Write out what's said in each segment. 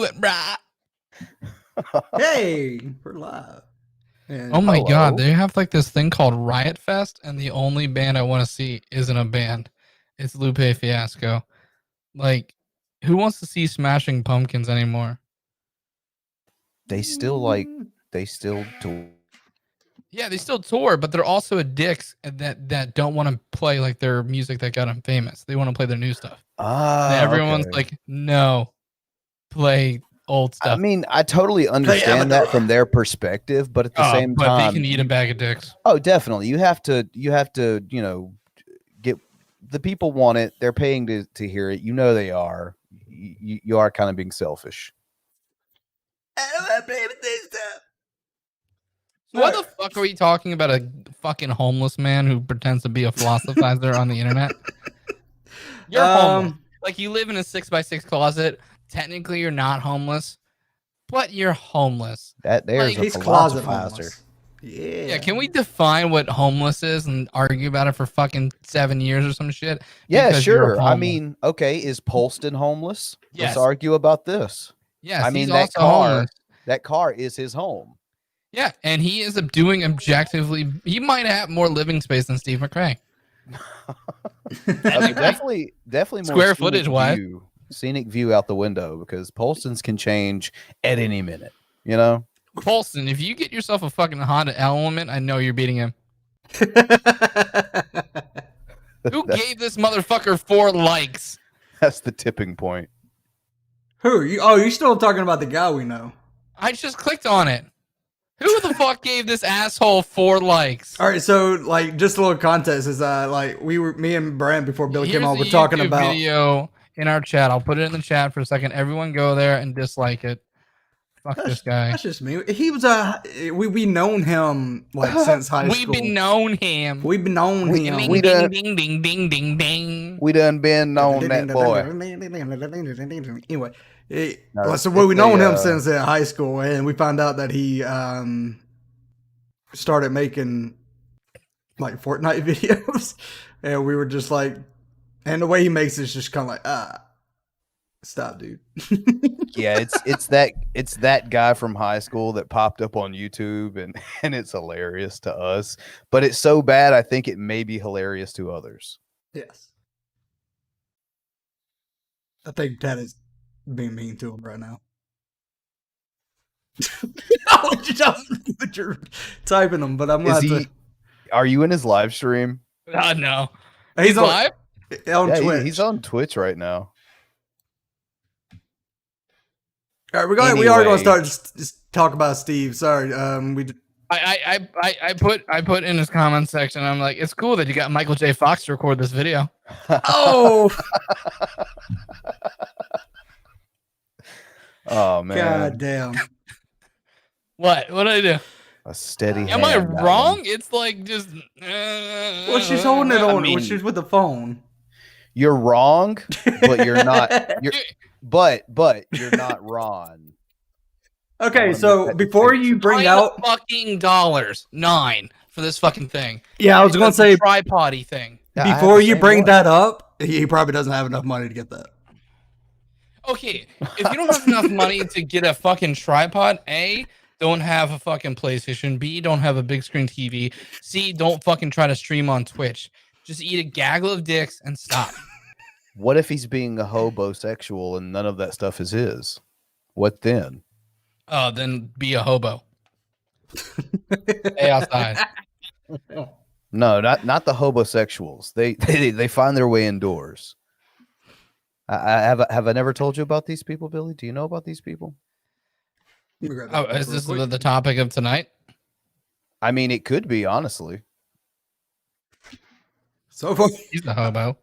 do it, brah. Hey, we're live. And Oh my hello. god, they have like this thing called Riot Fest, and the only band I want to see isn't a band. It's Lupe Fiasco. Like, who wants to see Smashing Pumpkins anymore? They still do. Yeah, they still tour, but they're also dicks that don't want to play like their music that got them famous. They want to play their new stuff. And everyone's Okay. like, no, play old stuff. I mean, I totally understand that from their perspective, but at the same but time, they can eat a bag of dicks. oh, definitely, you have to, get the people want it. They're paying to hear it. You know they are. You are kind of being selfish. I don't want to play with this stuff. So what the fuck are we talking about? A fucking homeless man who pretends to be a philosophizer on the internet? You're homeless. Like, you live in a 6x6 closet. Technically, you're not homeless, but you're homeless. That there's He's a closet philosophizer. homeless. Yeah. Yeah, can we define what homeless is and argue about it for fucking 7 years or some shit? Yeah, Because you're sure. I homeless. mean, okay, is Polston homeless? Yes. Let's argue about this. Yes, I mean, he's that also car, homeless. that car is his home. Yeah, and he is doing objectively. He might have more living space than Steve McRae. I mean, definitely more Square scenic footage wise. scenic view out the window, because Polston's can change at any minute. You know, Paulson, if you get yourself a fucking Honda Element, I know you're beating him. Who gave this motherfucker 4 likes? that's the tipping point. Who? You're still talking about the guy we know. I just clicked on it. Who the fuck gave this asshole 4 likes? All right, so like just a little context is me and Bran before Billy came on, we're talking YouTube about video in our chat. I'll put it in the chat for a second. Everyone go there and dislike it. Fuck this guy. That's just me. He was we known him like since high school. We've been known him. We've been known him. Ding, We ding, done- ding, ding, ding, ding, ding. We done been known that boy. Anyway, No, so we've it's known a, him since high school, and we found out that he started making like Fortnite videos, and we were just like, and the way he makes it's just kind of like, stop, dude. Yeah, it's that guy from high school that popped up on YouTube, and it's hilarious to us, but it's so bad I think it may be hilarious to others. Yes, I think Ted is being mean to him right now. You're typing them, but I'm not. Are you in his live stream? No. He's on live? Yeah, Twitch. he's on Twitch right now. All right, we are going to start just talk about Steve. Sorry, I put in his comment section. I'm like, it's cool that you got Michael J. Fox to record this video. Oh, oh man! God damn! What did I do? A steady. Am I hand, that wrong? one. It's like just. Well, she's holding it on. She's with the phone. You're wrong, but you're not. But you're not wrong. Okay, so before you bring out fucking $9 for this fucking thing. Yeah, I was going to say tripod-y thing. Before you bring that up, he probably doesn't have enough money to get that. Okay, if you don't have enough money to get a fucking tripod, A, don't have a fucking PlayStation, B, don't have a big screen TV, C, don't fucking try to stream on Twitch. Just eat a gaggle of dicks and stop. What if he's being a hobosexual and none of that stuff is his? What then? Oh, then be a hobo. Stay outside. No, not the hobosexuals. They find their way indoors. Have I never told you about these people, Billy? Do you know about these people? Oh, is this the topic of tonight? I mean, it could be, honestly. So far, he's the hobo.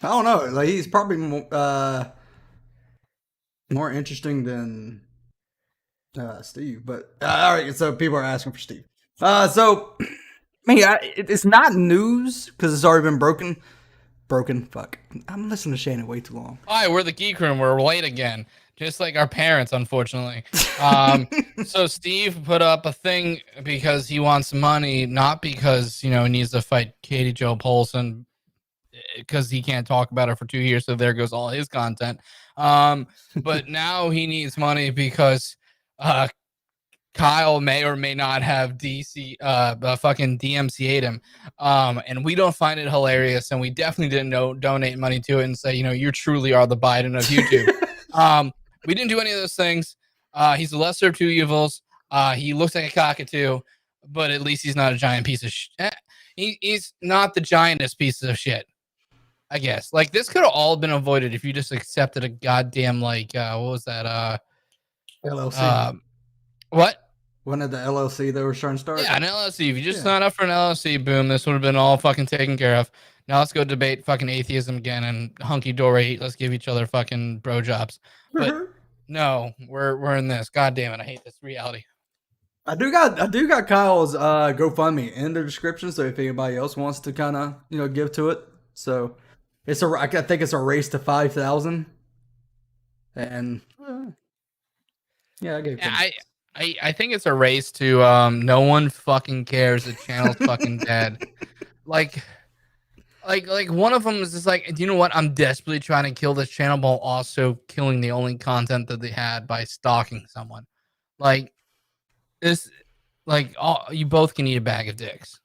I don't know. Like, he's probably more interesting than Steve. But all right, so people are asking for Steve. So, it's not news because it's already been broken. Fuck. I'm listening to Shannon way too long. Hi, we're the Geek Room. We're late again. Just like our parents, unfortunately. So Steve put up a thing because he wants money, not because, he needs to fight Katie Jo Polson. because he can't talk about it for 2 years, so there goes all his content. But now he needs money because Kyle may or may not have fucking DMCA'd him. And we don't find it hilarious, and we definitely didn't donate money to it and say, you truly are the Biden of YouTube. We didn't do any of those things. He's the lesser of two evils. He looks like a cockatoo, but at least he's not a giant piece of shit. He's not the giantest piece of shit, I guess. Like, this could have all been avoided if you just accepted a goddamn, like, what was that? LLC. What? One of the LLC they were trying to start? Yeah, an LLC. If you just sign up for an LLC, boom, this would have been all fucking taken care of. Now let's go debate fucking atheism again and hunky-dory. Let's give each other fucking bro jobs. But no, we're in this. God damn it, I hate this reality. I do got Kyle's GoFundMe in the description, so if anybody else wants to kind of give to it. So I think it's a race to 5,000. And yeah, I gave I think it's a race to no one fucking cares. The channel's fucking dead. Like one of them is just like, you know what? I'm desperately trying to kill this channel while also killing the only content that they had by stalking someone. Like this, you both can eat a bag of dicks.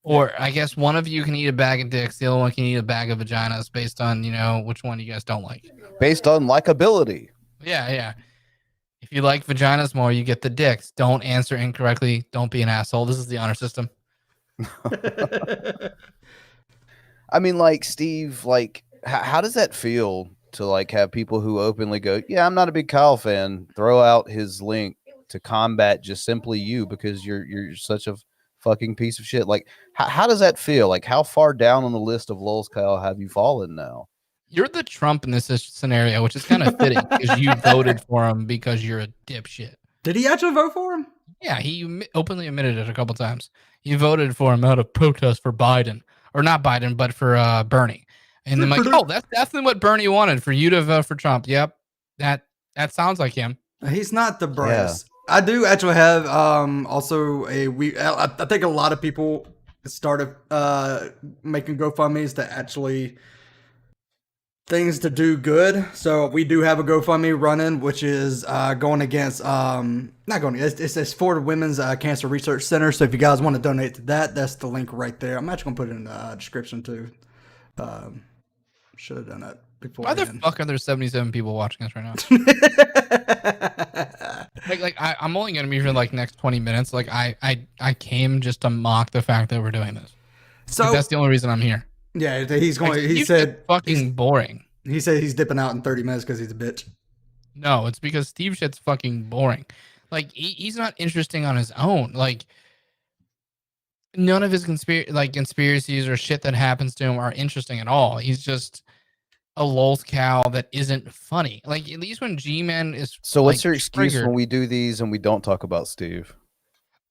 Or I guess one of you can eat a bag of dicks, the other one can eat a bag of vaginas based on, which one you guys don't like. Based on likability. Yeah. If you like vaginas more, you get the dicks. Don't answer incorrectly. Don't be an asshole. This is the honor system. I mean, like, Steve, like, how does that feel to, like, have people who openly go, yeah, I'm not a big Kyle fan, throw out his link to combat just simply you because you're such a fucking piece of shit? Like, how does that feel? Like, how far down on the list of lols, Kyle, have you fallen now? You're the Trump in this scenario, which is kind of fitting because you voted for him because you're a dipshit. Did he actually vote for him? Yeah, he openly admitted it a couple times. He voted for him out of protest for Biden. Or not Biden, but for Bernie. And I'm like, oh, that's definitely what Bernie wanted, for you to vote for Trump. Yep, that sounds like him. He's not the brightest. Yeah. I do actually have also I think a lot of people started making GoFundMes to actually things to do good. So we do have a GoFundMe running, which is going against it's for the Women's Cancer Research Center. So if you guys want to donate to that, that's the link right there. I'm actually gonna put it in the description too. Should have done that before. Why the fuck are there 77 people watching us right now? I'm only gonna be for like next 20 minutes. Like I came just to mock the fact that we're doing this. So like, that's the only reason I'm here. Yeah, he's going. Like, he said fucking boring. He said he's dipping out in 30 minutes because he's a bitch. No, it's because Steve shit's fucking boring. Like he's not interesting on his own. Like none of his conspiracies or shit that happens to him are interesting at all. He's just a lol's cow that isn't funny. Like at least when G-Man is. So what's your excuse when we do these and we don't talk about Steve?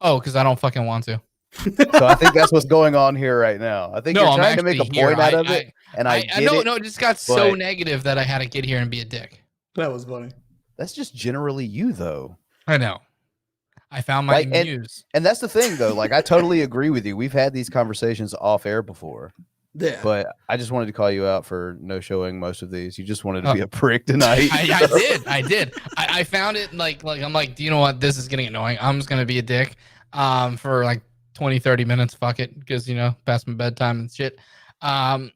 Oh, because I don't fucking want to. So I think that's what's going on here right now. I think you're trying to make a point out of it, and I get it. No, it just got so negative that I had to get here and be a dick. That was funny. That's just generally you, though. I know. I found my muse. And that's the thing, though. Like, I totally agree with you. We've had these conversations off air before. Yeah. But I just wanted to call you out for no showing most of these. You just wanted to be a prick tonight. I did. I found it like I'm like, do you know what? This is getting annoying. I'm just gonna be a dick. For like 20, 30 minutes, fuck it, because past my bedtime and shit. But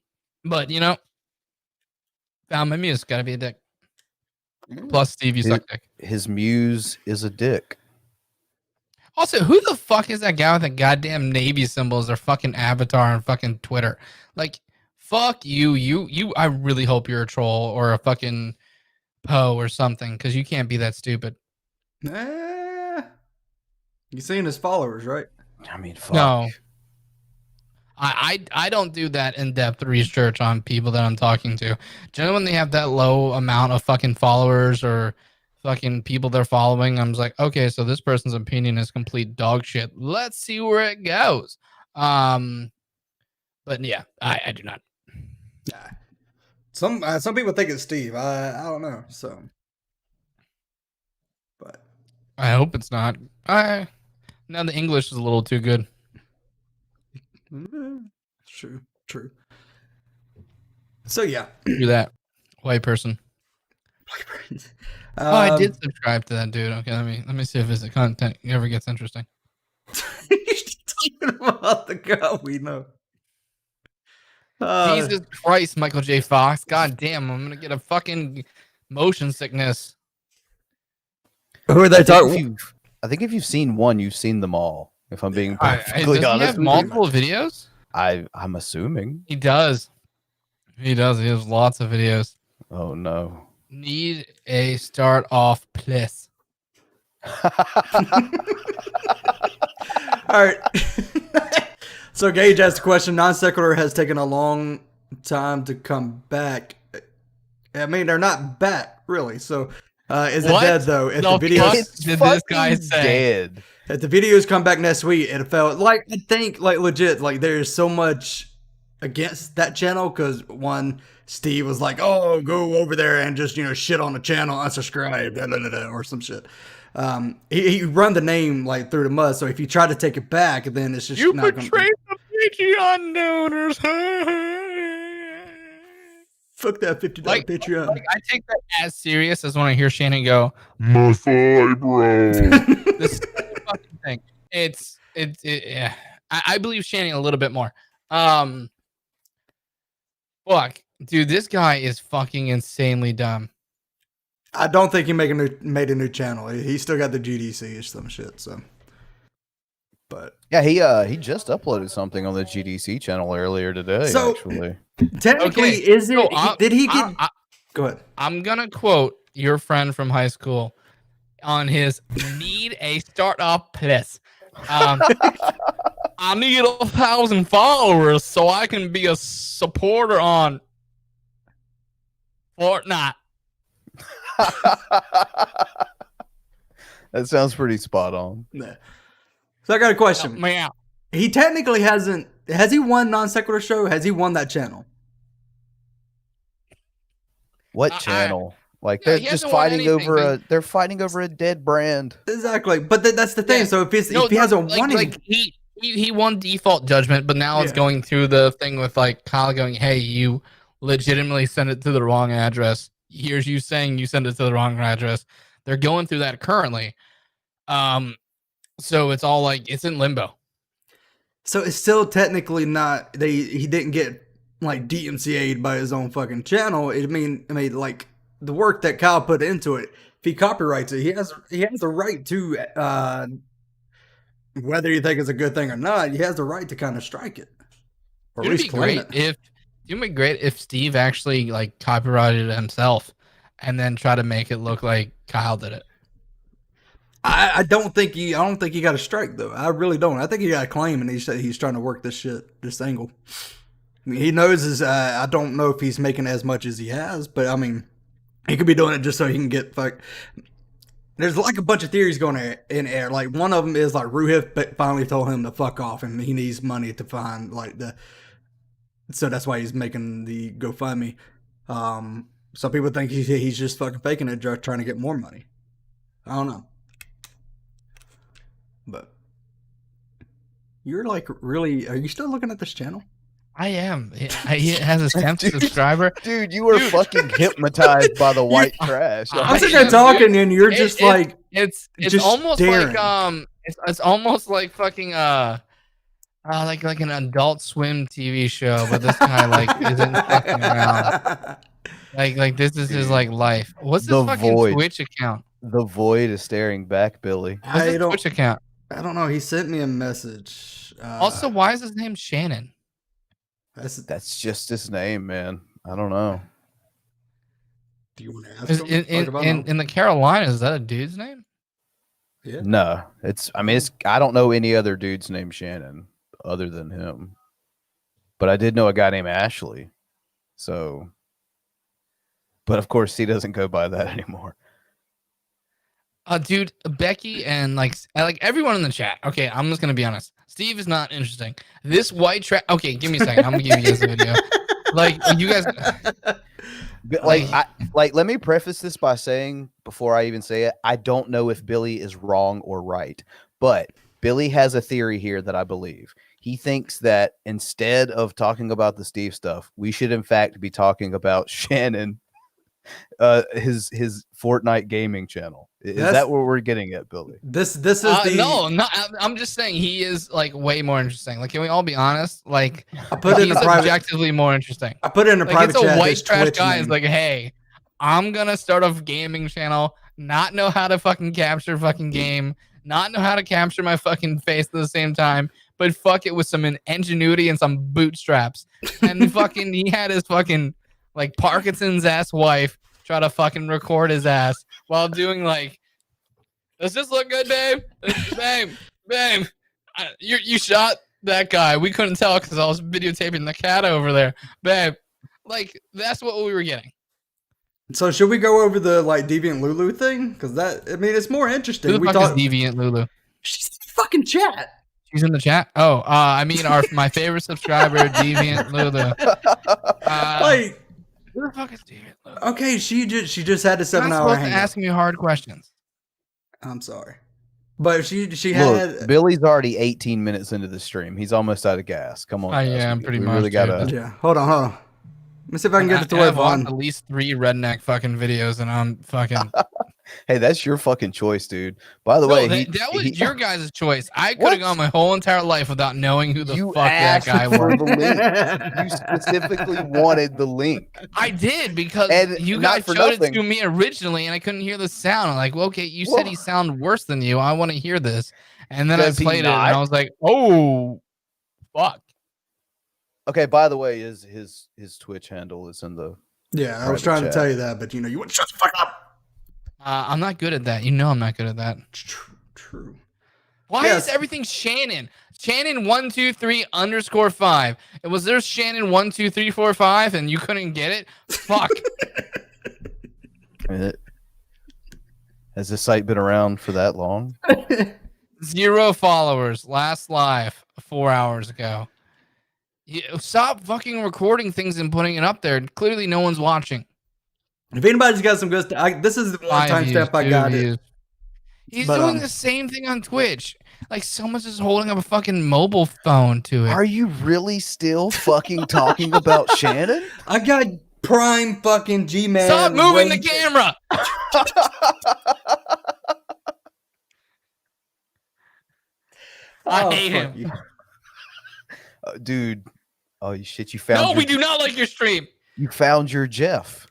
found my muse, gotta be a dick. Plus Steve, you suck dick. His muse is a dick. Also, who the fuck is that guy with the goddamn Navy symbol as their fucking avatar on fucking Twitter? Like, fuck you. I really hope you're a troll or a fucking Poe or something, because you can't be that stupid. You seen his followers, right? I mean, fuck. No. I don't do that in-depth research on people that I'm talking to. Generally, when they have that low amount of fucking followers or fucking people they're following, I'm just like, okay, so this person's opinion is complete dog shit. Let's see where it goes. But yeah, I do not. Yeah. Some people think it's Steve. I don't know. So, but I hope it's not. Now the English is a little too good. True. So yeah, Do that, white person. I did Um, subscribe to that dude. Okay, let me see if his content ever gets interesting. talking about the guy we know. Jesus Christ, Michael J. Fox. God damn, I'm gonna get a fucking motion sickness. Who are they talking? I think if you've seen one, you've seen them all. If I'm being Does perfectly he honest, have multiple videos? I'm assuming He does. He does. He has lots of videos. Oh no. Need a start off, please. All right. So Gage asked the question. Non sequitur has taken a long time to come back. I mean, they're not back really. So is it dead though? If the videos did this guy say? Dead. If the videos come back next week, it felt like I think like legit like there's so much against that channel because one Steve was like, oh, go over there and just shit on the channel, unsubscribe, blah, blah, blah, blah, or some shit. He run the name like through the mud. So if you try to take it back, then it's just You not betrayed the Patreon donors. Fuck that $50 Patreon. Like, I take that as serious as when I hear Shannon go, My thigh, bro. this fucking thing. Yeah. I believe Shannon a little bit more. Fuck, dude, this guy is fucking insanely dumb. I don't think he made a new channel. He still got the GDC or some shit. So, but Yeah, he just uploaded something on the GDC channel earlier today. So- Actually, technically, Okay, is it? so did he get? Go ahead. I'm gonna quote your friend from high school on his need a startup plus. I need 1,000 followers so I can be a supporter on Fortnite. that sounds pretty spot on. Nah. So I got a question. Man, He technically hasn't. Has he won non sequitur show? Has he won that channel? What I- channel? Like Yeah, they're he just hasn't won fighting anything, over they're fighting over a dead brand. Exactly. But that's the thing. Yeah. So if he no, hasn't like, won any, like he won default judgment, but now it's Yeah. going through the thing with like Kyle going, "Hey, you legitimately sent it to the wrong address. Here's you saying you sent it to the wrong address." They're going through that currently. So it's all like it's in limbo. so it's still technically not. He didn't get like DMCA'd by his own fucking channel. I mean, like the work that Kyle put into it. If he copyrights it, he has the right to. Whether you think it's a good thing or not, he has the right to kind of strike it, or at It'd least be claim great it. it'd be great if Steve actually like copyrighted it himself and then try to make it look like Kyle did it. I don't think he got a strike though. I really don't. I think he got a claim, and he's trying to work this angle. I mean, he knows his. I don't know if he's making as much as he has, but I mean, he could be doing it just so he can get fuck. There's like a bunch of theories going in air. Like one of them is like Ruhif finally told him to fuck off, and he needs money to find like the. So that's why he's making the GoFundMe. Some people think he's just fucking faking it, trying to get more money. I don't know. But you're like really, are you still looking at this channel? I am. He has his 10th subscriber. Dude, you were fucking hypnotized by the white trash. I'm sitting there talking and you're just like, it's just almost staring. like it's almost like fucking like an Adult Swim TV show, but this guy like isn't fucking around. Like this is his like life. What's his The fucking Void. Twitch account? The void is staring back, Billy. What's his Twitch account? I don't know. He sent me a message. Also, why is his name Shannon? That's just his name, man. I don't know. Do you want to ask him? In the Carolinas, is that a dude's name? Yeah. No, I don't know any other dude's named Shannon other than him. But I did know a guy named Ashley. So, but of course he doesn't go by that anymore. Dude, Becky and like everyone in the chat. Okay, I'm just gonna be honest. Steve is not interesting. This white trash. Okay, give me a second. I'm gonna give you guys the video. Like you guys. Let me preface this by saying before I even say it, I don't know if Billy is wrong or right, but Billy has a theory here that I believe. He thinks that instead of talking about the Steve stuff, we should in fact be talking about Shannon, his Fortnite gaming channel. Is that what we're getting at, Billy? This is the no. I'm just saying he is like way more interesting. Like, can we all be honest? Like, I put it in he's a private, objectively more interesting. I put it in a private it's chat. a white his trash Twitch guy name. is like, hey, I'm gonna start a gaming channel, not know how to fucking capture fucking game, not know how to capture my fucking face at the same time, but fuck it with some ingenuity and some bootstraps. And fucking he had his fucking like Parkinson's ass wife try to fucking record his ass while doing like, does this look good, babe? babe, you shot that guy. We couldn't tell because I was videotaping the cat over there, babe. Like, that's what we were getting. So should we go over the like Deviant Lulu thing? Because that, I mean, it's more interesting. Who the fuck is Deviant Lulu? She's in the fucking chat. She's in the chat. Oh, I mean, my favorite subscriber, Deviant Lulu. Like, who the fuck is Deviant Lulu? okay, she just had a 7 You're not hour supposed to hangout. ask me hard questions. I'm sorry, but she Look, had. Billy's already 18 minutes into the stream. He's almost out of gas. Come on, guys. Yeah, I'm pretty we much. really gotta. Yeah, hold on. Let me see if I can get it to I where have on Vaughn. at least 3 redneck fucking videos, and I'm fucking. Hey, that's your fucking choice, dude. By the way, that was your guys' choice. I could have gone my whole entire life without knowing who the fuck that guy for was. the link. You specifically wanted the link. I did because And you not guys for showed nothing. it to me originally, and I couldn't hear the sound. I'm like, well, okay, you said he sound worse than you. I want to hear this, and then I Does he played it, and not? I was like, oh, fuck. Okay, by the way, his Twitch handle is in the. Yeah, I was private trying to chat. tell you that, but you wouldn't shut the fuck up. I'm not good at that. You know I'm not good at that. True. Why Yes. is everything Shannon? Shannon 123_5. And was there Shannon 12345 and you couldn't get it? Fuck. Has this site been around for that long? 0 followers. Last live 4 hours ago. Stop fucking recording things and putting it up there. Clearly no one's watching. If anybody's got some good stuff, this is the one 5 views, timestamp I 2 got views. it. He's But, doing the same thing on Twitch. Like someone's just holding up a fucking mobile phone to it. Are you really still fucking talking about Shannon? I got prime fucking G-Man. Stop moving the rage. camera. I hate fuck him. you. Dude. Oh, shit, you found No, we do not like your stream. You found your Jeff.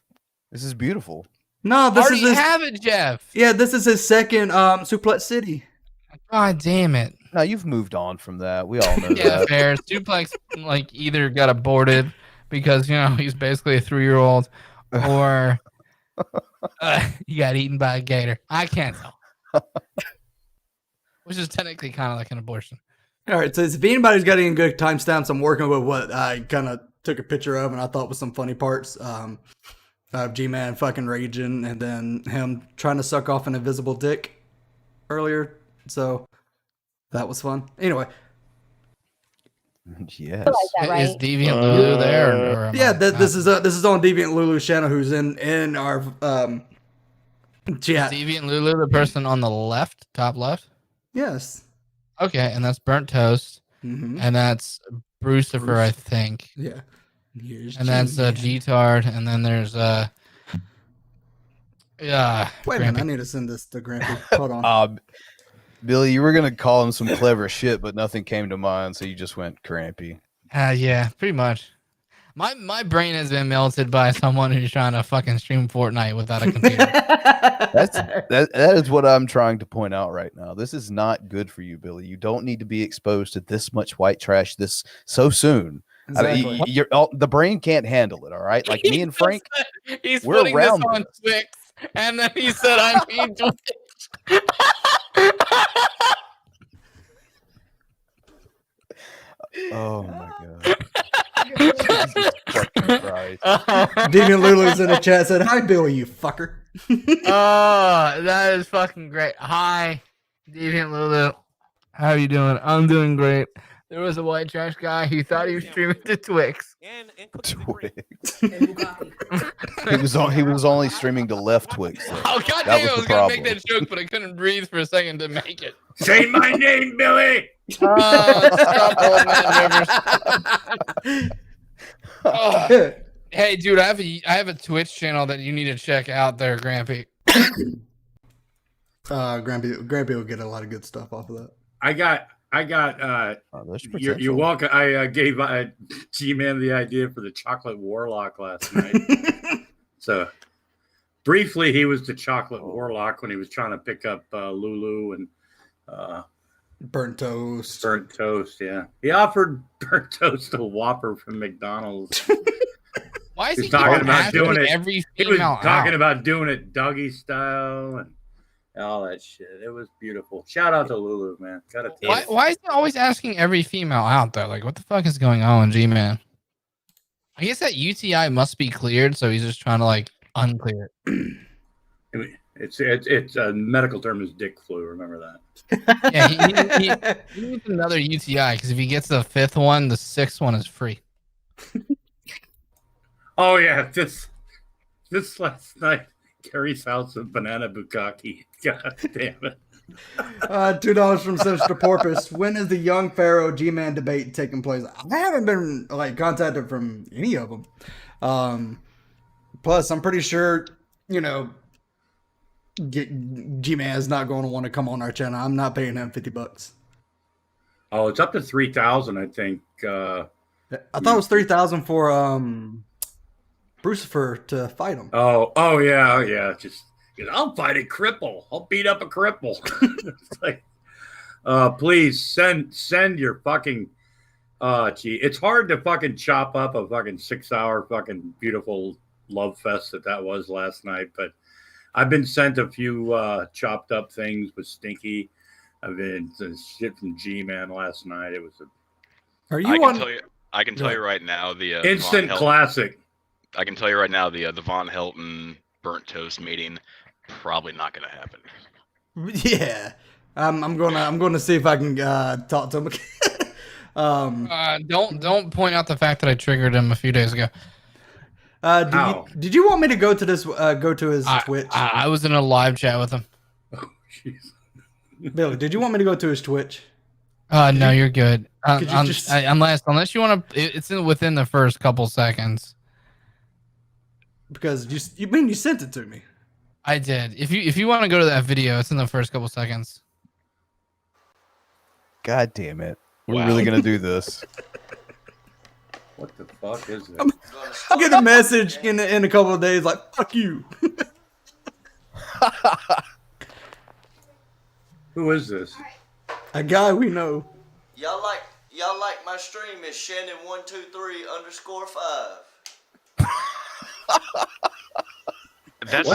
This is beautiful. No, this Already is his, have it, Jeff. yeah, this is his second Suplex City. God damn it. No, you've moved on from that. We all know Yeah, that. fair. Suplex like either got aborted because he's basically a 3-year-old, or he got eaten by a gator. I can't tell. Which is technically kind of like an abortion. All right, so if anybody's got any good timestamps, I'm working with what I kind of took a picture of and I thought was some funny parts. Of G-Man fucking raging and then him trying to suck off an invisible dick earlier. So that was fun. Anyway, Yes. Like that, right? Is Deviant Lulu there? Or am yeah, I this is on Deviant Lulu's channel, who's in our chat. Deviant Lulu, the person on the left, top left? Yes. Okay, and that's Burnt Toast, Mm-hmm. and that's Brucifer, Bruce. I think. Yeah. Here's And that's G-Man. G-Tard, and then there's yeah. Wait a minute, I Grampy. need to send this to Grampy. Hold on. Billy, you were gonna call him some clever shit, but nothing came to mind, so you just went Grampy. Yeah, pretty much. My brain has been melted by someone who's trying to fucking stream Fortnite without a computer. That is what I'm trying to point out right now. This is not good for you, Billy. You don't need to be exposed to this much white trash this so soon. Exactly. I mean, the brain can't handle it. All right, like me and Frank, He's we're putting this around on this. Twix, and then he said, "I mean Twix." Oh my god. Jesus fucking Christ. Deviant Lulu's in the chat said, "Hi, Billy, you fucker." Oh, that is fucking great. Hi, Deviant Lulu. How are you doing? I'm doing great. There was a white trash guy who thought he was streaming to Twix. Twix. He was only streaming to left Twix. Though. Oh god damn! I was gonna make that joke, but I couldn't breathe for a second to make it. Say my name, Billy. Stop, old man Rivers. Oh. Hey, dude, I have a Twitch channel that you need to check out there, Grampy. Grampy will get a lot of good stuff off of that. I got. You're welcome. I gave G-Man the idea for the chocolate warlock last night. So, briefly, he was the chocolate warlock when he was trying to pick up Lulu and burnt toast. Burnt toast, yeah. He offered burnt toast a Whopper from McDonald's. Why is he talking about doing it? Every he was talking about doing it doggy style and all that shit. It was beautiful. Shout out to Lulu, man. Why is he always asking every female out there? Like, what the fuck is going on, G-Man? I guess that UTI must be cleared, so he's just trying to like unclear it. It's a medical term is dick flu. Remember that? Yeah, he needs another UTI because if he gets the 5th one, the 6th one is free. Oh yeah, this last night, Carrie's house of banana bukkake. God damn it. $2 from Sinister Porpoise. When is the Young Pharaoh G-Man debate taking place? I haven't been like contacted from any of them. Plus, I'm pretty sure G-Man is not going to want to come on our channel. I'm not paying him $50. Oh, it's up to 3,000, I think. I thought it was 3,000 for Brucifer to fight him. Oh yeah. Just I'll fight a cripple. I'll beat up a cripple. It's like, please send your fucking. Gee, it's hard to fucking chop up a fucking 6-hour fucking beautiful love fest that was last night, but I've been sent a few chopped up things with Stinky. I've been shit from G-Man last night. It was a. I can tell you right now the instant classic. I can tell you right now the Von Helton burnt toast meeting probably not going to happen. Yeah, I'm gonna see if I can talk to him. Don't point out the fact that I triggered him a few days ago. Did you want me to go to this? Go to his Twitch? I was in a live chat with him. Oh, jeez. Billy, did you want me to go to his Twitch? No, you're good. Unless you want to, it's within the first couple seconds. Because you sent it to me. I did. If you want to go to that video, it's in the first couple seconds. God damn it! We're really gonna do this. What the fuck is this? I'll get a message in a couple of days like "fuck you." Who is this? A guy we know. Y'all like my stream is Shannon123_5. That's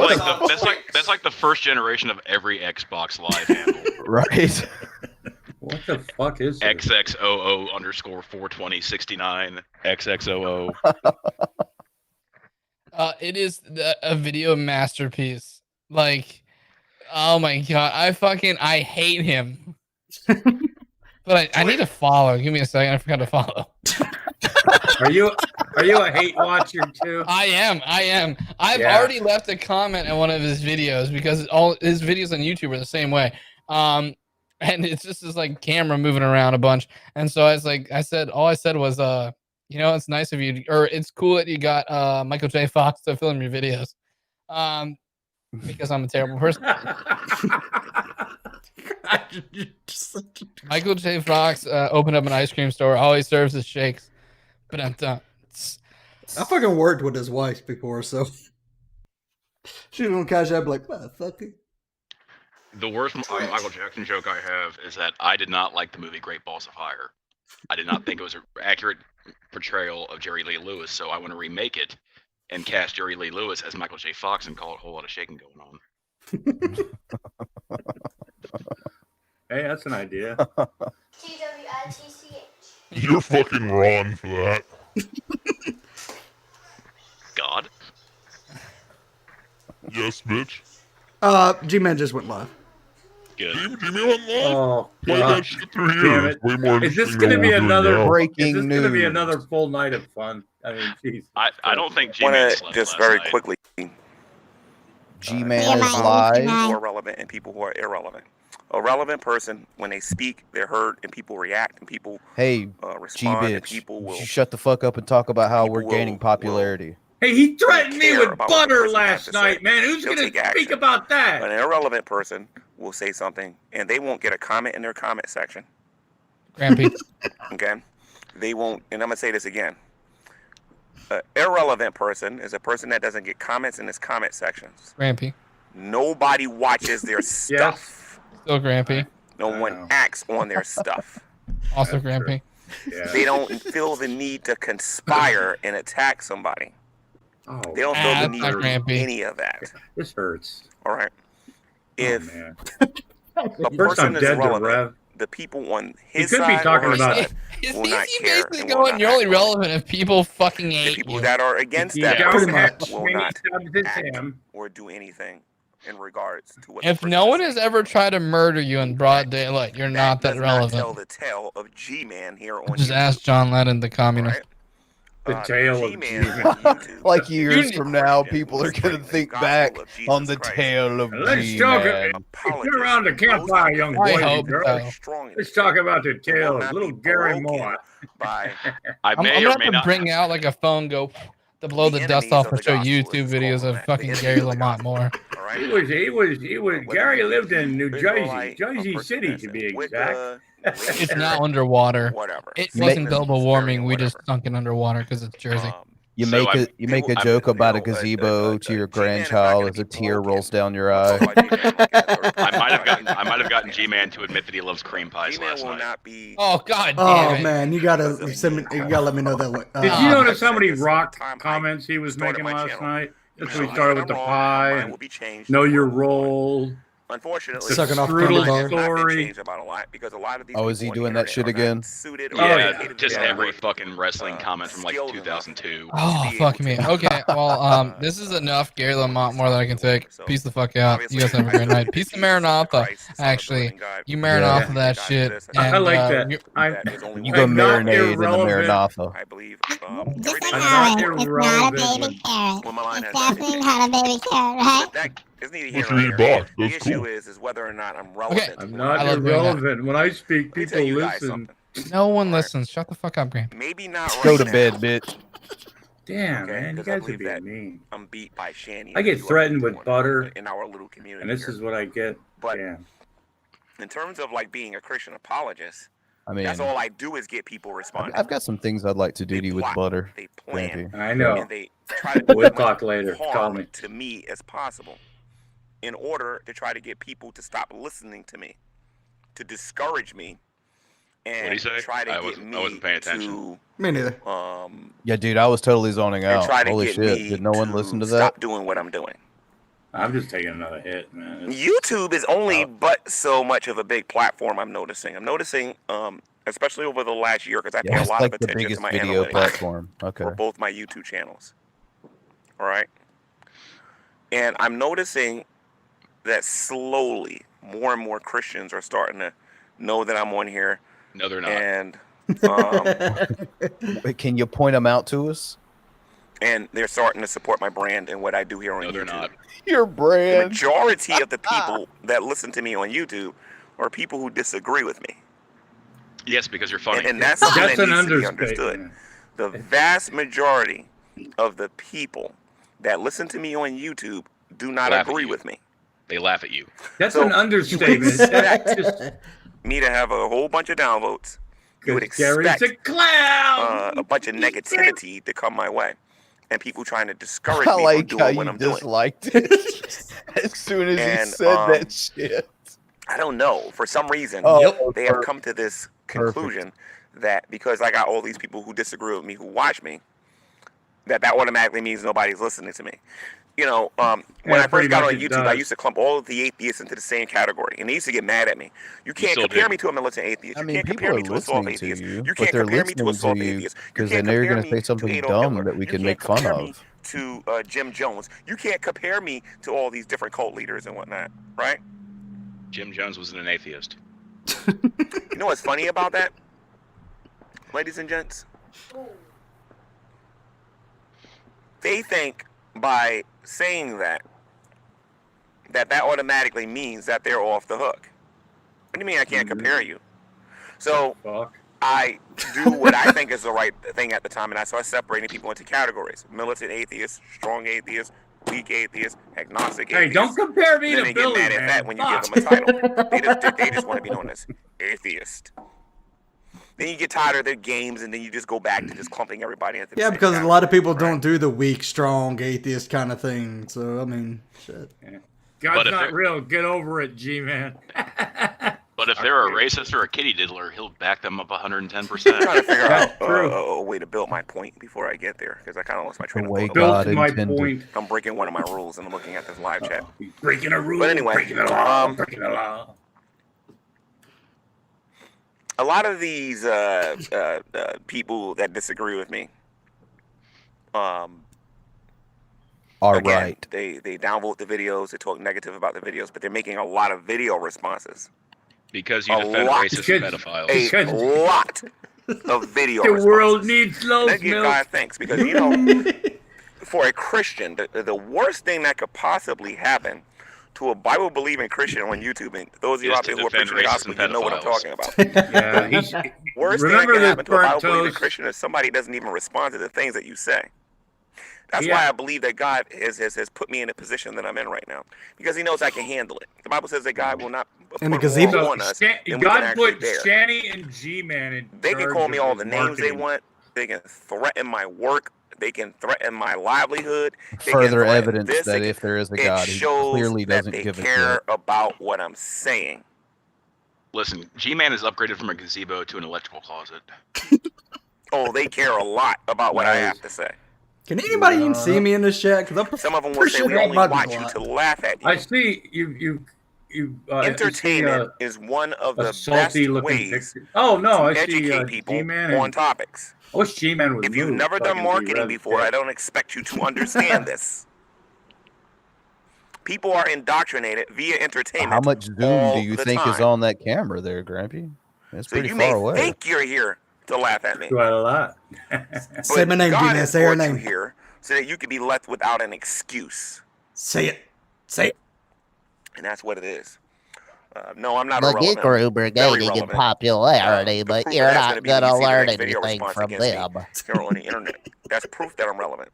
like the first generation of every Xbox Live handle. Right. What the fuck is this? XXOO_42069 XXOO. It is a video masterpiece. Like, oh my god, I hate him. But I need to follow. Give me a second. I forgot to follow. Are you a hate watcher too? I am. I've already left a comment on one of his videos because all his videos on YouTube are the same way. And it's just this like camera moving around a bunch. And so all I said was, it's nice of you, or it's cool that you got Michael J. Fox to film your videos. Because I'm a terrible person. Michael J. Fox opened up an ice cream store. All he serves is shakes. But I'm done. I fucking worked with his wife before, so she was gonna catch up like, motherfucker. The worst Michael Jackson joke I have is that I did not like the movie Great Balls of Fire. I did not think it was an accurate portrayal of Jerry Lee Lewis, so I want to remake it and cast Jerry Lee Lewis as Michael J. Fox and call it a whole lot of shaking going on. Hey, that's an idea. TWITCH. You're fucking wrong for that. God. Yes, bitch. G-Man just went live. Good. Jimmy went live. Oh, Play God. that shit through Damn here. it. It's way more Is this interesting going to than be what we're doing another now. Breaking Is this going to be news. another full night of fun? I mean, jeez. I don't think want G-Man to slept just last very night. quickly. G-Man is people live. who are relevant and people who are irrelevant. A relevant person, when they speak, they're heard, and people react, and people Hey, respond, and G-Bitch, people will. you shut the fuck up and talk about how we're people gaining will- popularity. Hey, he threatened me care with about what the butter person has last to night, say. man. Who's They'll going to take speak action. about But that? an irrelevant person will say something, and they won't get a comment in their comment section. Grampy. Okay, they won't. And I'm gonna say this again. An irrelevant person is a person that doesn't get comments in his comment sections. Grampy. Nobody watches their stuff. Still Grampy. No I one know. acts on their stuff. Also That's Grampy. Yeah. They don't feel the need to conspire and attack somebody. Oh, They don't feel the that's need not to do Grampy. any of that. this hurts. All right. Oh, If man. a First I'm person is dead to relevant, Rev. the people on He his could be side talking or her about- side Is will not he care basically and will going, not you're only act on it. relevant if people fucking The hate people you? that are against He that don't person have much. will many not subs as act him. or do anything in regards to what the If person no is one has saying. ever tried to murder you in broad daylight, you're not that does not tell relevant. the tale of G-Man here on Just YouTube. ask John Lennon, the communist. Right? The tale of G-Man G-Man. on YouTube. Like years You- from now, Christian people who are gonna spreads the think gospel back of Jesus on the Christ. tale of Let's talk G-Man. Get around the campfire, young I boys and hope girls. so. Strong in Let's the talk faith about the and will tale of not little be Gary broken Moore. by I I'm may gonna or have may to not. bring out like a phone go to blow the dust enemies off of or the show gospel, YouTube let's just videos call of them that. fucking The enemies Gary of the Lamont gospel. Moore. All right? He was. Whether Gary you lived in New Jersey, Israelite, a Jersey person City that's to in be Wicca, exact. It's Ranger, not underwater. whatever. It Ma- wasn't global Satanism, warming. Sumerian, We just whatever. sunk it underwater because it's Jersey. You So make I'm- a you make a people- joke about a you know, gazebo to your G-Man is not grandchild gonna as a be tear broken. rolls down your I'll eye. talk about G-Man like that, or- I might have gotten G-Man to admit that he loves cream pies G-Man last will night. not be. Oh God Oh damn it! man, you gotta send me. You gotta let me know that. Did Oh. you notice how I've many said this rock time I comments he was started making my last channel. night? That's You when know, he started even with the if I'm wrong, pie my mind and will be changed know your from where I'm going. role. Unfortunately, Sucking off Strudel candy my mind bar. has not been story. changed about a lot because a lot of these Oh, is people he on the doing that internet shit are not again? suited or Yeah, dedicated just to that every work. fucking wrestling comment from like skilled enough 2002. Oh be fuck able me. to, Okay, well this is enough Gary Lamont more that I can take. So, Peace the fuck out. obviously, You guys have a I great believe night. that Peace to Jesus is the Maranatha. Christ, the Son of the Actually, living God. you marinate off Yeah. that God shit. exists. I And, like that. you- I'm There's only You one go I'm not marinade in the irrelevant. Maranatha. I believe Just everything I'm ignore not it. It's not a irrelevant. baby carrot. Well, my line It's has not been definitely changed. not a baby carrot, right? But that is neither What here you nor eat there. box? The That's issue cool. is whether or not I'm relevant. I'm to not I love doing that. irrelevant. When I speak, Let me people tell you guys listen. something. no one Alright. listens. Shut the fuck up, Graham. Maybe not right Go to now, bed, bitch. Damn, Okay, man, you because I guys are believe being that mean. I'm beat by Shanny. I and get a few other threatened people with butter, in our little community. and this here. is what I get. But Damn. in terms of like being a Christian apologist, I mean, that's all I do is get people responding. I've got some things I'd like to do They to you with block, butter. They plan, Grampy. I know. and they try to do We'll as much talk later. Call harm me. to me as possible in order to try to get people to stop listening to me, to discourage me, and What'd he say? try to I get wasn't me paying attention. Me neither. to Yeah, dude, I was totally zoning and out. try to Holy get shit! me Did no one to listen to stop that? doing what I'm doing. I'm just taking another hit, man. It's- YouTube is only Oh. but so much of a big platform. I'm noticing, especially over the last year, because I pay Yeah, a it's lot like of the attention to biggest my video analytics platform. Okay. for both my YouTube channels. All right, and I'm noticing that slowly, more and more Christians are starting to know that I'm on here, No, they're not. and Wait, can you point them out to us? and they're starting to support my brand and what I do here on No, YouTube. they're not. Your The brand. majority of the people that listen to me on YouTube are people who disagree with me. Yes, because you're funny. And that's something That's that an needs to be understood. understatement. The vast majority of the people that listen to me on YouTube do not Laugh at agree you. with me. They laugh at you. That's So, an understatement. That's just Me to have a whole bunch of downvotes, you would because Gary's expect a clown. a bunch of negativity to come my way, and people trying to discourage I me like from how doing what you I'm doing. disliked it as soon as And, you said that shit. I don't know. For some reason, Oh, they have come to this conclusion that because I got all these people who disagree with me who watch me, that automatically means nobody's listening to me. You know, when Yeah, I first pretty got much on it YouTube, I does. used to clump all of the atheists into the same category, and they used to get mad at me. You can't still compare do. me to a militant atheist. I You mean, can't people compare are me to a soft listening to atheist. you, You but can't they're compare me to a listening soft to you atheist. You because they can't know you're compare going to me say something Adolf dumb Hitler. that we You can can't make fun compare me of. to Jim Jones. You can't compare me to all these different cult leaders and whatnot, right? Jim Jones was an atheist. You know what's funny about that, ladies and gents? They think by saying that automatically means that they're off the hook. What do you mean I can't compare you? So I do what I think is the right thing at the time, and I start separating people into categories: militant atheists, strong atheists, weak atheists, agnostic atheists. Hey, don't compare me then to they Billy, get mad man. at that when you give them a title. They just want to be known as atheist. Then you get tired of their games, and then you just go back to just clumping everybody into the Yeah, same because a category, lot of people right? don't do the weak, strong, atheist kind of thing. So, I mean, shit. God's not real. Get over it, G-Man. But if they're a racist or a kitty diddler, he'll back them up 110%. I'm trying to figure out a way to build my point before I get there, because I kind of lost my train of thought. Build my point. I'm breaking one of my rules, and I'm looking at this live chat. Breaking a rule. But anyway, breaking the law. Breaking the law. A lot of these people that disagree with me, All again, right. they downvote the videos, they talk negative about the videos, but they're making a lot of video responses. Because you defend racist and pedophiles. A lot of video The responses. world needs low I give milk. God thanks, because, you know, for a Christian, the worst thing that could possibly happen to a Bible-believing Christian on YouTube, and those of you out there who are preaching the gospel, you know what I'm talking about. Yeah, Worst thing that remember can this happen to a burnt Bible-believing toast. Christian is somebody doesn't even respond to the things that you say. That's Yeah. why I believe that God has put me in the position that I'm in right now, because He knows I can handle it. The Bible says that God will not In the put gazebo. more on us than we can God actually put bear. Shanny and G-Man in They can charge call me of all his the names they marketing. want. They can threaten my work. They can threaten my livelihood. They Further can threaten evidence this. that if there is a It God, he shows clearly that doesn't they give a care shit. about what I'm saying. Listen, G-Man is upgraded from a gazebo to an electrical closet. Oh, they care a lot about what I have to say. Can anybody even see me in this chat? Because Some of them will say we only watch you to laugh at you. I see you. Entertainment is one of the best salty looking ways picture. Oh no, to I see educate people G-Man on and topics. I wish G-Man was If you've moved never so I done can marketing be before, I don't expect you to understand this. People are indoctrinated via entertainment. How much zoom all do you the think is time. on that camera there, Grampy? It's So pretty you far may away. think you're here to laugh at me. Quite a lot. Say my name, God G-Man. has Say her brought you name. here so that you can be left without an excuse. Say it. Say it. And that's what it is. No, I'm not The irrelevant. Geek Group are Very gaining in relevant. popularity, The but proof you're of that's not gonna be when going to you see the learn next video anything response from against me them. here on the internet. That's proof that I'm relevant.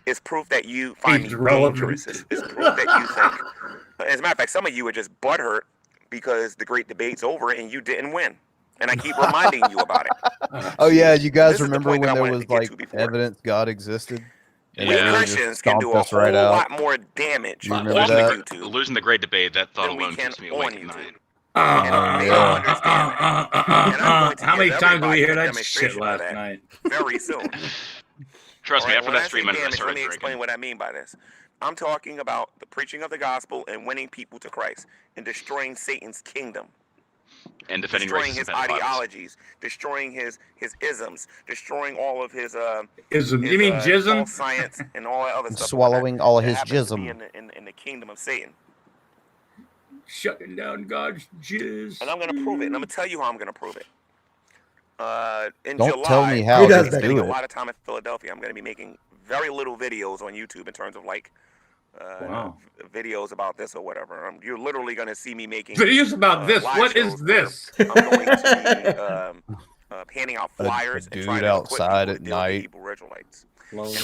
It's proof that you find He's me relevant. dangerous. It's proof that you think. As a matter of fact, some of you are just butthurt because the great debate's over and you didn't win. And I keep reminding you about it. Oh yeah, you guys This is the remember point when that I there wanted was to get like to before. evidence God existed? And We they really Christians just can do stomped a us whole right out. lot more damage You on remember that? YouTube Losing the great debate, that thought than we alone can keeps me on awake at YouTube. night. And they don't understand that. And I'm going to How many give times did we everybody hear a that demonstration shit of last that night? very soon. Trust me, All right, after when that I stream say ended, I damage, started let me drinking. explain what I mean by this. I'm talking about the preaching of the gospel and winning people to Christ and destroying Satan's kingdom. And defending Destroying racists his and pedophiles. ideologies, destroying his isms, destroying all of his Ism. You mean jism? false science and all that other stuff. Swallowing all that his happens to be jism. in the kingdom of Satan. Shutting down God's jizz. And I'm going to prove it. And I'm going to tell you how I'm going to prove it. In Don't July, tell me how, He I'm does going to be that. spending do a it. lot of time in Philadelphia. I'm going to be making very little videos on YouTube in terms of like Wow. videos about this or whatever. You're literally going to see me making Videos about this. live What is shows where this? I'm going to be handing out flyers and dude trying to equip outside people at to deal with the night Hebrew Israelites.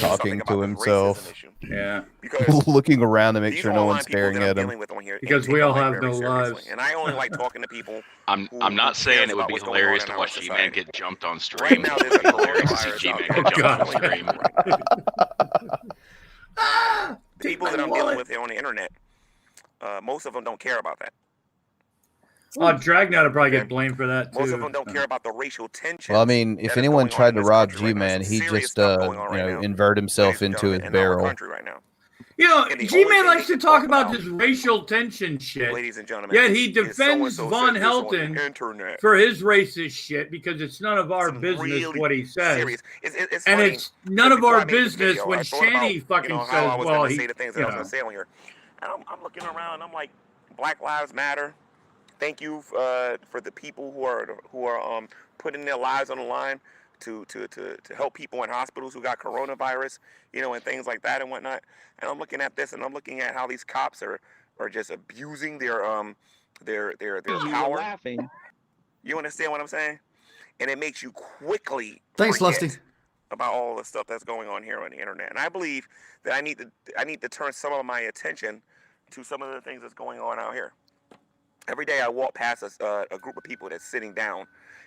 talking to himself, Yeah. Because looking around to make these sure no online one's people staring that I'm at him. dealing with on here Because ain't we taking all life have very no seriously. lives. And I only like talking to people. I'm who not saying cares it would about be what's going hilarious on to in watch our G-Man society. get jumped on stream. Right now, It there's would a be hilarious to see coronavirus G-Man out get there. jumped on I'm telling you stream. right now. The people that I'm dealing with here on the internet, most of them don't care about that. Oh, Dragnauct will probably get blamed for that too. Most of them don't care about the racial tension. Well, I mean, if anyone tried to rob G-Man, he just invert himself into his barrel. You know, And the G-Man only thing likes he to can talk talk about about, this racial tension shit. Ladies and gentlemen, Yet he is defends so-and-so Von said this on the Helton internet. for his racist shit because it's none of our Some business really what he says. serious. It's and funny, it's none of before our I made this business video, when I thought Shanny about, fucking how says, I was well, gonna he, say the things that I was going to say on here. And I'm looking around, I'm like, Black Lives Matter. thank you for the people who are putting their lives on the line to help people in hospitals who got coronavirus, and things like that and whatnot. And I'm looking at this, and I'm looking at how these cops are just abusing their power. Laughing. You understand what I'm saying? And it makes you quickly Thanks, forget Lusty. about all the stuff that's going on here on the internet. And I believe that I need to turn some of my attention to some of the things that's going on out here. Every day I walk past a group of people that's sitting down, and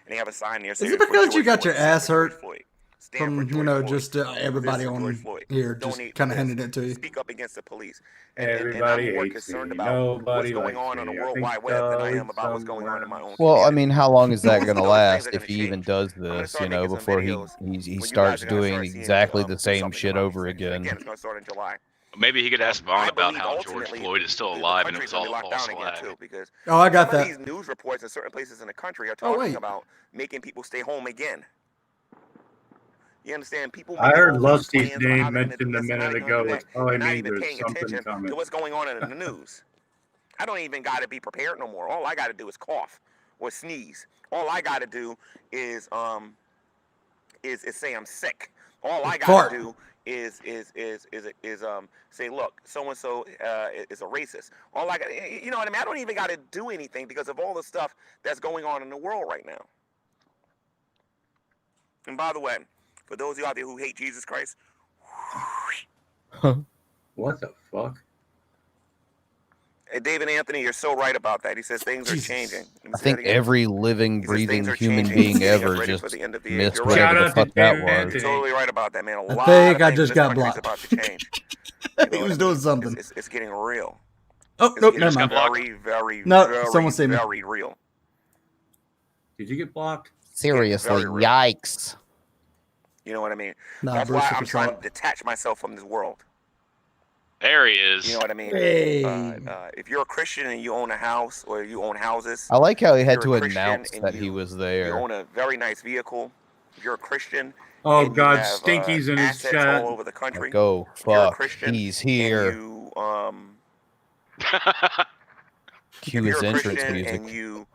they have a sign there saying, Is it because you got Floyd, your ass hurt from just everybody on here just kind of handed it to you? Speak up against the police. Everybody I'm more hates concerned me. about Nobody what's going likes on me. the I World think Wide Web than I am about what's somewhere. going on in my own Well, I community. mean, how long is that going to Those last things are if gonna he even change. does I'm gonna this, start making some before he videos when you starts guys are gonna doing start seeing, exactly the do same something shit about over these things. again? Again, it's going to start in July. Maybe he could ask Vaughn I about believe how George ultimately Floyd is still the alive and it country's was all gonna be locked false down again flag. too, because Oh, I got some that. of these news reports in certain places in the country are Oh, talking wait. about making people stay home again. You understand? People. I heard making all these Lusty's plans about how name they're gonna mentioned do a this and how minute they're gonna ago, do which that, probably and not means even there's paying something attention coming. to what's going on in the news. I don't even got to be prepared no more. All I got to do is cough or sneeze. All I got to do is say I'm sick. All I got to do is say, look, so and so is a racist. All I got, you know what I mean? I don't even got to do anything because of all the stuff that's going on in the world right now. And by the way, for those of you out there who hate Jesus Christ, What the fuck? David Anthony, you're so right about that. He says things Jesus. are changing. I think every living, He says breathing things are human changing. being He's getting us ever ready just for the end of the age. missed You're whatever Shout the out to fuck that David was. You're Anthony. totally right about that, man. A I lot think of I things in just this got country is blocked. about to change. He was doing something. It's getting real. Oh, It's nope, getting never mind. very, very, No, very, someone see me. very real. Did you get blocked? Seriously, very real. yikes. You know what I mean? Nah, That's Bruce why took I'm us trying out. to detach myself from this world. There he is. You know what I mean? Hey. If you're a Christian and you own a house or you own houses, I like how he if had you're a to Christian announce and that he was you there. own a very nice vehicle. If you're a Christian, Oh and you God, have, Stinky's in his assets chat. all over the country. Like, oh, If you're a fuck, Christian he's and here. you Cue if his you're a entrance Christian music. and you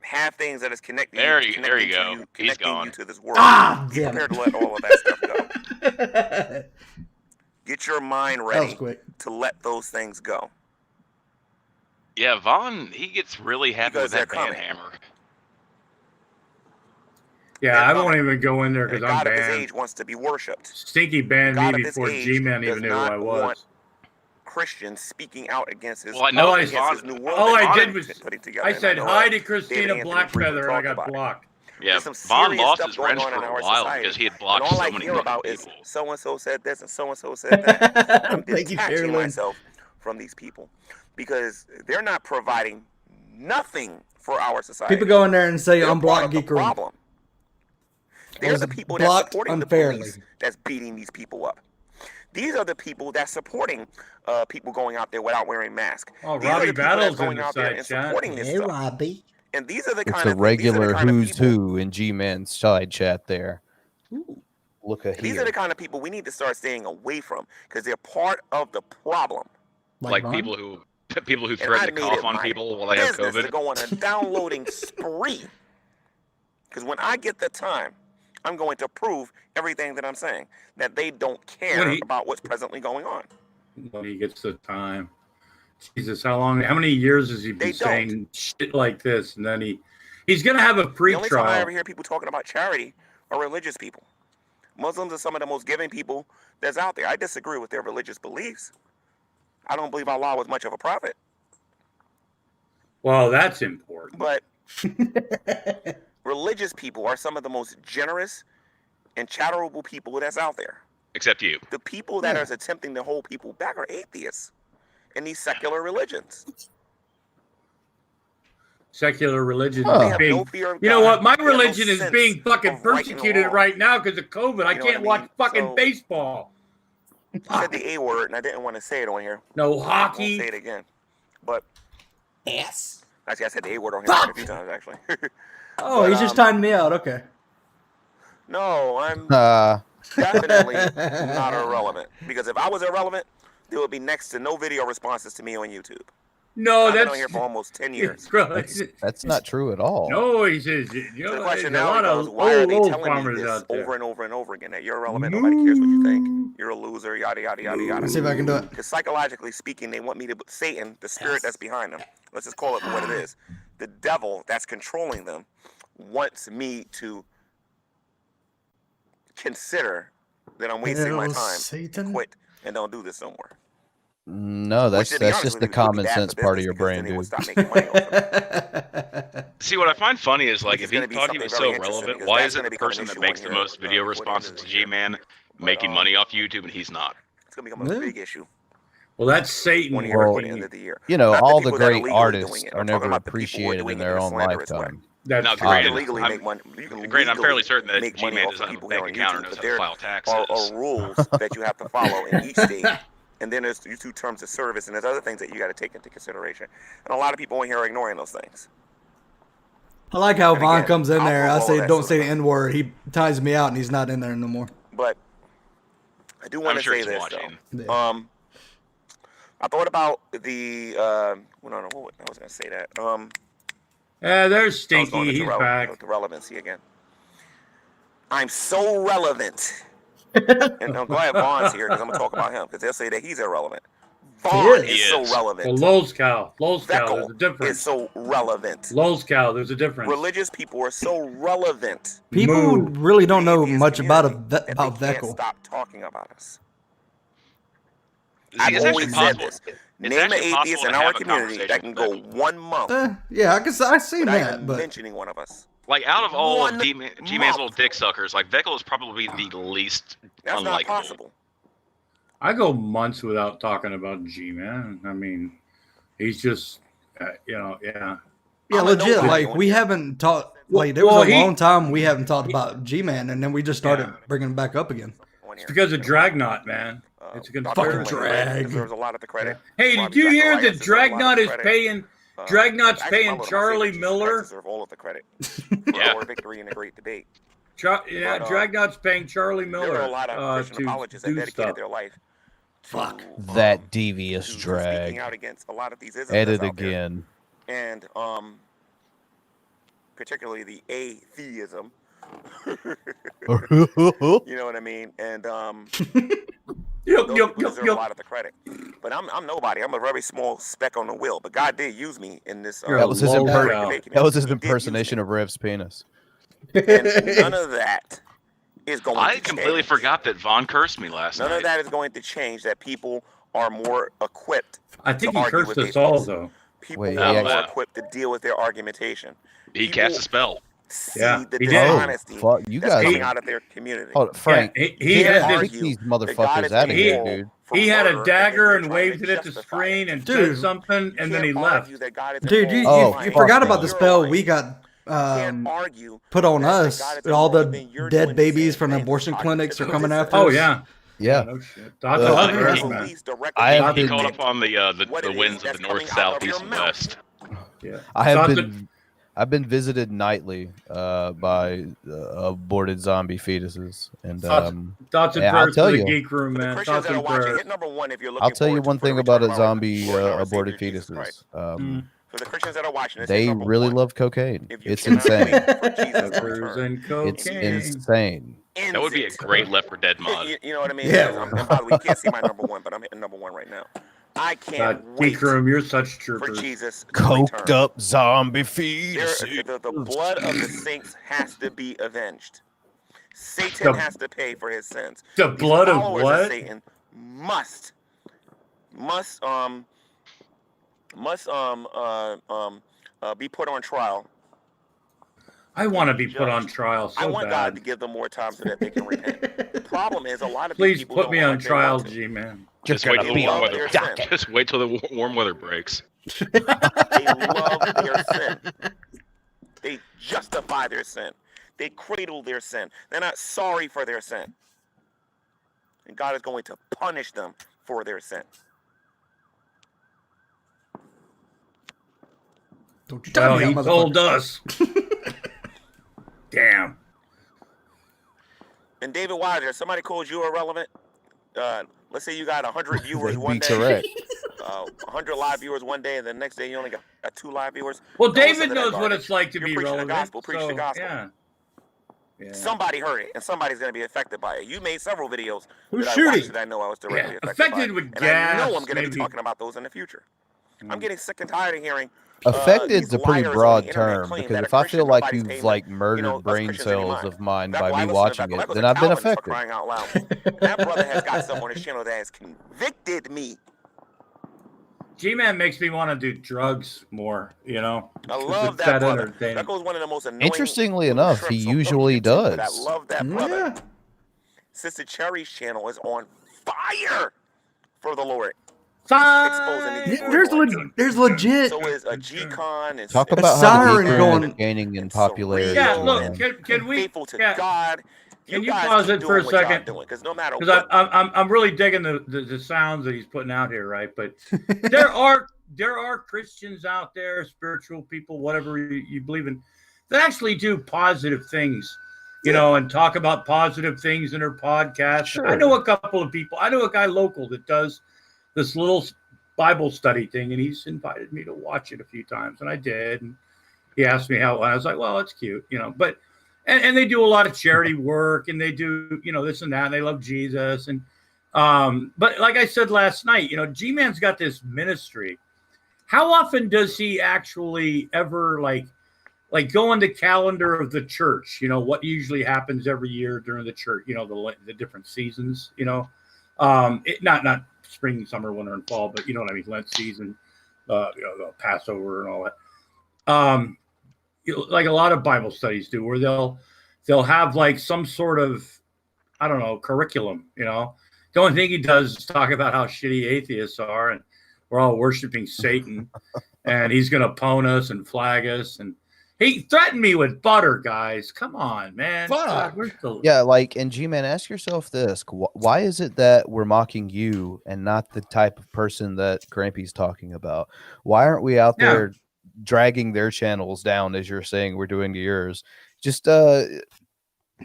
have things that is connecting There you, you connecting go. to you, He's connecting gone. you to this world. Ah, Be damn prepared it. to let all of that stuff go. Get your mind That was ready quick. to let those things go. Yeah, Vaughn, he gets really happy Because with that they're coming. banhammer. Yeah, They're I won't coming. even go in there And the because I'm God of his banned. age wants to be worshipped. Stinky banned The me God of his before age G-Man does even knew who I not was. want Christians speaking out against his, Well, I know that against his new world. all that I God did is was putting together. I And said know hi that to David Christina Anthony briefly Blackfeather and I talked got about it. blocked. Yeah, There's some Vaughn serious lost stuff his going wrench on for in a our while society. because he had And blocked all so I many hear fucking about people. is so and so said this and so said that. I'm Thank you, detaching Carolyn. myself from these people because they're not providing nothing for our society. People go in there and say They're part unblock of the geekery. problem. They're was the people that's blocked supporting the unfairly. police that's beating these people up. These are the people that's supporting people going out there without wearing masks. Oh, These are Robbie the people that's Battle's in going the out there side and chat. supporting this Hey, stuff. Robbie. And these are the It's kind a of regular who's people. who in G-Man's side chat there. Look at These are here. the kind of people we need to start staying away from because they're part of the problem. Like Vaughn? people who And I threaten to made cough it on my people while they have business to COVID. go on a downloading spree. Because when I get the time, I'm going to prove everything that I'm saying. That they don't care about what's presently going on. When he gets the time. Jesus, how many years has he been saying shit like this? And then he's going to have a The only time I pre-trial. ever hear people talking about charity are religious people. Muslims are some of the most giving people that's out there. I disagree with their religious beliefs. I don't believe Allah was much of a prophet. Well, that's important. But religious people are some of the most generous and charitable people that's out there. Except you. The people that are attempting to hold people back are atheists in these secular religions. Secular religion They is have being. no fear of You know God. what? My They have no religion is sense being fucking of right and persecuted wrong. right now because of COVID. I You know what can't I watch mean? fucking So- baseball. You said the A word, and I didn't want to say it on here. No I won't hockey. say it again. But Yes. actually, I said the A word on here quite a few times, actually. Oh, But, he's just timing me out. Okay. No, I'm definitely not irrelevant. Because if I was irrelevant, there will be next to no video responses to me on YouTube. No, I've been that's on here for almost 10 years. That's not true at all. No, he says. So the question a now lot becomes, of why are they old telling me farmers this out there. over and over and over again? That you're irrelevant, nobody cares what you think. You're a loser, yada, yada, yada, yada. Let's see if I can do it. Because psychologically speaking, they want me to, Satan, the spirit that's behind them, let's just call it for what it is. The devil that's controlling them wants me to consider that I'm wasting my time, Satan? quit, and don't do this no more. No, that's Which, to be honest just with the you, would be common bad for sense part of business your because brain, then they would dude. stop making money off of it. See, what I find funny is like Which if is he gonna be thought he something was very so interesting relevant, because why that's is it gonna the become an person that issue makes on the here, most video before the end responses of to the year. G-Man making money off YouTube and he's not? It's gonna become a big issue Well, that's Satan on here before the working. end of the year. You know, Not all the people that are great legally artists doing it. are I'm talking never about the people who are appreciated doing in it their a own slanderous way. lifetime. That's Now, You true. can granted, legally I'm, make money. You can granted, I'm fairly legally certain that make money G-Man off does of not have a people bank on account or YouTube, knows but how to there file taxes. are rules that you have to follow in each state. And then there's your 2 terms of service, and there's other things that you got to take into consideration. And a lot of people in here are ignoring those things. I like how And Vaughn again, comes in I'll there. prove I all say, of that don't sort say of the stuff. N word. He ties me out, and he's not in there no more. But I do want I'm to sure say he's this watching. though. I thought about the well, no, what I was gonna say that. Yeah, there's I was going Stinky. into He's back. the relevancy again. I'm so relevant. And I'm glad Vaughn's here because I'm gonna talk about him because they'll say that he's irrelevant. Vaughn He is is. so relevant. Well, Lol's cow. There's a Veckle difference. is so relevant. Lol's cow. There's a difference. Religious people are so relevant. People Moo. really don't to the know atheist much about community that about they can't Veckle. stop talking about us. See, I've it's always actually said possible. this. It's Name an actually possible atheist to in have our a community that conversation can with go Veckle. 1 month Yeah, I seen without that, even but mentioning one of us. Like out of all of One G-Man's month. little dick suckers, like Veckle is probably the least That's not unlikable. possible. I go months without talking about G-Man. I mean, he's just, yeah. yeah, I'm a legit. nobody Like on we here. haven't talked. Like there Well, was a long time we haven't talked about G-Man, and then we just started Yeah. bringing it back up again. On It's here. because of Dragnaught, man. It's a Dr. conspiracy. Fucking Lenny drag. deserves a lot of the credit. Hey, Bobby did you hear Zacharias that deserves a lot of Dragnaught the is credit. paying? Dragnaught's Actually, paying my little Charlie favorite Jesus Miller. Christ deserve all of the credit Yeah. for our victory in the great debate. Dragnaught's paying Charlie There Miller are a lot of Christian to apologists that do dedicated stuff. their life Fuck. to, That devious to drag. speaking out against a lot of these isms Edit that's out there. again. And particularly the atheism. You know what I mean? And those people deserve a lot of the credit. But I'm nobody. I'm a very small speck on the wheel. But God did use me in this. You're That was his low imper- cow. That was his He did use impersonation me. of Rev's penis. And none of that is going I to completely change. forgot that Vaughn cursed me last None night. of that is going to change. That people are more equipped. I think to he argue cursed with us their all, thoughts. though. People Wait, are he more actually- equipped to deal with their argumentation. He People cast a spell. See Yeah, the he did. dishonesty Oh, fuck, you that's guys coming are- out of their community. Hold on, Frank. Yeah, he kick had argue these that God motherfuckers is out of here, immoral dude. for He had a murder, dagger and and then you're waved it trying at to the justify screen it. and Dude. said something, You and then he can't left. argue that God is Dude, you, immoral. Oh, you fuck forgot no. about the You're spell lying. we got You can't argue put on that us. God is All immoral, the then you're dead doing the babies same from thing. abortion clinics are coming after Oh us. yeah. Yeah. No shit. That's Uh, all he- right, he- man. Release directly I have from He been- called it. upon the What it is winds of that's the north, coming out south, of your east, and mouth. west. Yeah. I have Thought been. I've been visited nightly by aborted zombie fetuses, and Thoughts and yeah, I'll prayers tell for the you. geek room, For the man. Christians Thoughts that are and watching, prayers. hit number 1 if you're looking I'll tell you forward one for the thing about return a of our zombie Lord and our aborted Savior, Jesus Christ. fetuses. For the Christians that are watching, this They hit number really 1. love cocaine. If you It's cannot insane. wait for Jesus to Hookers return, and cocaine. It's insane. That would be a great Left 4 Dead mod. You know what I mean? Yeah. And by the way, you can't see my number 1, but I'm hitting number 1 right now. I can't wait Geek room, you're such for troopers. Jesus to Coked return. up zombie There, fetuses. the blood of the saints has to be avenged. Satan has to pay for his sins. The These blood of followers what? Satan must be put on trial. I want to be put on trial so I want God bad. to give them more time so that they can repent. The problem is a lot of Please these people put don't me want on they trial, want to. G-man. Just wait till the They warm love weather. their sin. Just wait till the warm weather breaks. They love their sin. They justify their sin. They cradle their sin. They're not sorry for their sin. And God is going to punish them for their sin. Don't you tell Well, me he that, told motherfucker. us. Damn. And David Wilder, somebody called you irrelevant. Let's say you got 100 viewers That'd one be day, correct. 100 live viewers one day, and the next day you only got 2 live viewers. Well, Don't listen David to that knows what garbage. it's like to You're be preaching relevant. the gospel. Preach the so, gospel. Yeah. Yeah. Somebody heard it, and somebody's going to be affected by it. You made several videos Who's that I shooting? watched that I know I was directly affected affected by. with And gas. I know I'm going to maybe. be talking about those in the future. I'm getting sick and tired of hearing Affected's these a pretty liars on broad the internet term, claim because that if a I Christian, feel like nobody's you've paying like them, murdered us brain Christians any cells mind. of mine That's by why I me listen to watching that. it, That then was a I've been Calvinist, for affected. crying out loud. That brother has got stuff on his channel that has convicted me. G-Man makes me want to do drugs more, you know. I love It's that brother. entertaining. That goes one of the most annoying. Interestingly enough, he trips on usually YouTube, but I does. love that brother. Yeah. Sister Cherry's channel is on fire for the Lord. Fine. These There's legit So is a G-Con. And Talk A about how the siren Geek going- is gaining in and popularity. Yeah, surreal look, and can we? faithful to Yeah. God. Can you guys pause keep it for a doing what y'all second? doing, because no matter Because what, I'm really digging the sounds that he's putting out here, right? But there are Christians out there, spiritual people, whatever you believe in, that actually do positive things, you know, and talk about positive things in their podcast. Sure. I know a couple of people. I know a guy local that does this little Bible study thing, and he's invited me to watch it a few times, and I did. And he asked me how it went. I was like, well, it's cute, you know, but. And they do a lot of charity work, and they do, you know, this and that, and they love Jesus. And but like I said last night, you know, G-Man's got this ministry. How often does he actually ever like go on the calendar of the church? You know, what usually happens every year during the church, you know, the different seasons, you know, not spring, summer, winter, and fall, but you know what I mean, Lent season, you know, the Passover and all that. Like a lot of Bible studies do, where they'll have like some sort of, I don't know, curriculum, you know. The only thing he does is talk about how shitty atheists are, and we're all worshiping Satan, and he's gonna pwn us and flag us, and he threatened me with butter, guys. Come on, man. Fuck. Yeah, like, and G-Man, ask yourself this. Why is it that we're mocking you and not the type of person that Grampy's talking about? Why aren't we out there dragging their channels down, as you're saying we're doing to yours? Just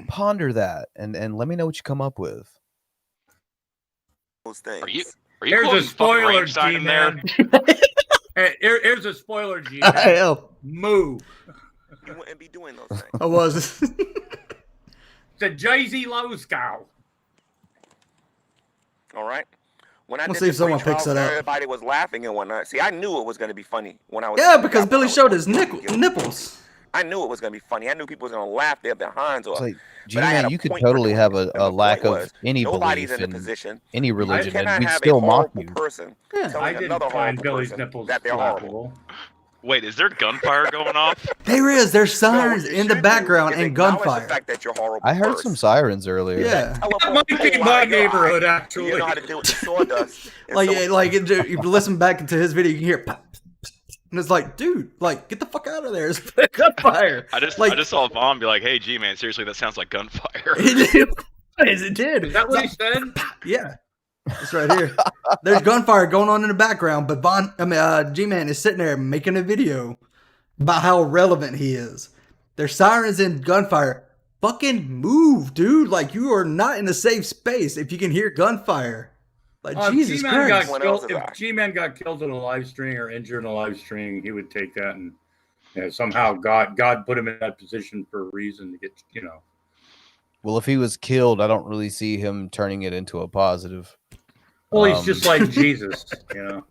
ponder that and let me know what you come up with. those things. Are you Here's a quoting fucking spoiler, Rammstein in there? G-Man. Hey, here's a spoiler, G-Man. Hell, Move. You wouldn't be doing those things. I was. The Jay-Z Lowscow. All right. When I We'll did see the if someone free picks trials, it up. everybody was laughing and whatnot. See, I knew it was going to be funny when I was. Yeah, because Billy showed his nipples. I knew it was going to be funny. I knew people was going to laugh their behinds off. It's like, But I had G-Man, a you could point for totally doing have it. And a the lack point of was, any nobody's belief in the in position. any religion, cannot and we'd have still a mock horrible you. person Yeah. telling I didn't another find horrible Billy's person nipples that they're horrible. laughable. Wait, is there gunfire going off? There is. There's No, sirens what you in the should background do is and acknowledge gunfire. The fact that you're horrible I heard first. some sirens earlier. Yeah. Telephone That might be pole my out of your neighborhood, eye. actually. You know how to do it with sawdust. And Like, so- like if you listen back to his video, you can hear pop, and it's like, dude, like, get the fuck out of there! It's gunfire. I just Like- saw Vaughn be like, "Hey, G-Man, seriously, that sounds like gunfire." It did. Is that what he said? Yeah, it's right here. There's gunfire going on in the background, but G-Man is sitting there making a video about how relevant he is. There's sirens and gunfire. Fucking move, dude! Like, you are not in a safe space if you can hear gunfire. Like, Jesus G-Man Christ! What else is if that? G-Man got killed in a live stream or injured in a live stream, he would take that and somehow God put him in that position for a reason to get, you know. Well, if he was killed, I don't really see him turning it into a positive. Well, he's just like Jesus, you know.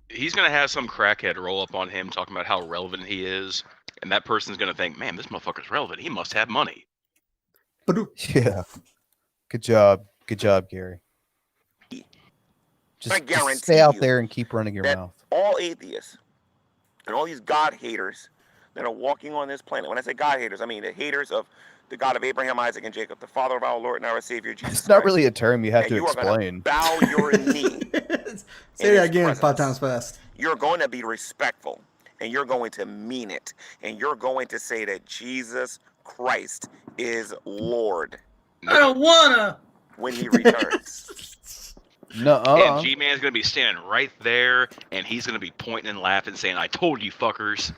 He's gonna have some crackhead roll up on him talking about how relevant he is, and that person's gonna think, "Man, this motherfucker's relevant. He must have money." Yeah. Good job, Gary. I Just guarantee stay out you there and keep running your that mouth. all atheists and all these God haters that are walking on this planet. When I say God haters, I mean the haters of the God of Abraham, Isaac, and Jacob, the Father of our Lord and our Savior Jesus It's not Christ. really a term you have And to you are gonna explain. bow your knee. Say that his again presence. 5 times fast. You're going to be respectful, and you're going to mean it, and you're going to say that Jesus Christ is Lord I don't wanna. when he returns. Nuh-uh. And G-Man's gonna be standing right there, and he's gonna be pointing and laughing, saying, "I told you, fuckers."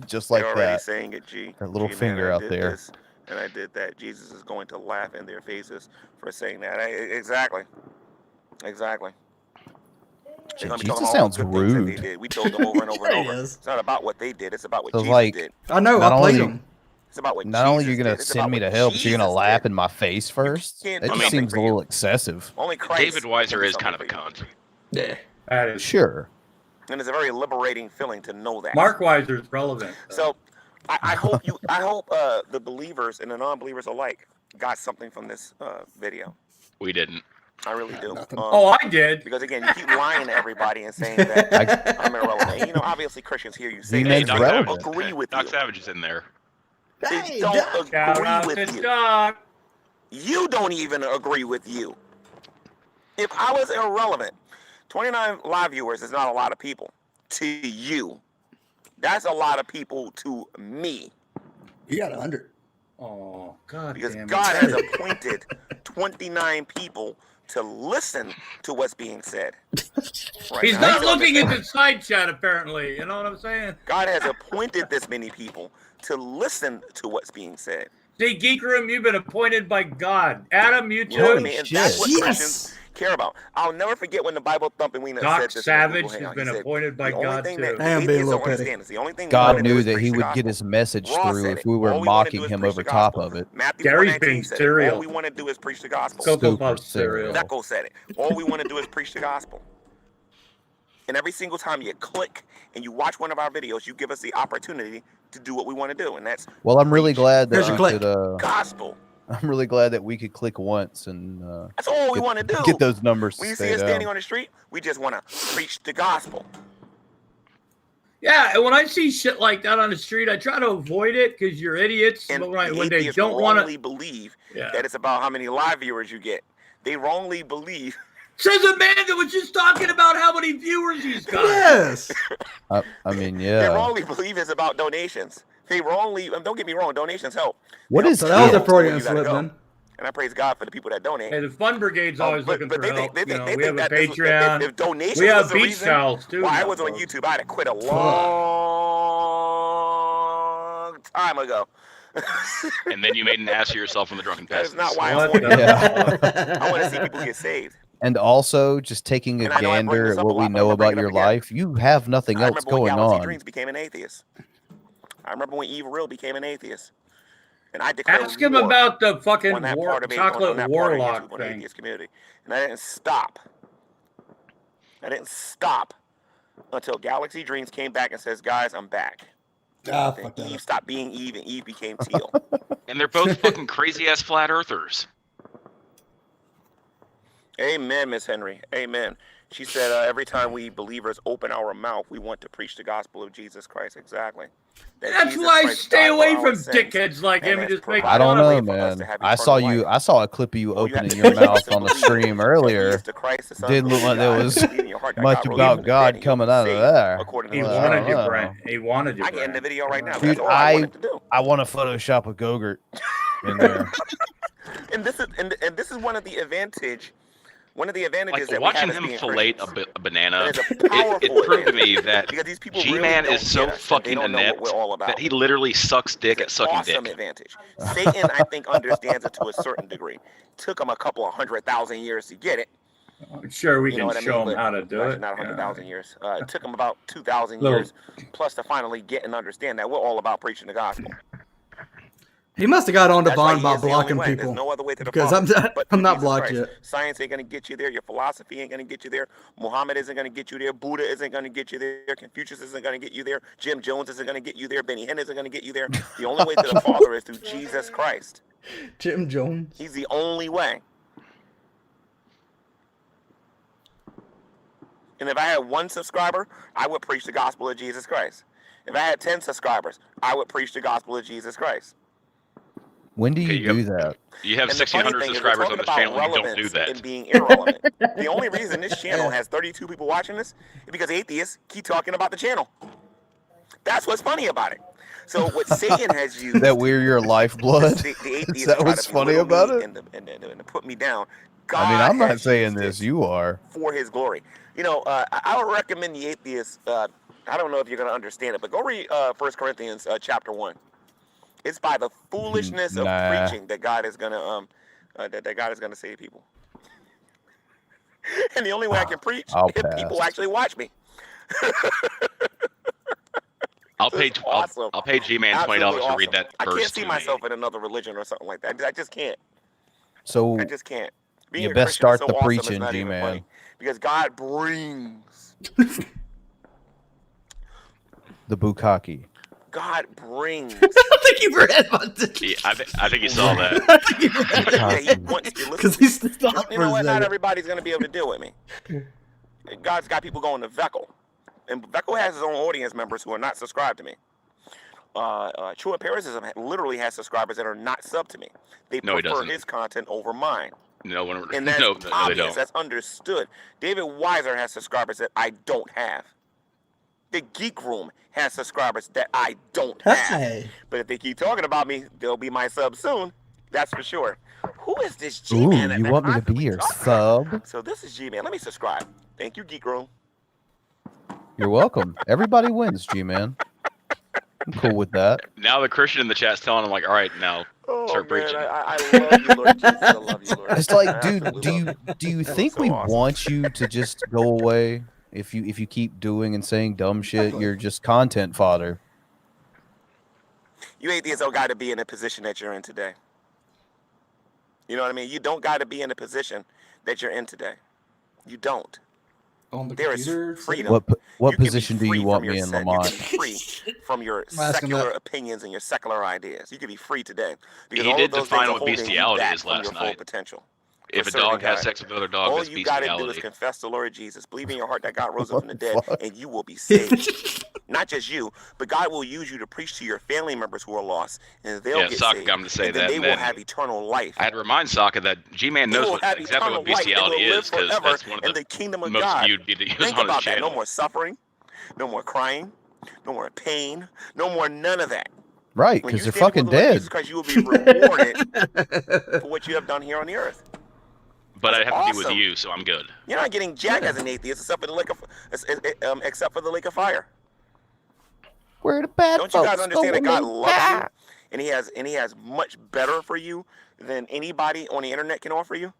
Just like They're already that. saying it, G. That little G-Man, finger I out did there. this, and I did that, Jesus is going to laugh in their faces for saying that. Exactly. Jesus sounds rude. Did. We told them over and over and Yeah, over. he is. It's not about what they did. It's about what So, Jesus like, did. I know. Not I played only- them. It's about what Not Jesus only are you did. gonna It's send about me what to hell, but you're gonna Jesus laugh did. in my face first. can't That do just something seems for a you. little excessive. Only Christ. David can Weiser do is something kind of a for you. cunt. Yeah. That is Sure. And it's a very liberating feeling to know that. Mark Weiser is relevant. So I hope the believers and the non-believers alike got something from this video. We didn't. I really do. I did. Because again, you keep lying to everybody and saying that I'm irrelevant. And, obviously Christians hear you say He that. means They relevant. don't agree with Doc you. Savage is in there. They don't Shout agree out with to you. Doc. You don't even agree with you. If I was irrelevant, 29 live viewers is not a lot of people to you. That's a lot of people to me. You got 100. Oh, God Because damn it. God has appointed 29 people to listen to what's being said. Right He's now. not looking at the side chat, apparently. You know what I'm saying? God has appointed this many people to listen to what's being said. See, Geek Room, you've been appointed by God. Adam, you You know what I too. mean? And that's what Christians care about. I'll never forget when the Bible thumping Wiener Doc said this. Savage Hang has on, been he said, appointed by the only God, thing too. that I am being a atheists little don't petty. understand is the only thing we God wanna do knew is that preach he the would gospel. get his message Ross through said if it. we were All we wanna mocking do is him preach over the top gospel. of it. Matthew Gary's 4:19 being said it. serial. All we want to do is preach the gospel. Cocoa Super Puff cereal. cereal. Zecco said it. All we want to do is preach the gospel. And every single time you click and you watch one of our videos, you give us the opportunity to do what we want to do, and that's Well, I'm really preach glad Here's that your we click. could. gospel. I'm really glad that we could click once and That's all we want to do. get those numbers When to you see stay us standing down. on the street, we just want to preach the gospel. Yeah, and when I see shit like that on the street, I try to avoid it because you're idiots. And But the when they atheists don't want wrongly to, believe Yeah. that it's about how many live viewers you get. They wrongly believe. says a man that was just talking about how many viewers he's got. Yes. I mean, They yeah. wrongly believe it's about donations. They wrongly, don't get me wrong, donations help. What They is So help that was you a get to where Freudian you gotta slip, go. then. And I praise God for the people that donate. Hey, the Fun Brigade's always looking for help. They You know, think we have a that this Patreon. if donations We have was the beach reason towels, too, why I now, was on folks. YouTube, I'd have quit a long time ago. And then you made an ass of yourself in the Drunken That is Peasants. not why I'm What on the YouTube. fuck? I want to see people get saved. And also, just taking a And I know I bring gander this at up what a we lot, but know I'm gonna about bring it your up again. life, you have nothing I else remember when going Galaxy on. Dreams became an atheist. I remember when Eve Real became an atheist. And I declared Ask him war about the fucking on that war, part of chocolate on that part of warlock YouTube, on the thing. atheist community. And I didn't stop. until Galaxy Dreams came back and says, guys, I'm back. Ah, Then fuck that. Eve stopped being Eve and Eve became Teal. And they're both fucking crazy ass flat earthers. Amen, Miss Henry. Amen. She said, every time we believers open our mouth, we want to preach the gospel of Jesus Christ. Exactly. That That's Jesus why I Christ stay died for away our from sins dickheads like him and has just make I don't provided know, a way for us to man. have I saw eternal you. life. I saw a clip of you All you have opening to your do is mouth to on the believe stream that He earlier. is the Christ, the Son Didn't of the look like living there God, was and believe in your heart that much God rose about from the God dead, and you coming will out be of saved there. according to He the Well, I wanted don't you, know. Brent. He wanted you, I can end the Brent. video right now. Dude, That's all I wanted to do. I want to Photoshop a Gogurt in there. And this is one of the advantages Like that we have watching as him being fillet Christians. a banana, It is a it powerful proved to me advantage. that Because these people G-Man really is don't so get us, and they fucking don't know what inept we're all about. that he literally sucks dick at It's an sucking awesome dick. advantage. Satan, I think, understands it to a certain degree. Took him a couple of 100,000 years to get it. I'm sure we You know can what I show mean? him how to do Actually, it. not 100,000 years. It took him about 2,000 Little- years plus to finally get and understand that we're all about preaching the gospel. He must have got on to That's why Bond he by is the only blocking way. people. There's no other way to the Because Father but I'm not Jesus blocked Christ. yet. Science ain't going to get you there. Your philosophy ain't going to get you there. Muhammad isn't going to get you there. Buddha isn't going to get you there. Confucius isn't going to get you there. Jim Jones isn't going to get you there. Benny Hinn isn't going to get you there. The only way to the Father is through Jesus Christ. Jim Jones. He's the only way. And if I had 1 subscriber, I would preach the gospel of Jesus Christ. If I had 10 subscribers, I would preach the gospel of Jesus Christ. When do you Okay, do that? You have And the funny 1,600 thing is, subscribers we're on this talking channel about and you don't do relevance that. and being irrelevant. The only reason this channel has 32 people watching this is because atheists keep talking about the channel. That's what's funny about it. So what Satan has used That we're your lifeblood? the atheists Is that try what's to funny belittle about me it? and to put me down. God I mean, I'm not has saying used this. it You are. for his glory. You know, I would recommend the atheists. I don't know if you're going to understand it, but go read 1 Corinthians chapter 1. It's by the foolishness of preaching that God is gonna that God is gonna save people. And the only way I can preach if people actually watch me. I'll pay G-Man $20 to read that verse. I can't see myself in another religion or something like that. I just can't. So I just can't. Being you a best Christian is start so the awesome, preaching, it's not even G-Man. funny. Because God brings the bukkake. God brings. I don't think you read about this. Yeah, I think you saw that. I think you read that. Because he's stopped You for know a what? Not second. everybody's going to be able to deal with me. God's got people going to Veckel. And Veckel has his own audience members who are not subscribed to me. True Empiricism literally has subscribers that are not sub to me. They prefer his content over mine. No one. And that's no, obvious. they don't. That's understood. David Weiser has subscribers that I don't have. The Geek Room has subscribers that I don't have. Hey. But if they keep talking about me, they'll be my sub soon. That's for sure. Who is this Ooh, G-Man? you want me to be your sub? So this is G-Man. Let me subscribe. Thank you, Geek Room. You're welcome. Everybody wins, G-Man. I'm cool with that. Now the Christian in the chat's telling him, like, all right, now start preaching. I love you, Lord Jesus. I love you, Lord. It's like, dude, do you think we want you to just go away? If you keep doing and saying dumb shit, you're just content fodder. You atheists don't got to be in the position that you're in today. You know what I mean? You don't got to be in the position that you're in today. You don't. There is freedom. What position do you want me in, Lamont? You can be free from your secular opinions and your secular ideas. You can be free today. He did define what bestiality is last night. Potential. If a dog has sex with another dog, that's bestiality. All you got to do is confess the Lord Jesus. Believe in your heart that God rose up from the dead, and you will be saved. Not just you, but God will use you to preach to your family members who are lost, and they'll get Sokka saved. got him to say and that. They will have eternal life. I had to remind Sokka that G-Man knows exactly what bestiality is, because that's one of the kingdom of most God. viewed videos Think on his about that. channel. No more suffering, no more crying, no more pain, no more none of that. Right, because they're fucking dead. Because you will be rewarded for what you have done here on the earth. But I have to be with you, so I'm good. You're not getting jack as an atheist, except for the lake of fire. Where the bad Don't you guys understand that God loves you, and He has much better for you than anybody on the internet can offer you?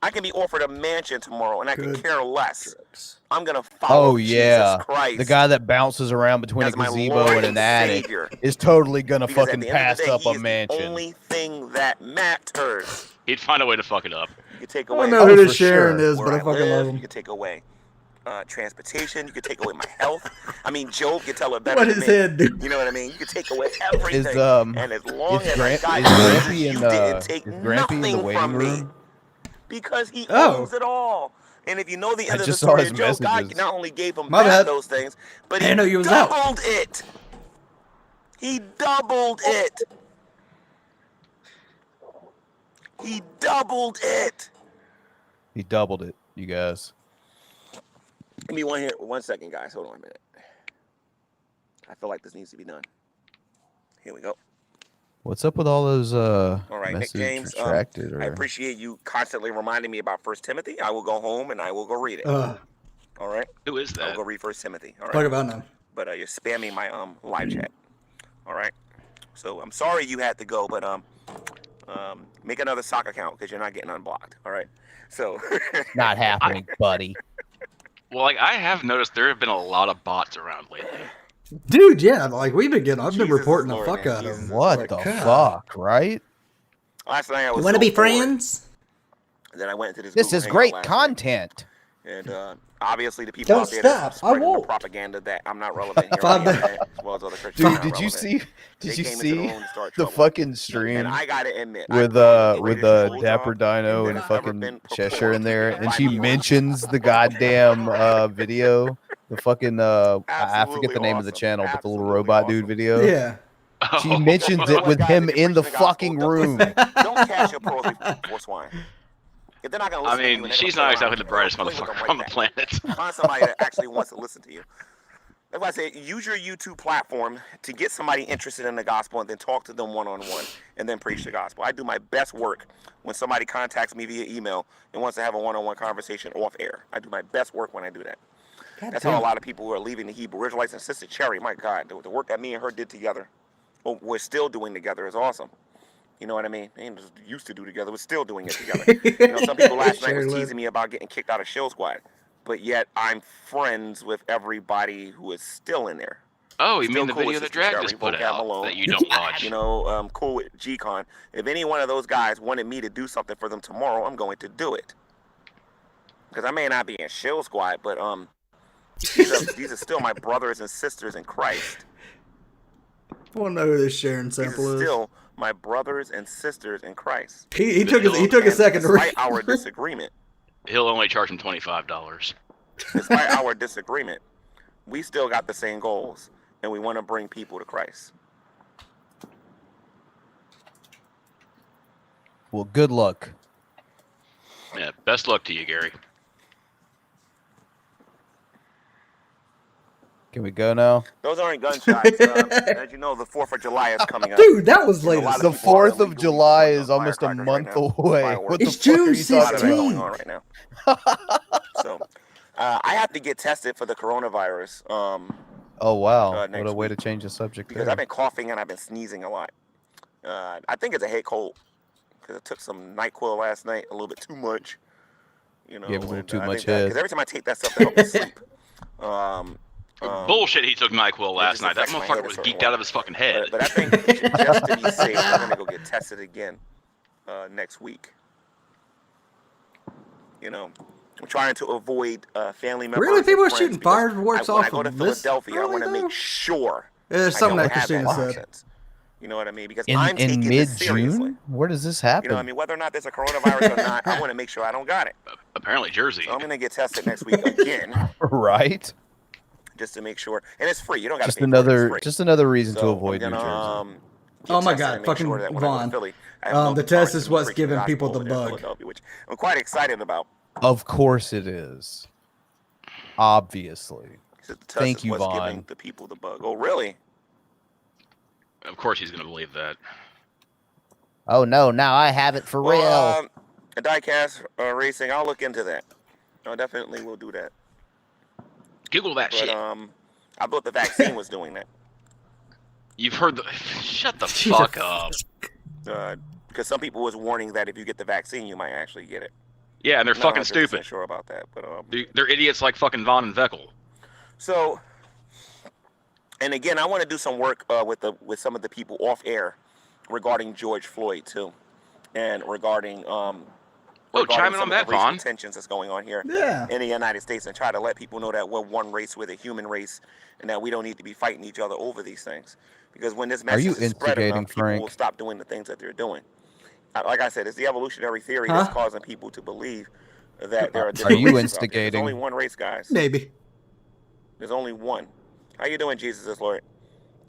I can be offered a mansion tomorrow, and I can care less. I'm gonna follow Jesus Christ. The guy that bounces around between a gazebo and an attic is totally gonna fucking pass up a mansion. The only thing that matters. He'd find a way to fuck it up. You could take away. I don't know who this Sharon is, but I fucking love him. You could take away transportation. You could take away my health. I mean, Job could tell it better. What than his me. head do? You know what I mean? You could take away everything. And as long as Grampy you didn't take nothing from me, because He owns it all. And if you know the end of the story of Job, God not only gave him back those things, but He doubled it. He doubled it. He doubled it. He doubled it, you guys. Give me 1 second, guys. Hold on a minute. I feel like this needs to be done. Here we go. What's up with all those all right, Nick messages James, retracted? I appreciate you constantly reminding me about 1 Timothy. I will go home and I will go read it. All right? Who is that? I'll go read 1 Timothy. All right. Talk about now. But you're spamming my live chat. All right? So I'm sorry you had to go, but make another sock account because you're not getting unblocked. All right? So not happening, buddy. Well, like I have noticed there have been a lot of bots around lately. Dude, yeah, like I've been reporting the fuck out of him. What the fuck, right? Last night I was. You want to be friends? And then I went into this. This is great content. And obviously the people out there that spreading the propaganda that I'm not relevant here on the internet, as well as other Christians. Dude, did you see the trouble. fucking stream? And I gotta admit, with Dapper Dino and fucking Cheshire in there, and she mentions the goddamn video, the fucking I forget the name of the channel, but the little robot dude video. Yeah. She mentions it with him in the fucking room. Don't cash your pearls before swine. If they're not gonna listen to you, she's not exactly the brightest motherfucker on the planet. Find somebody that actually wants to listen to you. That's why I say use your YouTube platform to get somebody interested in the gospel and then talk to them one-on-one and then preach the gospel. I do my best work when somebody contacts me via email and wants to have a one-on-one conversation off air. I do my best work when I do that. That's how a lot of people who are leaving the Hebrew Israelites and Sister Cherry, my God, the work that me and her did together. what we're still doing together is awesome. You know what I mean? Ain't just used to do together. We're still doing it together. You know, some people last night was teasing me about getting kicked out of Shield Squad, but yet I'm friends with everybody who is still in there. Oh, you Still mean the cool video with that Sister Drag Cherry, just put Vocab out Malone. that you don't watch? You know, cool with G-Con. If any one of those guys wanted me to do something for them tomorrow, I'm going to do it. Because I may not be in Shield Squad, but these are still my brothers and sisters in Christ. I want to know who this Sharon These sample are is. still my brothers and sisters in Christ. He took a second to read. Despite our disagreement, He'll only charge him $25. despite our disagreement, we still got the same goals, and we want to bring people to Christ. Well, good luck. Yeah, best luck to you, Gary. Can we go now? Those aren't gunshots. As you know, the 4th of July is coming up. Dude, that was And a late. lot The people are 4th of illegally July doing is almost a firecrackers month right now. away. Fireworks. What the It's fuck are June you A lot talking of that 16th. going about? on right now. So, I have to get tested for the coronavirus. Oh wow! next What a way week. to change the subject. Because there. I've been coughing and I've been sneezing a lot. I think it's a head cold because I took some NyQuil last night, a little bit too much. You know, Gave a little and too I much think head. because every time I take that stuff to help me sleep. Bullshit, he took NyQuil last just night. That affects my head motherfucker a was certain geeked way. out of his fucking head. But I think just to be safe, I'm gonna go get tested again next week. You know, I'm trying to avoid family members. Really? People are and shooting friends because fireworks when I off go to of this Philadelphia, I early, want to though? make sure There's I something don't that have Christina said. nonsense. You know what I mean? Because in I'm taking this seriously. mid-June, where does this happen? You know what I mean? Whether or not there's a coronavirus or not, I want to make sure I don't got it. Apparently, Jersey. So I'm gonna get tested next week again, Right? just to make sure. And it's free. You don't got to Just pay for it. It's another, free. just another reason to So avoid I'm New gonna, Jersey. get Oh my tested God, and make fucking sure that when I go to Vaughn. Philly, I have no The test time is to what's preach giving gospel people over the there in bug. Philadelphia, which I'm quite excited about. Of course it is. Obviously. The test Thank is you, what's Vaughn. giving the people the bug. Oh, really? Of course, he's gonna believe that. Oh no! Now I have it for real. Well, diecast racing. I'll look into that. I definitely will do that. Google that But shit. I thought the vaccine was doing that. You've heard the. Shut the fuck up. Because some people was warning that if you get the vaccine, you might actually get it. Yeah, and they're I'm not fucking 100% stupid. Sure about that, but They're idiots like fucking Vaughn and Veckel. So, and again, I want to do some work with some of the people off air regarding George Floyd too, and regarding chime in on that, the racial Vaughn. tensions that's going on here Yeah. in the United States, and try to let people know that we're one race, we're the human race, and that we don't need to be fighting each other over these things. Because when this message you is spread enough, instigating, people Frank? will stop doing the things that they're doing. Like I said, it's the evolutionary theory that's causing people to believe that there are different you races out there. instigating? There's only one race, guys. Maybe. There's only one. How you doing, Jesus Lord?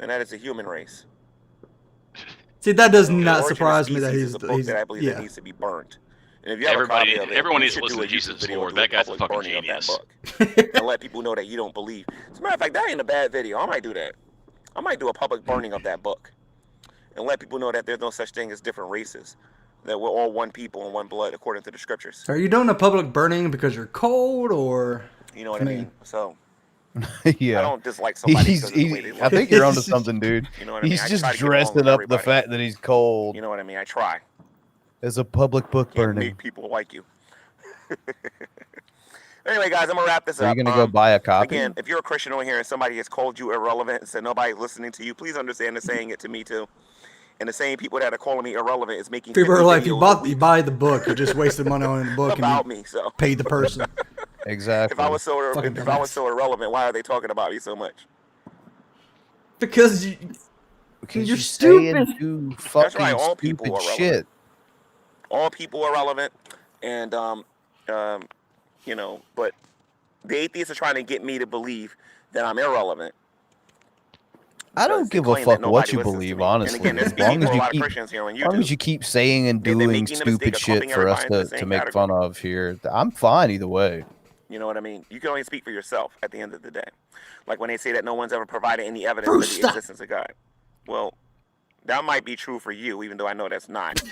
And that is the human race. See, that does The not Origin of surprise me that Species he's. is a book that I believe that Yeah. needs to be burned. And if you have a copy of it, Everyone you needs to should listen do to a YouTube Jesus video Lord. do a That guy's a public fucking burning of that genius. book. And let people know that you don't believe. As a matter of fact, that ain't a bad video. I might do that. I might do a public burning of that book. And let people know that there's no such thing as different races. That we're all one people and one blood according to the scriptures. Are you doing a public burning because you're cold, or? You know what I mean? So, Yeah. I don't dislike somebody He's, because of the way they look. I think you're onto something, dude. You know what I mean? He's I just try to get along dressing with up the everybody. fact that he's cold You know what I mean? I try. as a public book Can't burning. make people like you. Anyway, guys, I'm gonna wrap this Are up. you gonna go buy a copy? Again, if you're a Christian on here and somebody has called you irrelevant and said nobody's listening to you, please understand they're saying it to me too. And the same people that are calling me irrelevant is making People are 50 like, you videos buy the book, you just wasted money on the book about and you me. So paid the person. Exactly. if I was so Fucking if I was so irrelevant, why are they talking about me so much? Because Because you're you say and stupid. do That's fucking right. All people stupid are relevant. shit. All people are relevant, and you know, but the atheists are trying to get me to believe that I'm irrelevant. I don't because they give a claim fuck that what you nobody listens to believe, me. honestly. And again, there's As long people, as a you lot of keep, Christians here on as long as YouTube. you keep saying and They're doing making the mistake stupid of shit clumping for us everybody into the to same make fun category. of here, I'm fine either way. You know what I mean? You can only speak for yourself at the end of the day. Like when they say that no one's ever provided any evidence for the existence of God. Well, that might be true for you, even though I know that's not.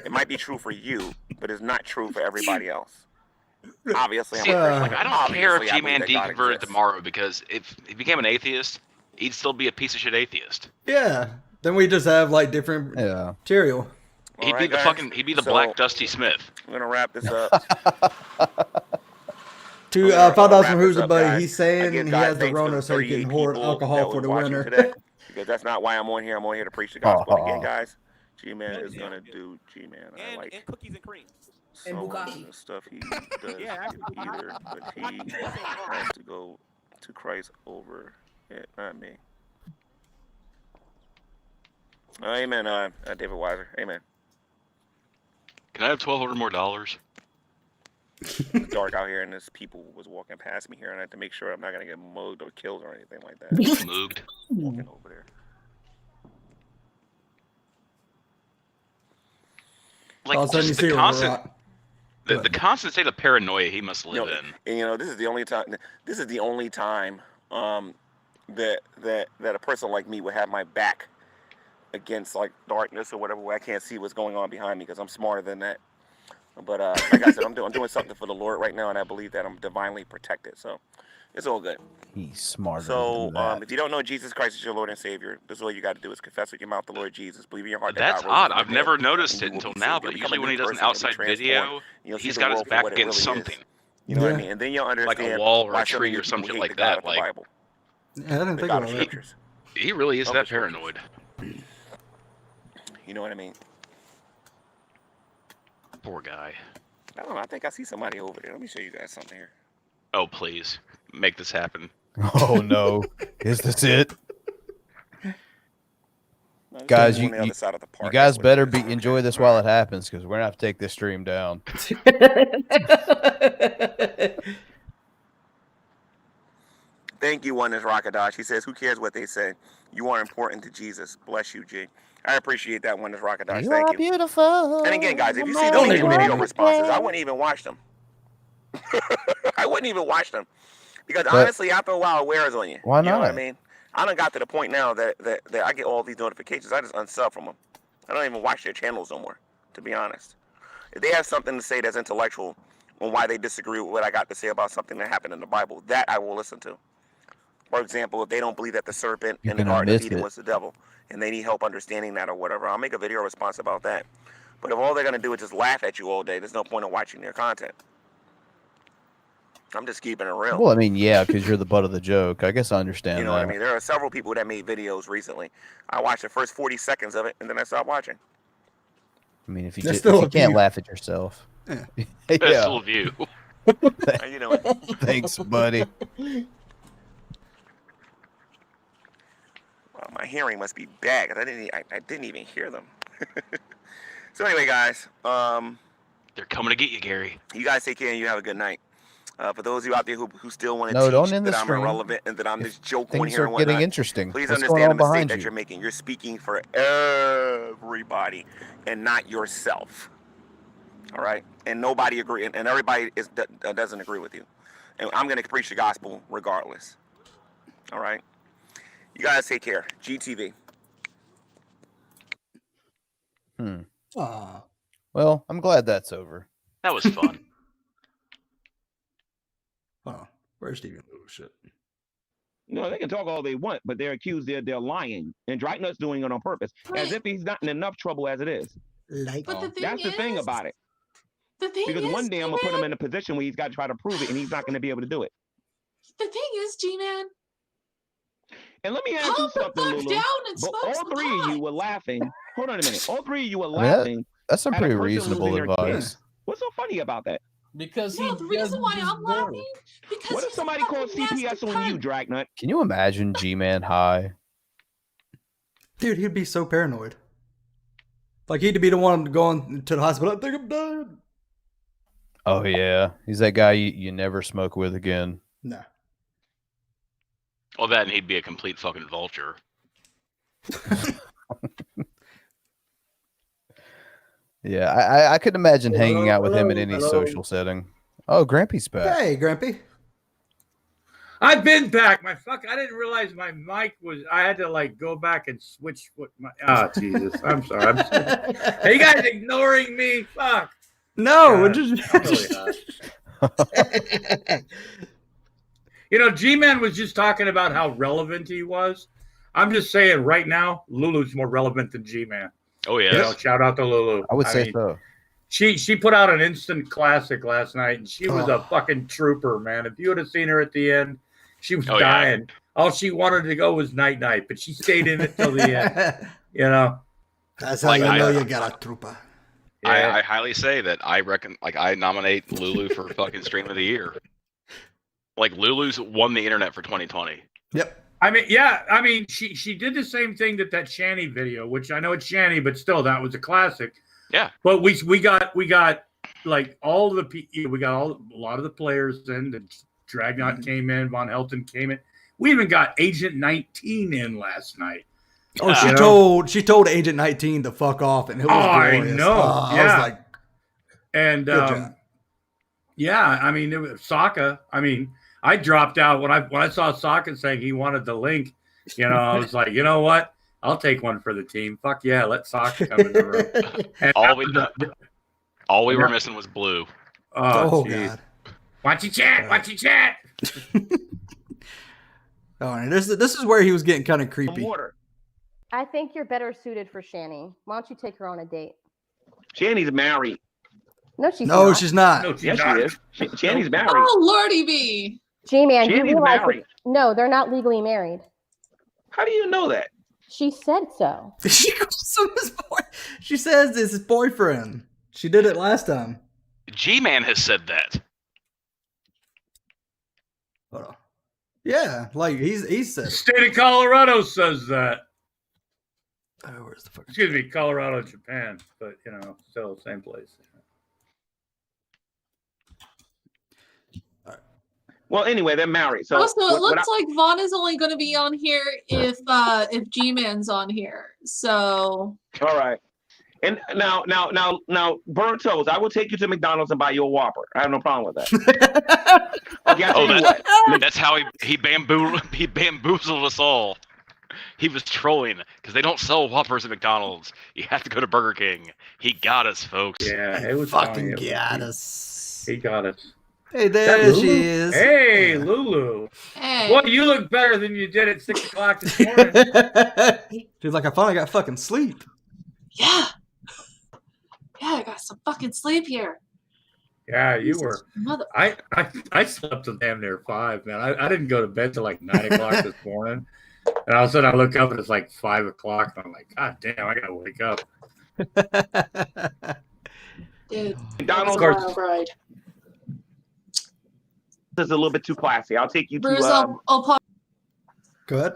It might be true for you, but it's not true for everybody else. Obviously, See, I'm a like, Christian. I don't care if Obviously, I G-Man believe D that God converted exists. tomorrow because if he became an atheist, he'd still be a piece of shit atheist. Yeah. Then we just have like different material. He'd be the fucking. He'd be the Black Dusty Smith. I'm gonna wrap this up. To $5 from Who's a Buddy, he's saying he has the Rona, so he can hoard alcohol for the winter. Today, because that's not why I'm on here. I'm on here to preach the gospel again, guys. G-Man is gonna do G-Man. I like and cookies and cream. some of the stuff he does either, but he has to go to Christ over it, not me. Amen, David Weiser. Amen. Can I have $1,200 more dollars? It's dark out here, and there's people was walking past me here, and I had to make sure I'm not gonna get mugged or killed or anything like that. Mugged. Walking over there. Like just the constant state of paranoia he must live in. And this is the only time. This is the only time that a person like me would have my back against like darkness or whatever, where I can't see what's going on behind me because I'm smarter than that. But like I said, I'm doing something for the Lord right now, and I believe that I'm divinely protected. So it's all good. He's smarter. So than that. if you don't know Jesus Christ is your Lord and Savior, this is all you got to do is confess with your mouth the Lord Jesus, believe in your heart. That's odd. I've never noticed it until now, but usually when he does an outside video, he's got his back against something. You know what I mean? And then you'll understand, like a wall or a tree or something like that. Like, I didn't think about that. He really is that paranoid. You know what I mean? Poor guy. I don't know. I think I see somebody over there. Let me show you guys something here. Oh, please. Make this happen. Oh, no. Is this it? Guys, you guys better enjoy this while it happens, because we're going to have to take this stream down. Thank you, Oneness Rockadash. He says, who cares what they say? You are important to Jesus. Bless you, G. I appreciate that, Oneness Rockadash. You Thank are you. beautiful. And again, guys, if you see those video responses, I wouldn't even watch them. I wouldn't even watch them. Because honestly, after a while, it wears on you. Why not? You know what I mean? I done got to the point now that I get all these notifications. I just unsub from them. I don't even watch their channels no more, to be honest. If they have something to say that's intellectual on why they disagree with what I got to say about something that happened in the Bible, that I will listen to. For example, if they don't believe that the serpent in the Garden of Eden was the devil, and they need help understanding that or whatever, I'll make a video response about that. But if all they're going to do is just laugh at you all day, there's no point in watching their content. I'm just keeping it real. Well, I mean, yeah, because you're the butt of the joke. I guess I understand You know that. what I mean? There are several people that made videos recently. I watched the first 40 seconds of it, and then I stopped watching. I mean, if you can't laugh at yourself. Yeah. That's still a view. How you doing? Thanks, buddy. Well, my hearing must be bad, 'cause I didn't even hear them. So anyway, guys. They're coming to get you, Gary. You guys take care, and you have a good night. For those of you out there who still want to don't teach end that the I'm stream. irrelevant and that I'm this joke on Things here are and whatnot, getting interesting. please What's going understand on the mistake behind that you? you're making. You're speaking for everybody and not yourself. All right? And nobody agree, and everybody doesn't agree with you. And I'm going to preach the gospel regardless. All right? You guys take care. GTV. Well, I'm glad that's over. That was fun. Oh, where's Steven? Oh, shit. No, they can talk all they want, but they're accused they're lying. And Dragnauct's doing it on purpose, as if he's not in enough trouble as it is. That's the thing about it. The thing because is, one day I'm going to put him in a position where he's got to try to prove it, and he's not going to be able to do it. The thing is, G-Man. And let me ask you something, Lulu. But all three of you were laughing. Hold on a minute. All three of you were laughing. That's some at a pretty person reasonable losing their advice. kid. What's so funny about that? Because No, the reason why I'm laughing because What if somebody called CPS on you, Dragnauct? Can you imagine G-Man high? Dude, he'd be so paranoid. Like, he'd be the one going to the hospital. I think I'm dead. Oh, yeah. He's that guy you never smoke with again. No. Well, then he'd be a complete fucking vulture. Yeah, I couldn't imagine hanging out with him in any social setting. Oh, Grampy's back. Hey, Grampy. I've been back. I didn't realize my mic was. I had to like go back and switch what my. Oh Jesus! I'm sorry. Are you guys ignoring me? Fuck. No, we're You know, G-Man was just talking about how relevant he was. I'm just saying right now, Lulu's more relevant than G-Man. Oh yeah. You know, shout out to Lulu. I would say so. She put out an instant classic last night, and she was a fucking trooper, man. If you would have seen her at the end, she was dying. Yeah. All she wanted to go was night, but she stayed in it till the end. You know, that's how you know you got a trooper. I highly say that I reckon, like, I nominate Lulu for fucking stream of the year. Like, Lulu's won the internet for 2020. Yep. I mean, she did the same thing that Shanny video, which I know it's Shanny, but still, that was a classic. Yeah. But we got like all the we got a lot of the players in. The Dragnauct came in, Von Helton came in. We even got Agent 19 in last night. Oh, she told Agent 19 to fuck off, and it was glorious. I know. I was like, and yeah, I mean, it was Sokka. I mean, I dropped out when I saw Sokka saying he wanted the link. You know, I was like, you know what? I'll take one for the team. Fuck yeah, let Sokka come in the room. And all we were missing was Blue. Oh God! Watch your chat. Watch your chat. And this is where he was getting kind of creepy. I think you're better suited for Shanny. Why don't you take her on a date? Shanny's married. No, she's not. No, she's not. No, yes, she is. Shanny's married. Oh, Lordy B. G-Man, you Shanny's realize married. No, they're not legally married. How do you know that? She said so. She says it's his boyfriend. She did it last time. G-Man has said that. Hold on. Yeah, like he said. The state of Colorado says that. Oh, where's the fuck? Excuse me, Colorado, Japan, but you know, still same place. Well, anyway, they're married. So also, it looks like Vaughn is only going to be on here if G-Man's on here. So. All right. And now, Burnt Toast, I will take you to McDonald's and buy you a Whopper. I have no problem with that. Okay, that's how he bamboozled us all. He was trolling because they don't sell Whoppers at McDonald's. You have to go to Burger King. He got us, folks. Yeah, it was fucking got us. He got us. Hey, there she is. Hey, Lulu. Hey. Well, you look better than you did at 6 o'clock this morning. She's like, I finally got fucking sleep. Yeah. Yeah, I got some fucking sleep here. Yeah, you were. I slept till damn near 5, man. I didn't go to bed till like 9 o'clock this morning. And all of a sudden I look up and it's like 5 o'clock. And I'm like, God damn, I gotta wake up. Dude, McDonald's ride. This is a little bit too classy. I'll take you Bruce, to. I'll pop. Good.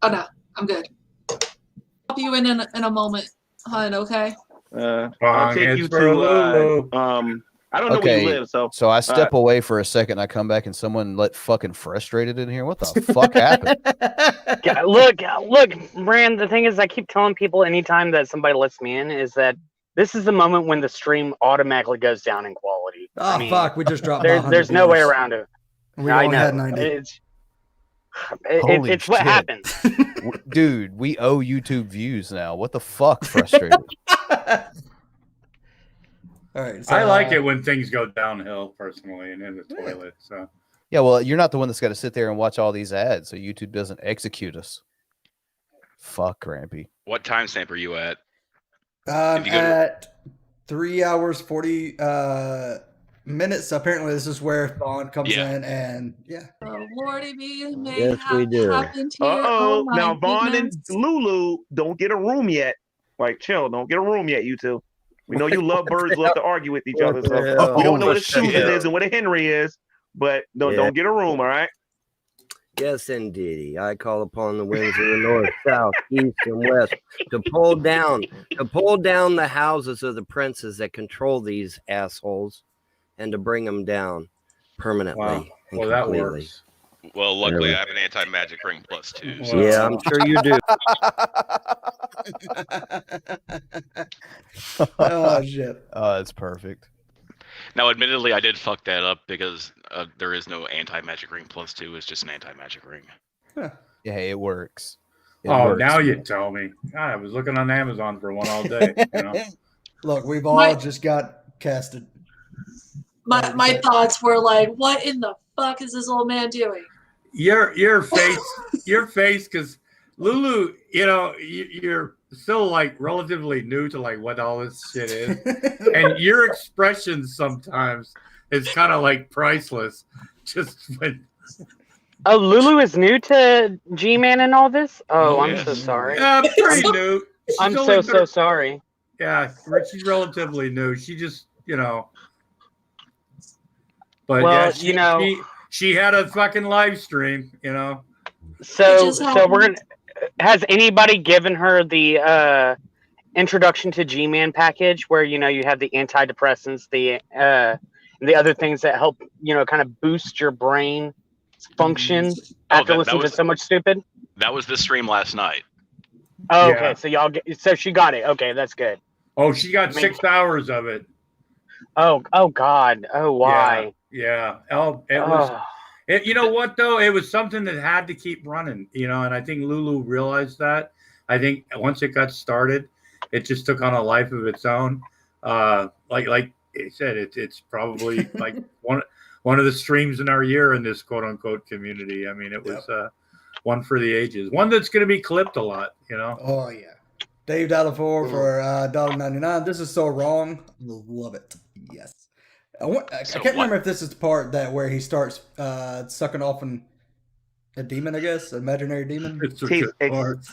Oh no, I'm good. Pop you in a moment, hun. Okay. I'll take you to. I don't know where you live, so I step away for a second. I come back and someone let fucking frustrated in here. What the fuck happened? Yeah, look, Bran. The thing is, I keep telling people anytime that somebody lets me in is that this is the moment when the stream automatically goes down in quality. Oh, I mean, fuck, we just dropped. There's no way around it. We I only know. had 90. It's what happens. Dude, we owe YouTube views now. What the fuck, frustrated? All right, so, I like it when things go downhill personally and in the toilet. So yeah, well, you're not the one that's got to sit there and watch all these ads, so YouTube doesn't execute us. Fuck, Grampy. What timestamp are you at? At 3 hours 40 minutes. Apparently, this is where Vaughn comes in, and Lordy B may Yes, we do. happened here. Uh-oh. my Now, Vaughn and goodness. Lulu don't get a room yet. Like, chill. Don't get a room yet, you two. We know you love birds, love to argue with each other. So we don't know what a Susan is and what a Henry is, but don't get a room, all right? Yes, indeed. I call upon the winds of the north, south, east, and west to pull down the houses of the princes that control these assholes, and to bring them down permanently. Wow. And Well, that completely. works. Well, luckily I have an anti-magic ring +2. So. Yeah, I'm sure you do. Oh shit! Oh, that's perfect. Now, admittedly, I did fuck that up because there is no anti-magic ring +2. It's just an anti-magic ring. Huh. Yeah, hey, it works. It Oh, works. now you tell me. God, I was looking on Amazon for one all day. You know? Look, we've all just got casted. My thoughts were like, what in the fuck is this old man doing? Your face, because Lulu, you know, you're still like relatively new to like what all this shit is, and your expressions sometimes is kind of like priceless. Just when. Oh, Lulu is new to G-Man and all this? Oh, I'm Yes. so sorry. Yeah, pretty new. I'm so sorry. Yeah, she's relatively new. She just, you know. But Well, yeah, she had a fucking live stream, you know. So we're gonna. Has anybody given her the introduction to G-Man package, where you have the antidepressants, the other things that help kind of boost your brain function after listening to so much stupid? That was the stream last night. Oh, okay, so she got it. Okay, that's good. Oh, she got 6 hours of it. Oh God. Oh, why? Yeah. Oh, it was. You know what though? It was something that had to keep running. And I think Lulu realized that. I think once it got started, it just took on a life of its own. Like I said, it's probably like one of the streams in our year in this quote unquote community. I mean, it was one for the ages. One that's going to be clipped a lot. Oh yeah. Dave $4 for $1.99. This is so wrong. Love it. Yes. I can't remember if this is the part where he starts sucking off a demon, I guess, an imaginary demon. It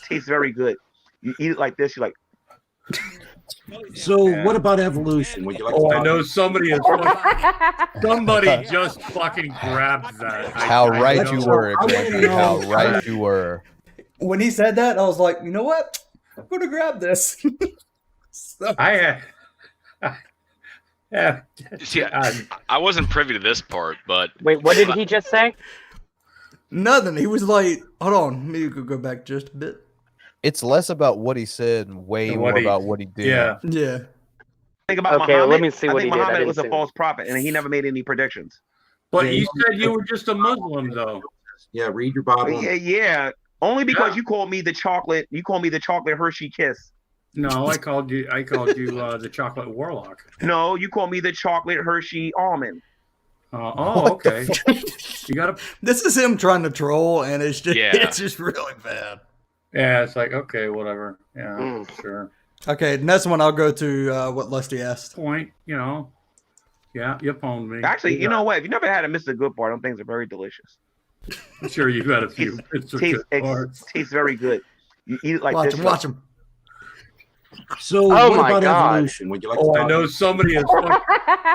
tastes very good. You eat it like this, you're like. So what about evolution? Would you like to I know somebody just fucking grabbed that. How right you were, Xavier. How right you were. When he said that, I was like, you know what? I'm going to grab this. Yeah. See, I wasn't privy to this part, but wait, what did he just say? Nothing. He was like, hold on, maybe you could go back just a bit. It's less about what he said and way more about what he did. Yeah. Think about Muhammad. Let me see what I think he did. Muhammad was a false prophet, and he never made any predictions. But you said you were just a Muslim, though. Yeah, read your Bible. Yeah. Only because you called me the chocolate. You called me the chocolate Hershey Kiss. No, I called you the chocolate warlock. No, you called me the chocolate Hershey almond. Okay. You gotta. This is him trying to troll, and it's just really bad. Yeah, it's like okay, whatever. Yeah, sure. Okay, next one I'll go to what Lusty asked. Point, yeah, you pwned me. Actually, you know what? If you never had a Mr. Good Part, things are very delicious. I'm sure you've had a few. Tastes very good. You eat it like this. Watch him. So what about evolution? Would you like to I know somebody has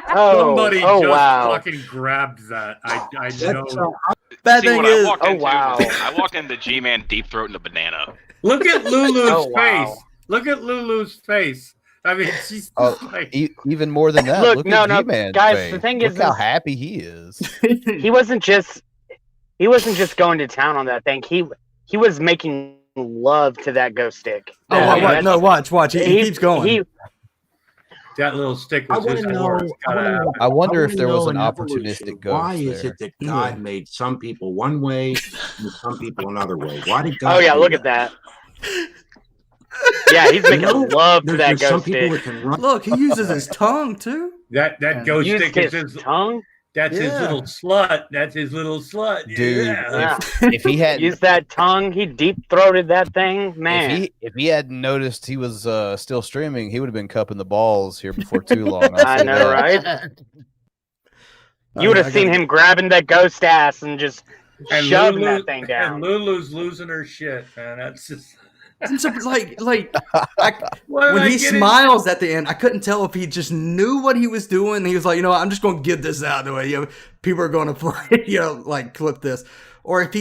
fucking grabbed that. I know. Bad thing is, I walked into G-Man deep throating a banana. Look at Lulu's face. Look at Lulu's face. I mean, she's like... even more than that. Look at G-Man's guys. face. The thing look is, how happy he is. He wasn't just going to town on that thing. He was making love to that ghost stick. Watch. He keeps going. That little stick was I wonder if there was an opportunistic ghost. Why is it that God made some people one way and some people another way? Why did God? Oh yeah, look at that. Yeah, he's making love to that ghost stick. Look, he uses his tongue too. That ghost stick is his tongue. That's his little slut. That's his little slut. Dude, if he had used that tongue, he deep throated that thing, man. If he hadn't noticed he was still streaming, he would have been cupping the balls here before too long. I know, right? You would have seen him grabbing that ghost ass and just shoving that thing down. And Lulu's losing her shit, man. That's just. When he smiles at the end, I couldn't tell if he just knew what he was doing. He was like, I'm just going to get this out of the way. People are going to play, clip this. Or if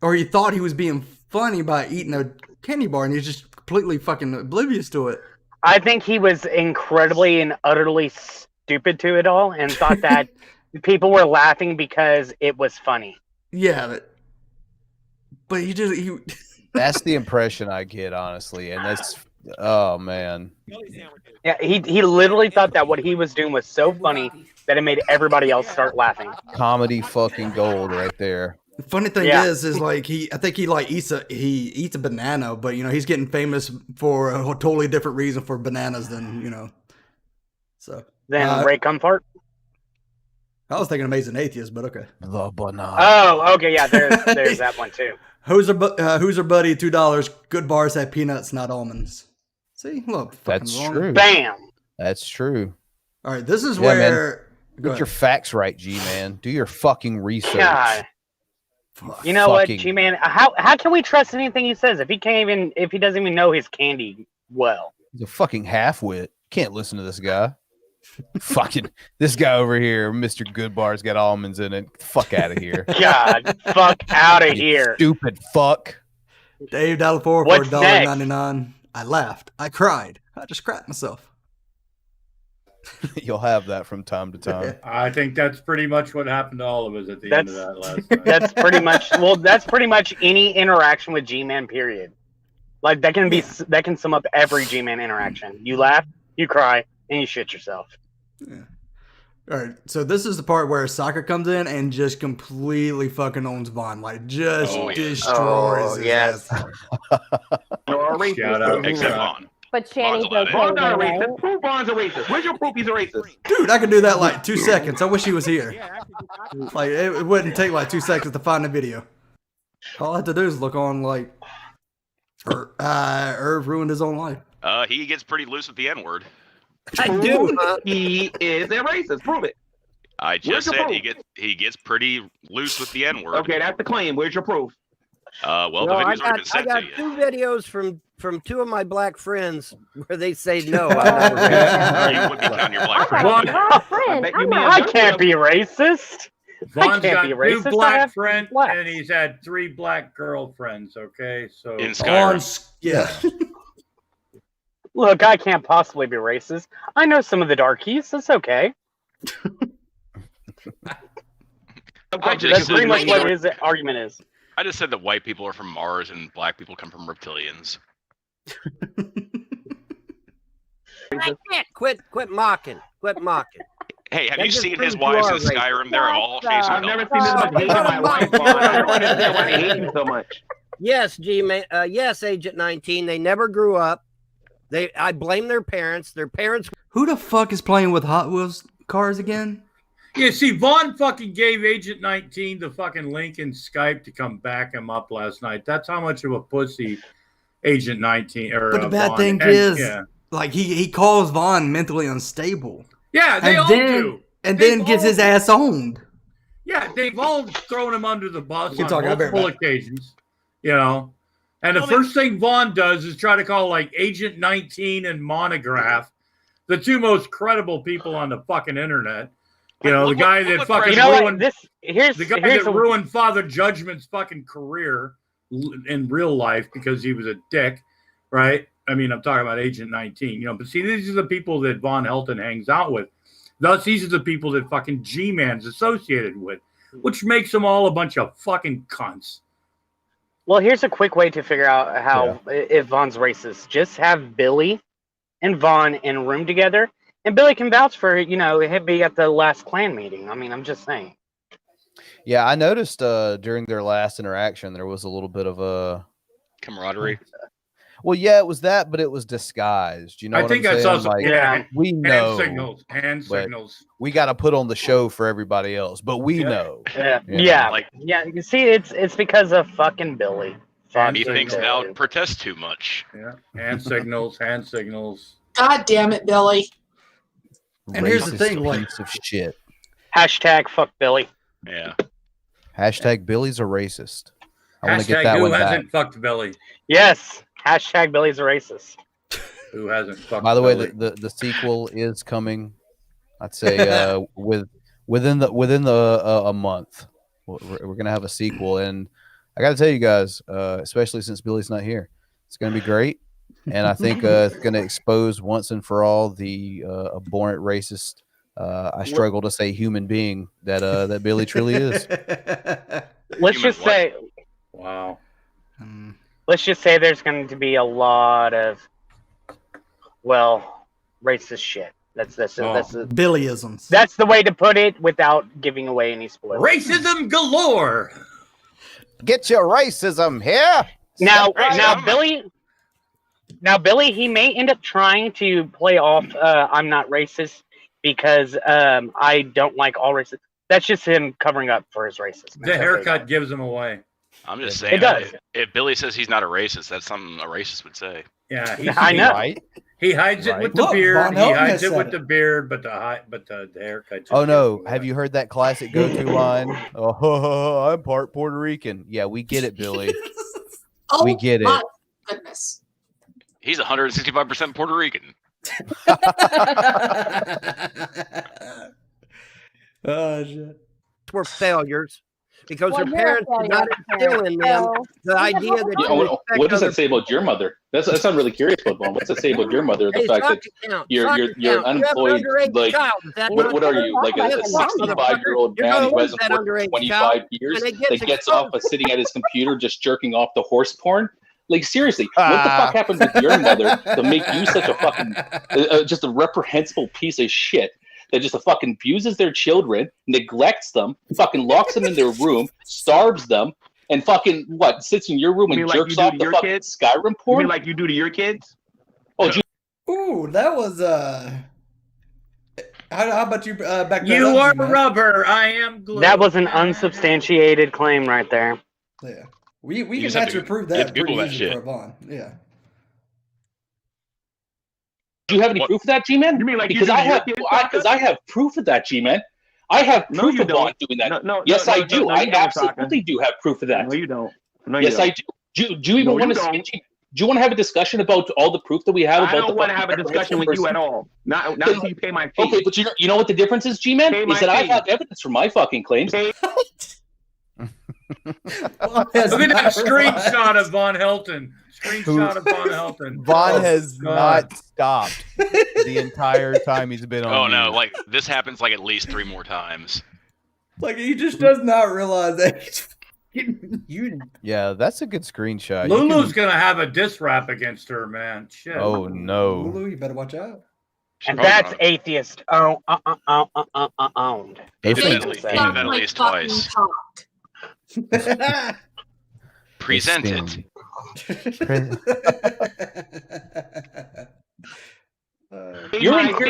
or he thought he was being funny by eating a candy bar and he's just completely fucking oblivious to it. I think he was incredibly and utterly stupid to it all and thought that people were laughing because it was funny. Yeah, but he That's the impression I get, honestly, and that's oh man. Yeah, he literally thought that what he was doing was so funny that it made everybody else start laughing. Comedy fucking gold right there. The funny thing is I think he eats a banana, but he's getting famous for a totally different reason for bananas than So then Ray Comfort. I was thinking Amazing Atheist, but okay. The banana. Oh, okay, yeah, there's that one too. Who's her buddy? $2. Good bars have peanuts, not almonds. See, look, fucking That's wrong. true. Bam. That's true. All right, this is Yeah, man. where Get your facts right, G-Man. Do your fucking research. God. You know what, G-Man? How can we trust anything he says if he doesn't even know his candy well? He's a fucking half-wit. Can't listen to this guy. Fucking this guy over here, Mr. Goodbar's got almonds in it. Fuck out of here. God, fuck out of here. Stupid fuck. Dave $4 for What's $1.99. I laughed. I cried. I just cracked myself. You'll have that from time to time. I think that's pretty much what happened to all of us at the end of that last night. That's pretty much any interaction with G-Man, period. Like that can sum up every G-Man interaction. You laugh, you cry, and you shit yourself. Yeah. All right, so this is the part where Soccer comes in and just completely fucking owns Vaughn, like just destroys his ass. Shout out, except Vaughn. But Shanny's okay. Vaughn's not a racist. Prove Vaughn's a racist. Where's your proof he's a racist? Dude, I could do that like 2 seconds. I wish he was here. Like it wouldn't take like 2 seconds to find the video. All I have to do is look on like Irv ruined his own life. He gets pretty loose with the N-word. I do. He is a racist. Prove it. I just said he gets pretty loose with the N-word. Okay, that's the claim. Where's your proof? Well, the video's already been sent I to you. got 2 videos from 2 of my black friends where they say no. You would be counting your black friend. I can't be racist. Vaughn's I can't got be 2 racist. I black have friends, black. and he's had 3 black girlfriends. Okay, so In Skyrim. Yeah. Look, I can't possibly be racist. I know some of the darkies. That's okay. That's pretty much what his argument is. I just said that white people are from Mars and black people come from reptilians. Quit mocking. Quit mocking. Hey, have That you just seen his proves you wives are in Skyrim? They're all shades I've of never color. seen this much hate in my life. I don't understand why they hate him so much. Yes, G-Man. Yes, Agent 19. They never grew up. I blame their parents. Their parents. Who the fuck is playing with Hot Wheels cars again? Yeah, see, Vaughn fucking gave Agent 19 the fucking link in Skype to come back him up last night. That's how much of a pussy Agent 19 or But the bad Vaughn. thing And, is, yeah. like he calls Vaughn mentally unstable. Yeah, they all do. And then gets his ass owned. Yeah, they've all thrown him under the bus Keep on talking, I'll be right multiple back. occasions, you know. And the first thing Vaughn does is try to call like Agent 19 and Monograph the 2 most credible people on the fucking internet. You know, the guy that fucking ruined ruined Father Judgment's fucking career in real life because he was a dick, right? I mean, I'm talking about Agent 19, you know. But see, these are the people that Von Helton hangs out with. Thus, these are the people that fucking G-Man's associated with, which makes them all a bunch of fucking cunts. Well, here's a quick way to figure out how if Vaughn's racist. Just have Billy and Vaughn in a room together, and Billy can vouch for, you know, him being at the last clan meeting. I mean, I'm just saying. Yeah, I noticed during their last interaction there was a little bit of a camaraderie. Well, yeah, it was that, but it was disguised. You know, I think I saw some, we know hand signals. We got to put on the show for everybody else, but we know. Yeah. You see, it's because of fucking Billy. He thinks out protest too much. Yeah, hand signals. God damn it, Billy. And here's the thing, like, piece of shit. Hashtag fuck Billy. Yeah. Hashtag Billy's a racist. I want to Hashtag get that who one back. hasn't fucked Billy? Yes. Hashtag Billy's a racist. Who hasn't fucked By the way, Billy? the sequel is coming. I'd say within a month, we're gonna have a sequel, and I got to tell you guys, especially since Billy's not here, it's gonna be great, and I think it's gonna expose once and for all the abhorrent racist. I struggle to say human being that Billy truly is. Let's just say, wow. Let's just say there's going to be a lot of, well, racist shit. That's Billyisms. That's the way to put it without giving away any spoilers. Racism galore. Get your racism here. Now Billy, he may end up trying to play off I'm not racist because I don't like all races. That's just him covering up for his racism. The haircut gives him away. I'm just saying. It does. If Billy says he's not a racist, that's something a racist would say. Yeah, I know. Right? He hides it with the Look, beard. Von He Helton hides has it said with it. the beard, but the haircut. just Oh gives no! him Have away. you heard that classic go-to line? Oh, I'm part Puerto Rican. Yeah, we get it, Billy. Oh, We get it. my goodness. He's 165% Puerto Rican. Oh shit. Were failures because Well, their you're a parents did not failure, instill in them so- the idea that Yeah, you what respect does other that say about your mother? That's I'm really curious about, Vaughn. What's that say about your mother? The Hey, fact that soccer count, you're soccer you're count. You have an unemployed. underage Like child. Is that what not are true? you, like a That's wrong, 65-year-old You're man gonna who lose hasn't that worked for underage 25 child years when it gets that gets off of sitting at his computer just jerking off the horse porn? Like seriously, what the fuck happened with your mother to make you such a fucking just a reprehensible piece of shit that just fucking abuses their children, neglects them, fucking locks them in their room, starves them, and fucking what sits in your room You and mean like jerks you do off to the your fucking kids? Skyrim You porn? mean like you do to your kids? Oh, Ooh, that was How about you back that You up, are G-Man? rubber. I am glue. That was an unsubstantiated claim right there. Yeah, we You can just have actually to- prove you have that to pretty Google that easy shit. for Vaughn. Yeah. Do you have any proof of that, G-Man? You mean like you because do I to your have, kids, because I have proof of that, G-Man. I have No, proof you of Vaughn don't. doing that. No, yes, no, I no, do. no, I you don't, absolutely do have proof of that. No, you don't. No, you Yes, don't. I do. Do you even No, want you to? don't. Do you want to have a discussion about all the proof that we have I about the don't want to fucking have a discussion with you at all. Not until you pay my fee. Okay, but you know what the difference is, G-Man? Pay Is my that I fee. have evidence for my fucking claims. Look at that screenshot of Von Helton. Screenshot of Von Helton. Vaughn Oh, has God. not stopped the entire time he's been on. Oh no! mute. Like this happens like at least 3 more times. Like he just does not realize that he's you. Yeah, that's a good screenshot. You Lulu's can- gonna have a diss rap against her, man. Shit. Oh no! Lulu, you better watch out. And that's atheist owned. He did Atheist that owned. at least fucking twice. talk. Present it. You're in here.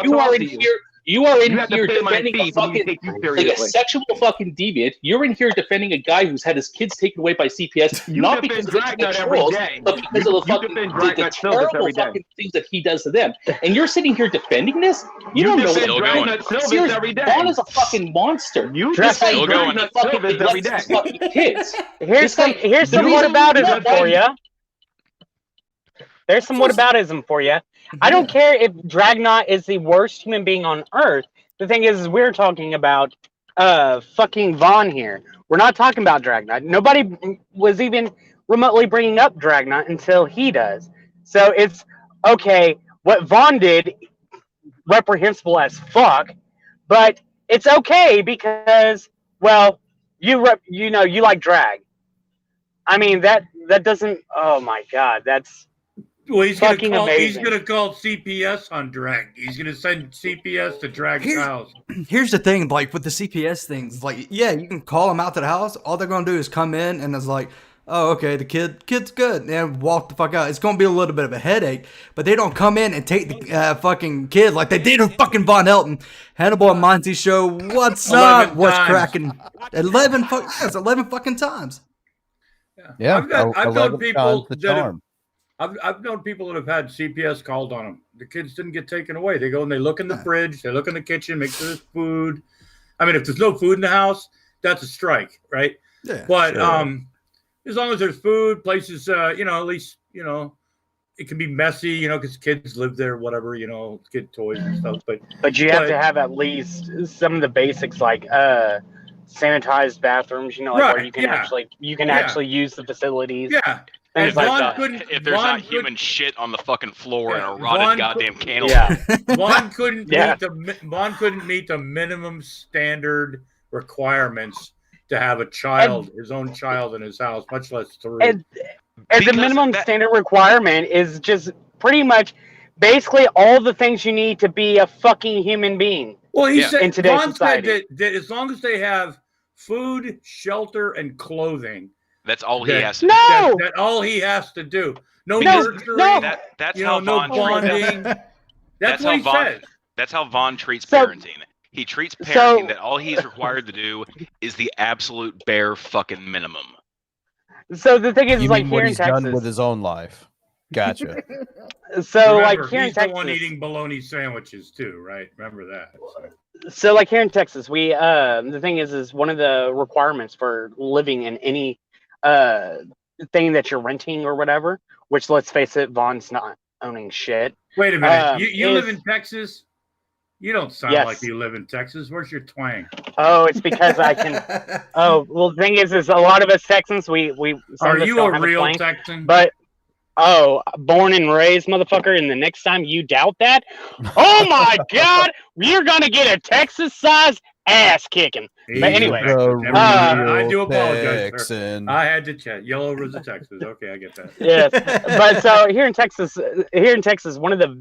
You are in here. You are in You have to here pay my defending fee a for me to fucking take you like a seriously. sexual fucking deviant. You're in here defending a guy who's had his kids taken away by CPS, You not defend because of the Dragnauct every trolls, day. but because You- of the you fucking defend the Dragnauct Silvers terrible every day. fucking things that he does to them. And you're sitting here defending this? You don't know defend what Dragnauct Silvers Seriously, every day. Vaughn is a fucking monster. You This guy defend going. Dragnauct fucking Silvers every neglects day. his fucking kids. Here's some whataboutism for you. There's some whataboutism for you. I don't care if Dragnaught is the worst human being on earth. The thing is we're talking about fucking Vaughn here. We're not talking about Dragnaught. Nobody was even remotely bringing up Dragnaught until he does. So it's okay. What Vaughn did, reprehensible as fuck, but it's okay because, well, you like drag. I mean that doesn't. Oh my god, that's Well, he's fucking gonna amazing. call CPS on drag. He's gonna send CPS to drag Here's- house. Here's the thing, like with the CPS things, like yeah, you can call them out to the house. All they're gonna do is come in and it's like, oh, okay, the kid's good, and walk the fuck out. It's gonna be a little bit of a headache, but they don't come in and take the fucking kid like they did with fucking Von Helton. Hannibal and Monty show, what's 11 up? What's times. cracking? 11 fucking times. Yeah, I've known 11 people times the that have, charm. I've known people that have had CPS called on them. The kids didn't get taken away. They go and they look in the fridge, they look in the kitchen, make sure there's food. I mean, if there's no food in the house, that's a strike, right? Yeah, but sure. as long as there's food, places, at least, it can be messy, because kids live there, whatever, kid toys and stuff. But you have to have at least some of the basics like sanitized bathrooms, where you can actually use the facilities. Yeah. Things And like Vaughn that. couldn't. If there's Vaughn not human shit on the fucking floor and a Vaughn rotted could- goddamn candle. Yeah. Vaughn couldn't Yeah. Vaughn couldn't meet the minimum standard requirements to have a child, his own child in his house, much less 3. And the minimum standard requirement is just pretty much basically all the things you need to be a fucking human being. Well, he said in today's Vaughn society. said that as long as they have food, shelter, and clothing, That's all he that- has to No! do. that all he has to do. No No, nurturing, no. That's you how know, no Vaughn treats bonding. That's That's what how he Vaughn. said. That's how Vaughn treats So- parenting. He treats parenting that all he's required to do is the absolute bare fucking minimum. So the thing is, You like mean here what in he's Texas, done with his own life? Gotcha. So Remember, like here in he's Texas, the one eating bologna sandwiches too, right? Remember that. So like here in Texas, we the thing is one of the requirements for living in any thing that you're renting or whatever, which let's face it, Vaughn's not owning shit. Wait a minute. You live in Texas? You don't sound Yes. like you live in Texas. Where's your twang? Oh, it's because I can. Oh, well, the thing is a lot of us Texans, we. Some Are of us you don't a have real twang, Texan? But born and raised, motherfucker. And the next time you doubt that, oh my God, you're gonna get a Texas-sized ass kicking. But anyway, I do apologize, sir. I had to chat. Yellow was a Texas. Okay, I get that. Yes, but so here in Texas, one of the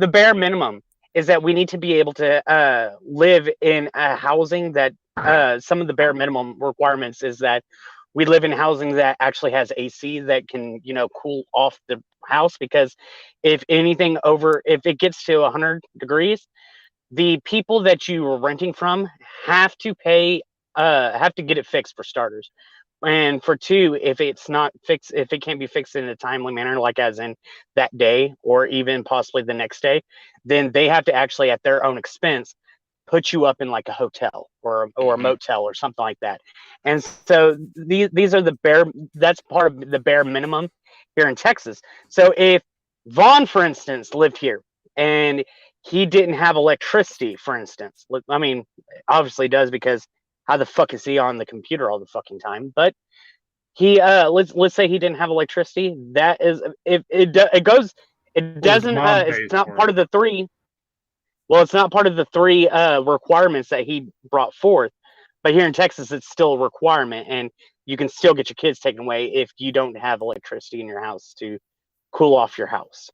bare minimum is that we need to be able to live in a housing that some of the bare minimum requirements is that we live in housing that actually has AC that can, cool off the house, because if it gets to 100 degrees, the people that you are renting from have to get it fixed for starters. And for two, if it's not fixed, if it can't be fixed in a timely manner, like as in that day or even possibly the next day, then they have to actually at their own expense put you up in like a hotel or a motel or something like that. And so these are that's part of the bare minimum here in Texas. So if Vaughn, for instance, lived here and he didn't have electricity, for instance, I mean, obviously does, because how the fuck is he on the computer all the fucking time? But he let's say he didn't have electricity. That is, it's not part of the three. Well, it's not part of the three requirements that he brought forth, but here in Texas, it's still a requirement, and you can still get your kids taken away if you don't have electricity in your house to cool off your house.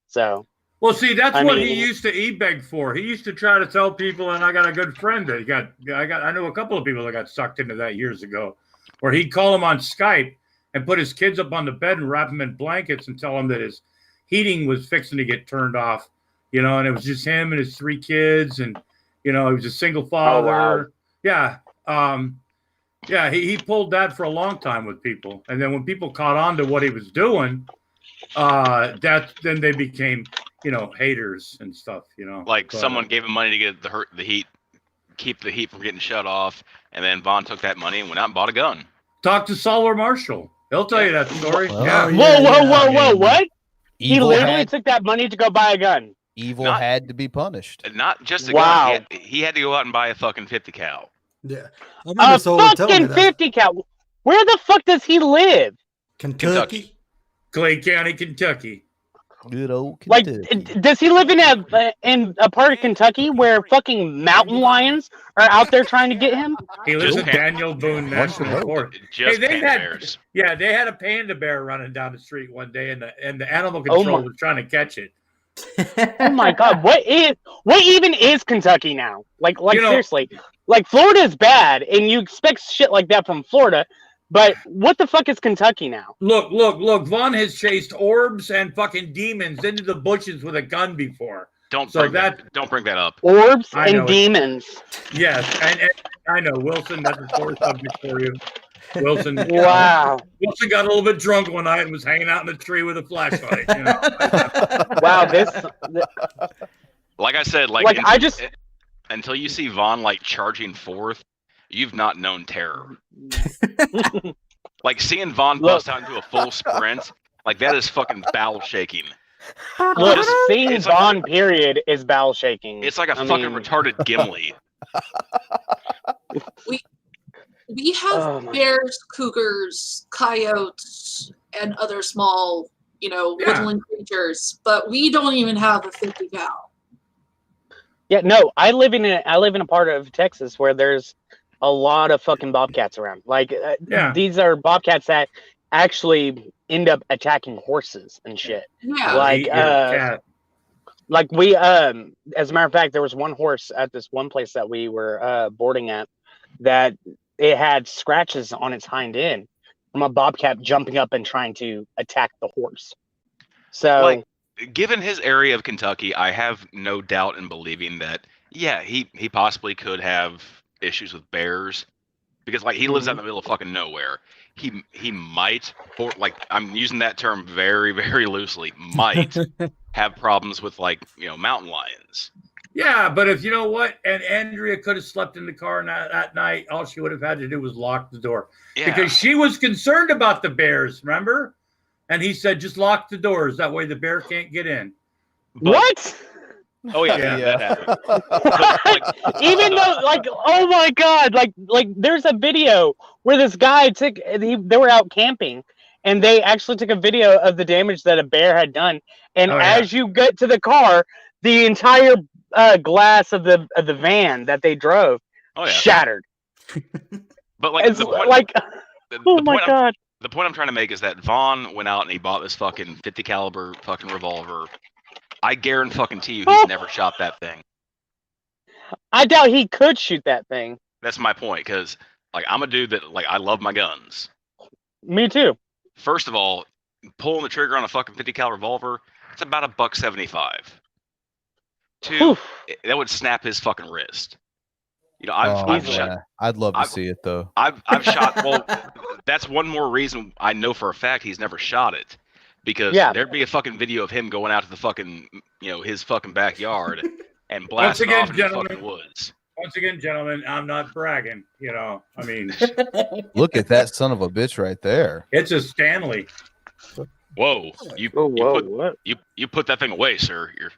So, well, see, that's what he used to e-beg for. He used to try to tell people, and I got a good friend that I know a couple of people that got sucked into that years ago, where he'd call them on Skype and put his kids up on the bed and wrap them in blankets and tell them that his heating was fixing to get turned off. And it was just him and his 3 kids, and he was a single father. Oh, wow. Yeah. He pulled that for a long time with people, and then when people caught on to what he was doing, then they became haters and stuff. Someone gave him money to get the heat, keep the heat from getting shut off, and then Vaughn took that money and went out and bought a gun. Talk to Solver Marshall. He'll tell you that story. Whoa! What? He literally took that money to go buy a gun. Evil had to be punished. Not just a gun. He had to go out and buy a fucking 50 cal. Yeah. A fucking 50 cal. Where the fuck does he live? Kentucky. Clay County, Kentucky. Good old Kentucky. Like, does he live in a part of Kentucky where fucking mountain lions are out there trying to get him? He lives in Daniel Boone National Forest. They had a panda bear running down the street one day, and the animal control was trying to catch it. Oh my God! What even is Kentucky now? Like seriously, like Florida's bad, and you expect shit like that from Florida, but what the fuck is Kentucky now? Look! Vaughn has chased orbs and fucking demons into the bushes with a gun before. Don't bring that up. Orbs and demons. Yes, and I know, Wilson. That's a sore subject for you. Wilson. Wow. Wilson got a little bit drunk one night and was hanging out in the tree with a flashlight. Wow, like I said, until you see Vaughn charging forth, you've not known terror. Seeing Vaughn bust out into a full sprint, that is fucking bowel shaking. Look, seeing Vaughn period is bowel shaking. It's like a fucking retarded Gimli. We have bears, cougars, coyotes, and other small, woodland creatures, but we don't even have a 50 cal. Yeah, no, I live in a part of Texas where there's a lot of fucking bobcats around. These are bobcats that actually end up attacking horses and shit. Yeah. We as a matter of fact, there was one horse at this one place that we were boarding at that it had scratches on its hind end from a bobcat jumping up and trying to attack the horse. So, given his area of Kentucky, I have no doubt in believing that Yeah, he possibly could have issues with bears because like he lives out in the middle of fucking nowhere. He might, or like I'm using that term very very loosely, might have problems with like mountain lions. Yeah, but if you know what, and Andrea could have slept in the car that night, all she would have had to do was lock the door because she was concerned about the bears. Remember? And he said, just lock the doors. That way the bear can't get in. What? Oh yeah. That happened. Even though, like, oh my god, like there's a video where this guy they were out camping, and they actually took a video of the damage that a bear had done. And as you get to the car, the entire glass of the van that they drove shattered. But like, the point I'm trying to make is that Vaughn went out and he bought this fucking 50 caliber fucking revolver. I guarantee you he's never shot that thing. I doubt he could shoot that thing. That's my point, because like I'm a dude that like I love my guns. Me too. First of all, pulling the trigger on a fucking 50 caliber revolver, it's about $1.75. Two, that would snap his fucking wrist. I've shot. I'd love to see it though. I've shot. Well, that's one more reason I know for a fact he's never shot it, because there'd be a fucking video of him going out to the fucking his fucking backyard and blasting off in the fucking woods. Once again, gentlemen, I'm not bragging. I mean, look at that son of a bitch right there. It's a Stanley. Whoa! You put that thing away, sir. You're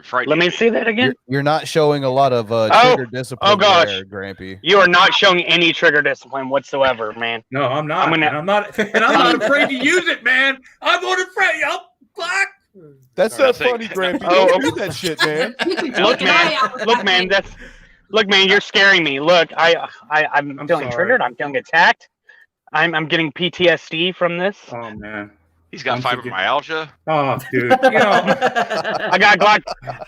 frightening. Let me see that again. You're not showing a lot of trigger discipline. Oh gosh, there, Grampy. You are not showing any trigger discipline whatsoever, man. No, I'm not. I'm not afraid to use it, man. I'm not afraid. Black. That's not funny, Grampy. Don't do that shit, man. Look, man, you're scaring me. Look, I'm feeling triggered. I'm feeling attacked. I'm getting PTSD from this. Oh man. He's got fibromyalgia. Oh, dude.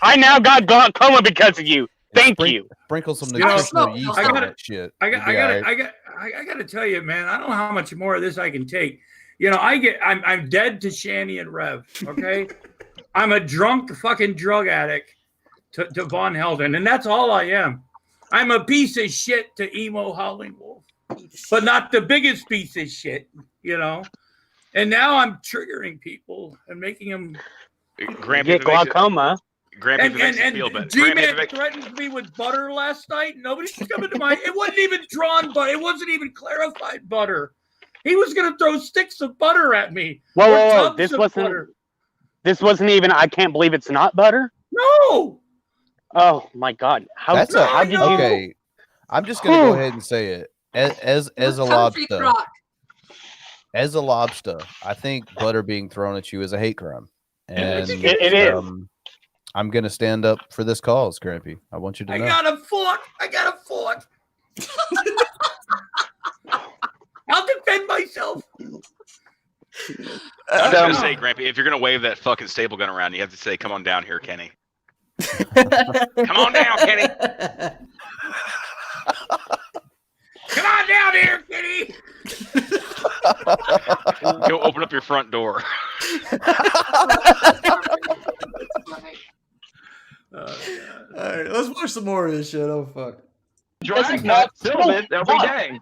I now got glaucoma because of you. Thank you. Sprinkle some nutritional yeast on that shit. I got to tell you, man. I don't know how much more of this I can take. I'm dead to Shanny and Rev. Okay, I'm a drunk fucking drug addict to Von Helden, and that's all I am. I'm a piece of shit to emo Howling Wolf, but not the biggest piece of shit. And now I'm triggering people and making them get glaucoma. And G-Man threatened me with butter last night. Nobody's coming to it wasn't even drawn, but it wasn't even clarified butter. He was going to throw sticks of butter at me. Whoa. This wasn't even. I can't believe it's not butter. No. Oh my god! How did you? Okay, I'm just going to go ahead and say it as a lobster. As a lobster, I think butter being thrown at you is a hate crime, and it is. I'm gonna stand up for this cause, Grampy. I want you to know. I got a fork. I'll defend myself. I was gonna say, Grampy, if you're gonna wave that fucking staple gun around, you have to say, "Come on down here, Kenny." Come on down, Kenny. Come on down here, Kenny. Go open up your front door. All right, let's watch some more of this shit. Oh fuck! Dragnauct film it every day.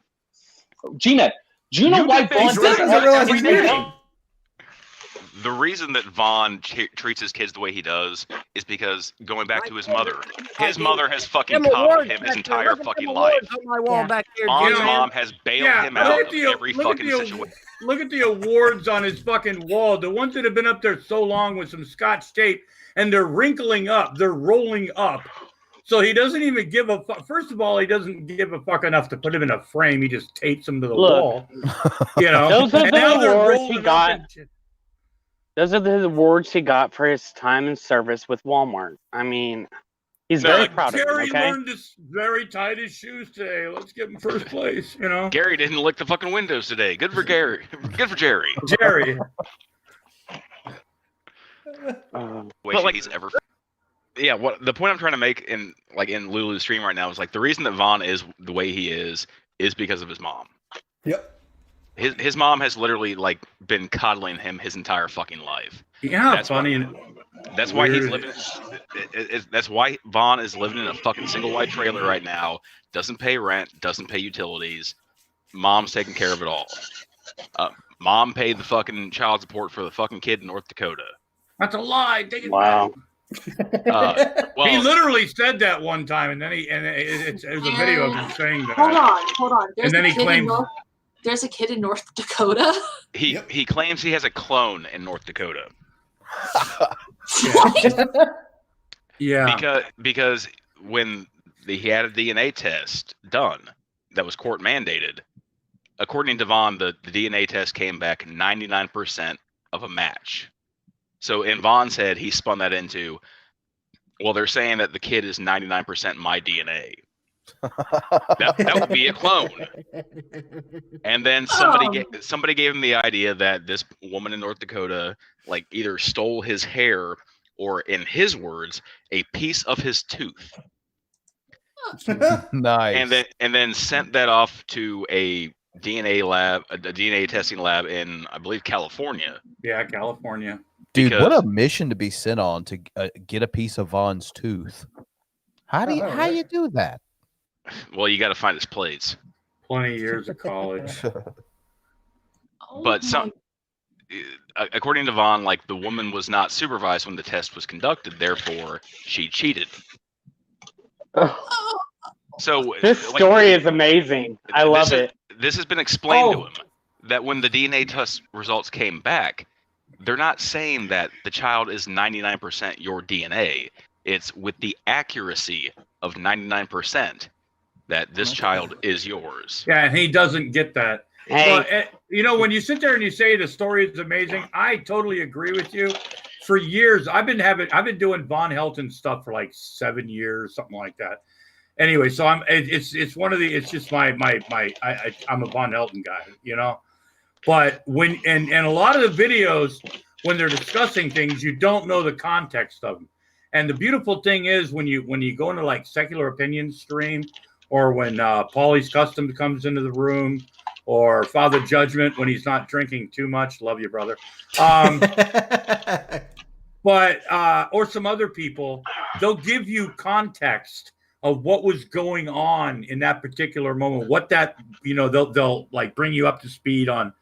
G-Man, do you know why Vaughn does that every day? The reason that Vaughn treats his kids the way he does is because, going back to his mother has fucking coddled him his entire fucking life. Vaughn's mom has bailed him out of every fucking situation. Look at the awards on his fucking wall. The ones that have been up there so long with some Scotch tape, and they're wrinkling up. They're rolling up. So he doesn't even give a fuck. First of all, he doesn't give a fuck enough to put him in a frame. He just tapes them to the wall. Those are the awards he got. Those are the awards he got for his time and service with Walmart. I mean, he's very proud of it. Jerry learned to very tight his shoes today. Let's give him first place. Gary didn't lick the fucking windows today. Good for Gary. Good for Jerry. Jerry. He's ever. Yeah, what the point I'm trying to make in Lulu's stream right now is like the reason that Vaughn is the way he is because of his mom. Yep. His mom has literally been coddling him his entire fucking life. Yeah, that's funny. That's why he's living. That's why Vaughn is living in a fucking single wide trailer right now. Doesn't pay rent. Doesn't pay utilities. Mom's taking care of it all. Mom paid the fucking child support for the fucking kid in North Dakota. That's a lie. Take it Wow. back. He literally said that one time, and then it was a video of him saying that. Hold on. And then he claims there's a kid in North Dakota. He claims he has a clone in North Dakota. Yeah. Because when he had a DNA test done that was court mandated, according to Vaughn, the DNA test came back 99% of a match. So in Vaughn's head, he spun that into, well, they're saying that the kid is 99% my DNA. that would be a clone. And then somebody gave him the idea that this woman in North Dakota like either stole his hair or, in his words, a piece of his tooth. Nice. And then sent that off to a DNA lab, a DNA testing lab in, I believe, California. Yeah, California. Dude, what a mission to be sent on to get a piece of Vaughn's tooth. How you do that? Well, you got to find his plates. 20 years of college. But according to Vaughn, like the woman was not supervised when the test was conducted, therefore she cheated. So this story is amazing. I love it. This has been explained to him that when the DNA test results came back, they're not saying that the child is 99% your DNA. It's with the accuracy of 99% that this child is yours. Yeah, and he doesn't get that. Hey. Well, when you sit there and you say the story is amazing, I totally agree with you. For years, I've been doing Von Helton stuff for like 7 years, something like that. Anyway, so I'm a Von Helton guy, you know. But when and a lot of the videos, when they're discussing things, you don't know the context of them. And the beautiful thing is when you go into like Secular Opinion stream, or when Paulie's Custom comes into the room, or Father Judgment when he's not drinking too much. Love you, brother. But or some other people, they'll give you context of what was going on in that particular moment. What that, they'll like bring you up to speed on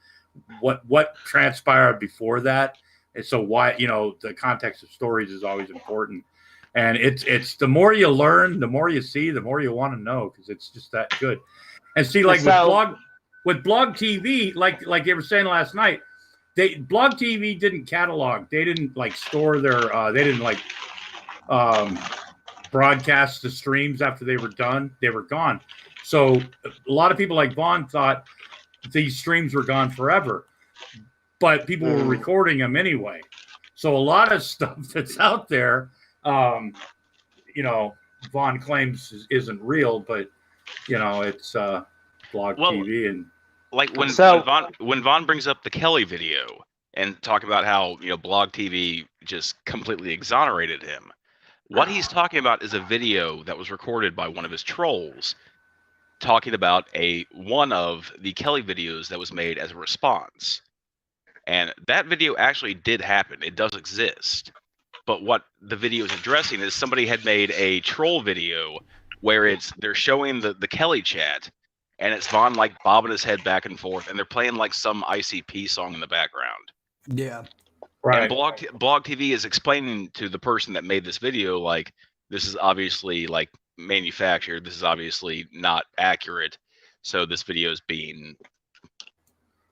what transpired before that. And so why, the context of stories is always important. And it's the more you learn, the more you see, the more you want to know, because it's just that good. And see, like with blog TV, like you were saying last night, blog TV didn't catalog. They didn't like store their they didn't like broadcast the streams after they were done. They were gone. So a lot of people like Vaughn thought these streams were gone forever, but people were recording them anyway. So a lot of stuff that's out there, Vaughn claims isn't real, but it's blog TV. And like when Vaughn brings up the Kelly video and talk about how blog TV just completely exonerated him. What he's talking about is a video that was recorded by one of his trolls talking about one of the Kelly videos that was made as a response. And that video actually did happen. It does exist. But what the video is addressing is somebody had made a troll video where they're showing the Kelly chat, and it's Vaughn like bobbing his head back and forth, and they're playing like some ICP song in the background. Yeah. Right. And Blog TV is explaining to the person that made this video, like, this is obviously like manufactured. This is obviously not accurate. So this video is being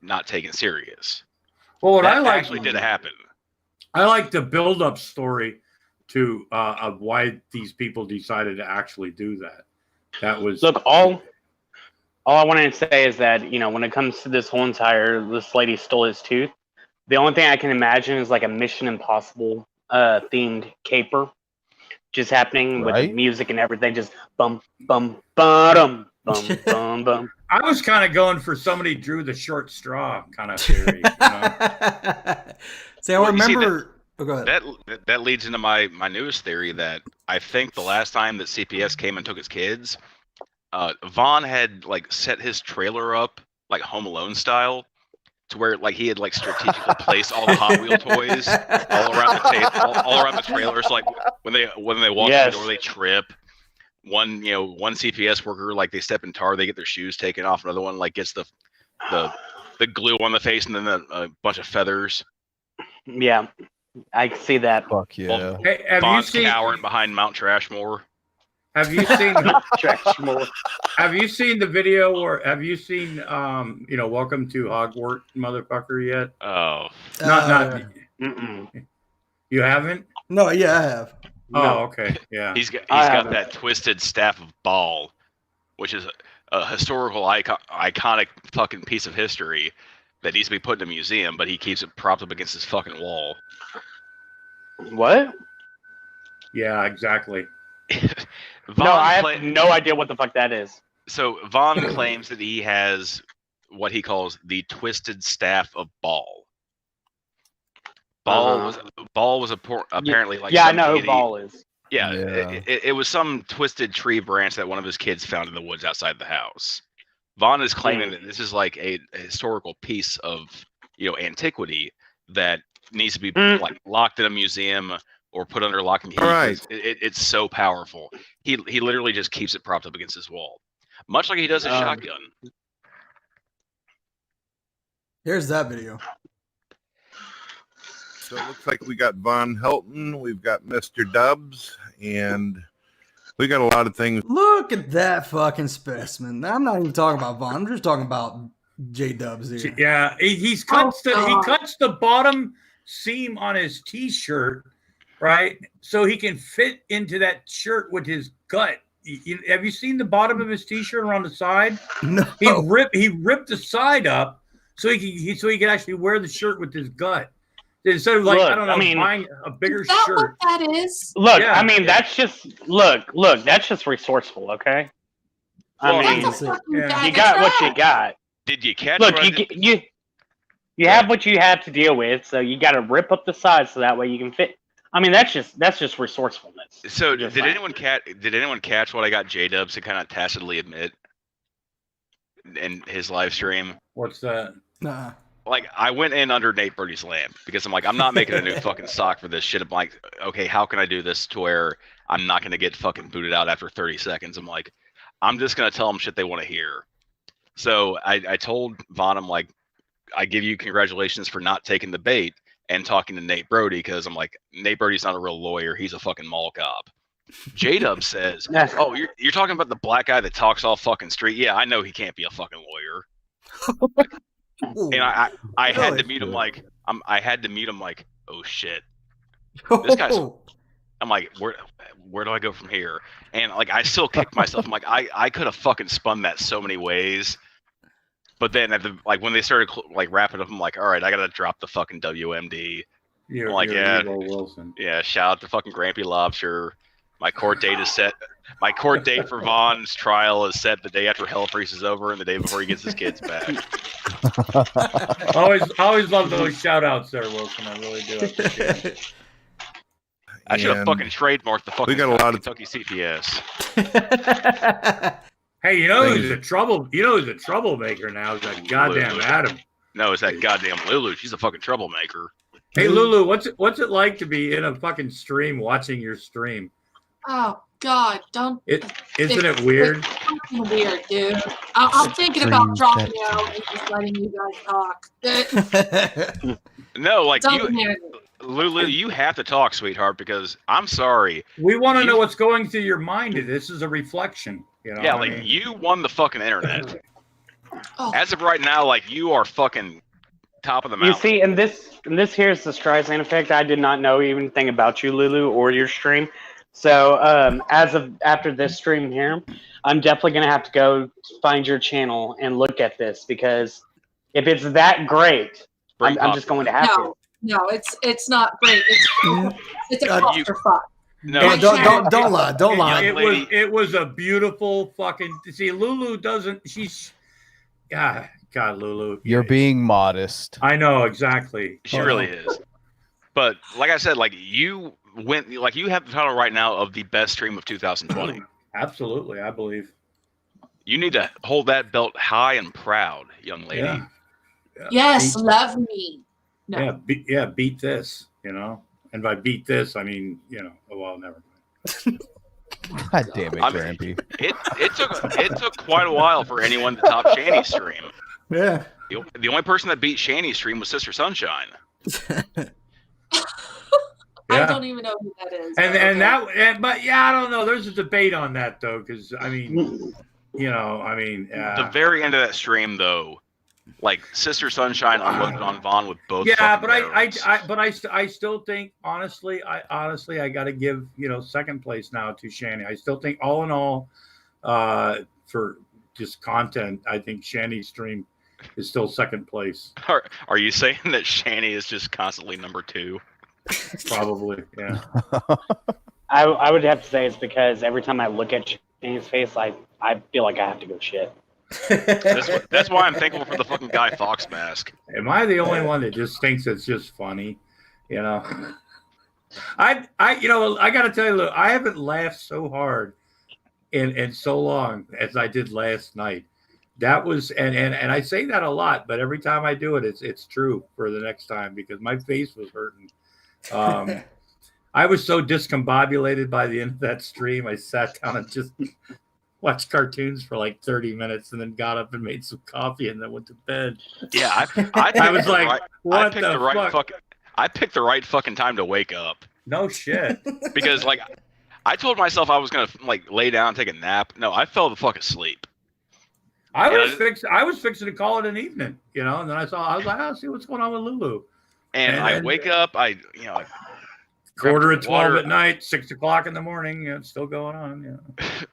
not taken serious. Well, what that actually did happen. I like the build-up story to of why these people decided to actually do that. That was all I wanted to say is that when it comes to this lady stole his tooth. The only thing I can imagine is like a Mission Impossible themed caper just happening with the music and everything, just bum bum bum bum bum bum. I was kind of going for somebody drew the short straw kind of theory. See, I remember. Go ahead. That leads into my newest theory that I think the last time that CPS came and took his kids, Vaughn had like set his trailer up like Home Alone style to where like he had like strategically placed all the Hot Wheel toys all around the all around the trailers. Like when they walk through the door, they trip. One CPS worker, like they step in tar, they get their shoes taken off. Another one like gets the glue on the face and then a bunch of feathers. Yeah, I see that. Fuck yeah. Hey, have you seen cowering behind Mount Trashmore? Have you seen Trashmore? Have you seen the video or have you seen Welcome to Hogwarts, motherfucker yet? Oh, not. You haven't? No, yeah, I have. Oh, okay, yeah. He's got that twisted staff of Ball, which is a historical iconic fucking piece of history that needs to be put in a museum, but he keeps it propped up against his fucking wall. What? Yeah, exactly. I have no idea what the fuck that is. So Vaughn claims that he has what he calls the twisted staff of Ball. Ball was apparently like I know who Ball is. Yeah. It was some twisted tree branch that one of his kids found in the woods outside the house. Vaughn is claiming that this is like a historical piece of antiquity that needs to be like locked in a museum or put under lock and key. Right. It's so powerful. He literally just keeps it propped up against his wall, much like he does his shotgun. Here's that video. So it looks like we got Von Helton, we've got Mr. Dubs, and we got a lot of things. Look at that fucking specimen. I'm not even talking about Vaughn. I'm just talking about J-Dubs here. Yeah, he cuts the bottom seam on his t-shirt, right? So he can fit into that shirt with his gut. Have you seen the bottom of his t-shirt around the side? No. He ripped the side up so he could actually wear the shirt with his gut. Instead of buying a bigger shirt. What that is? Look, Yeah. I mean, that's just that's just resourceful, okay? I mean, you got what you got. Did you catch? Look, you have what you have to deal with, so you got to rip up the sides so that way you can fit. I mean, that's just resourcefulness. So did anyone catch what I got J-Dubs to kind of tacitly admit in his live stream? What's that? Nah. Like, I went in under Nate Birdie's lamp because I'm like, I'm not making a new fucking sock for this shit. I'm like, okay, how can I do this to where I'm not going to get fucking booted out after 30 seconds? I'm like, I'm just going to tell them shit they want to hear. So I told Vaughn, I'm like, I give you congratulations for not taking the bait and talking to Nate Brody because I'm like, Nate Brody's not a real lawyer. He's a fucking mall cop. J-Dub says, oh, you're talking about the black guy that talks all fucking street? Yeah, I know he can't be a fucking lawyer. And I had to mute him like I had to mute him like, oh shit, this guy's. I'm like, where do I go from here? And like I still kick myself. I'm like, I could have fucking spun that so many ways. But then when they started wrapping up, I'm like, all right, I gotta drop the fucking WMD. I'm like, yeah, shout out to fucking Grampy Lobster. My court date is set. My court date for Vaughn's trial is set the day after Hell Freeze is over and the day before he gets his kids back. always love those shout outs there, Wilson. I really do. I should have fucking trademarked the fucking we got a lot of Kentucky CPS. Hey, you know who's a troublemaker now? Is that goddamn Adam. No, it's that goddamn Lulu. She's a fucking troublemaker. Hey Lulu, what's it like to be in a fucking stream watching your stream? Oh God, don't. Isn't it weird? It's fucking weird, dude. I'm thinking about dropping out and just letting you guys talk. No, like Lulu, you have to talk, sweetheart, because I'm sorry. We want to know what's going through your mind. This is a reflection. You know yeah, like you won the fucking internet. As of right now, like you are fucking top of the mountain. You see, and this here's the Streisand effect. I did not know anything about you, Lulu, or your stream. So as of after this stream here, I'm definitely gonna have to go find your channel and look at this because if it's that great, I'm just going to have to. No, it's not great. It's a clusterfuck. No, don't lie. It was a beautiful fucking. See, Lulu doesn't. She's. God, Lulu. You're being modest. I know exactly. She really is. But like I said, like you have the title right now of the best stream of 2020. Absolutely, I believe. You need to hold that belt high and proud, young lady. Yes, love me. No. Yeah, beat this, you know. And by beat this, I mean, you know, well, never mind. God damn it, Grampy. It took quite a while for anyone to top Shanny's stream. Yeah. The only person that beat Shanny's stream was Sister Sunshine. I don't even know who that is. But yeah, I don't know. There's a debate on that though, because I mean, you know, the very end of that stream though, like Sister Sunshine unloaded on Vaughn with both. Yeah, but I still think honestly, I got to give second place now to Shanny. I still think all in all, for just content, I think Shanny's stream is still second place. Are you saying that Shanny is just constantly number 2? Probably, yeah. I would have to say it's because every time I look at Shanny's face, I feel like I have to go shit. That's why I'm thankful for the fucking Guy Fawkes mask. Am I the only one that just thinks it's just funny? You know, I got to tell you, look, I haven't laughed so hard in so long as I did last night. That was and I say that a lot, but every time I do it, it's true for the next time because my face was hurting. I was so discombobulated by the end of that stream. I sat down and just watched cartoons for like 30 minutes and then got up and made some coffee and then went to bed. Yeah, I was like, what the fuck? I picked the right fucking time to wake up. No shit. Because like I told myself I was gonna like lay down and take a nap. No, I fell the fuck asleep. I was fixing to call it an evening, and then I was like, I'll see what's going on with Lulu. And I wake up, I 11:45 at night, 6 o'clock in the morning, it's still going on.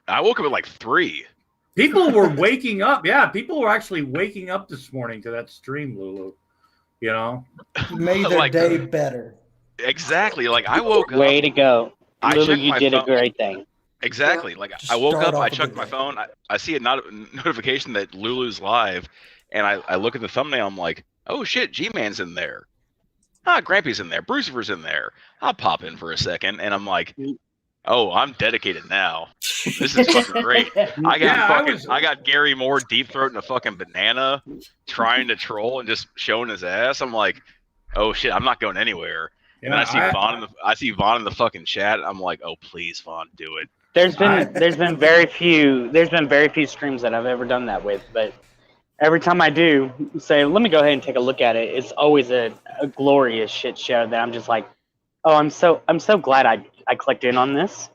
I woke up at like 3. People were waking up. Yeah, people were actually waking up this morning to that stream, Lulu. Made their day better. Exactly. Like I woke up. Way to go, Lulu! You did a great thing. Exactly. Like I woke up, I checked my phone, I see a notification that Lulu's live, and I look at the thumbnail, I'm like, oh shit, G-Man's in there. Grampy's in there, Brucifer's in there. I'll pop in for a second, and I'm like, oh, I'm dedicated now. This is fucking great. I got Gary Moore deep throating a fucking banana, trying to troll and just showing his ass. I'm like, oh shit, I'm not going anywhere. And then I see Vaughn in the fucking chat. I'm like, oh please, Vaughn, do it. There's been very few streams that I've ever done that with, but every time I do say, let me go ahead and take a look at it, it's always a glorious shit show that I'm just like, oh, I'm so glad I clicked in on this.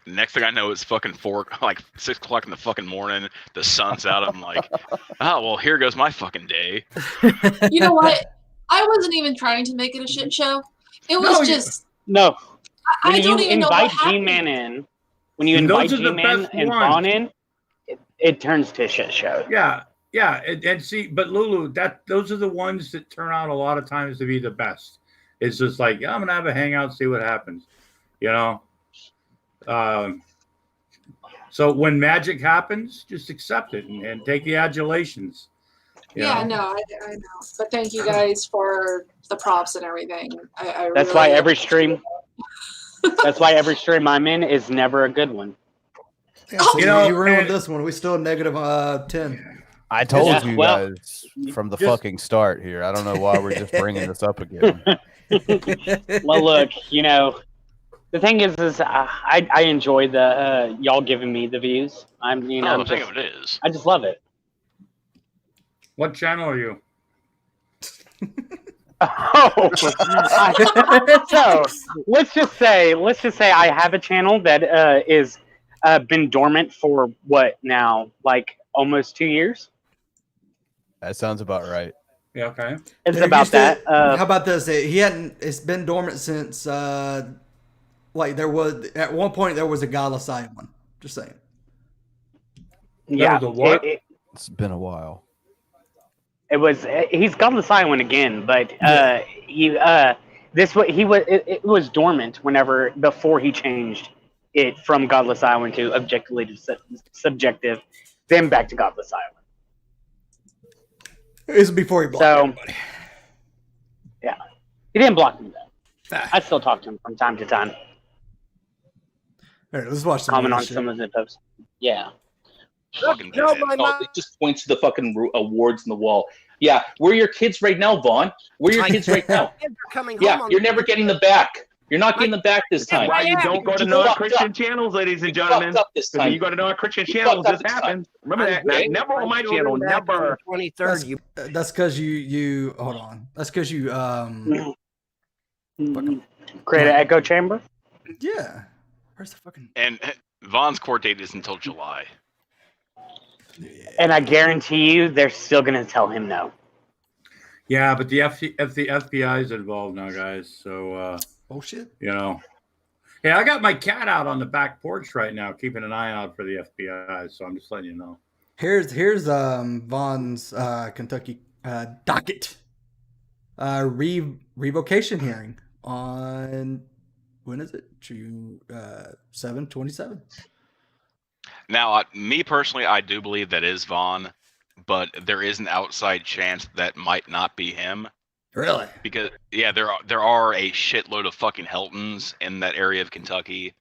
Next thing I know, it's fucking 6 o'clock in the fucking morning. The sun's out. I'm like, oh well, here goes my fucking day. You know what? I wasn't even trying to make it a shit show. It was just no. I don't even know what happened. G-Man in. When you invite G-Man and Vaughn in, it turns to a shit show. Yeah, and see, but Lulu, those are the ones that turn out a lot of times to be the best. It's just like, I'm gonna have a hangout, see what happens, So when magic happens, just accept it and take the adulations. Yeah, no, I know. But thank you guys for the props and everything. That's why every stream I'm in is never a good one. Yeah, so you ruined this one. We still negative 10. I told you guys from the fucking start here. I don't know why we're just bringing this up again. Well, look, the thing is I enjoy the y'all giving me the views. The thing of it is, I just love it. What channel are you? So let's just say I have a channel that is been dormant for what now, like almost 2 years. That sounds about right. Yeah, okay. It's about that. How about this? It's been dormant since there was at one point there was a Godless Island. Just saying. Yeah. It's been a while. He's Godless Island again, but it was dormant before he changed it from Godless Island to objectively to subjective, then back to Godless Island. It was before he blocked everybody. Yeah, he didn't block me though. I still talk to him from time to time. All right, let's watch some comment on some of the posts. Yeah. It just points to the fucking awards in the wall. Yeah, where are your kids right now, Vaughn? Where are your kids right now? Kids are coming Yeah, home on you're never getting them back. You're not getting them back this time. Why you don't go to non-Christian channels, ladies and gentlemen? This Because when time. you go to non-Christian You channels, fucked up this this happens. Remember that. getting Never on my my channel. children back on Never. the 23rd. You That's because you hold on. That's because you Create an echo chamber. Yeah. Where's the fucking? And Vaughn's court date is until July. And I guarantee you, they're still gonna tell him no. Yeah, but the FBI is involved now, guys. So, oh shit. You know, hey, I got my cat out on the back porch right now, keeping an eye out for the FBI. So I'm just letting you know. Here's Vaughn's Kentucky docket revocation hearing on when is it? June 7/27. Now, me personally, I do believe that is Vaughn, but there is an outside chance that might not be him. Really? Because yeah, there are a shitload of fucking Heltons in that area of Kentucky,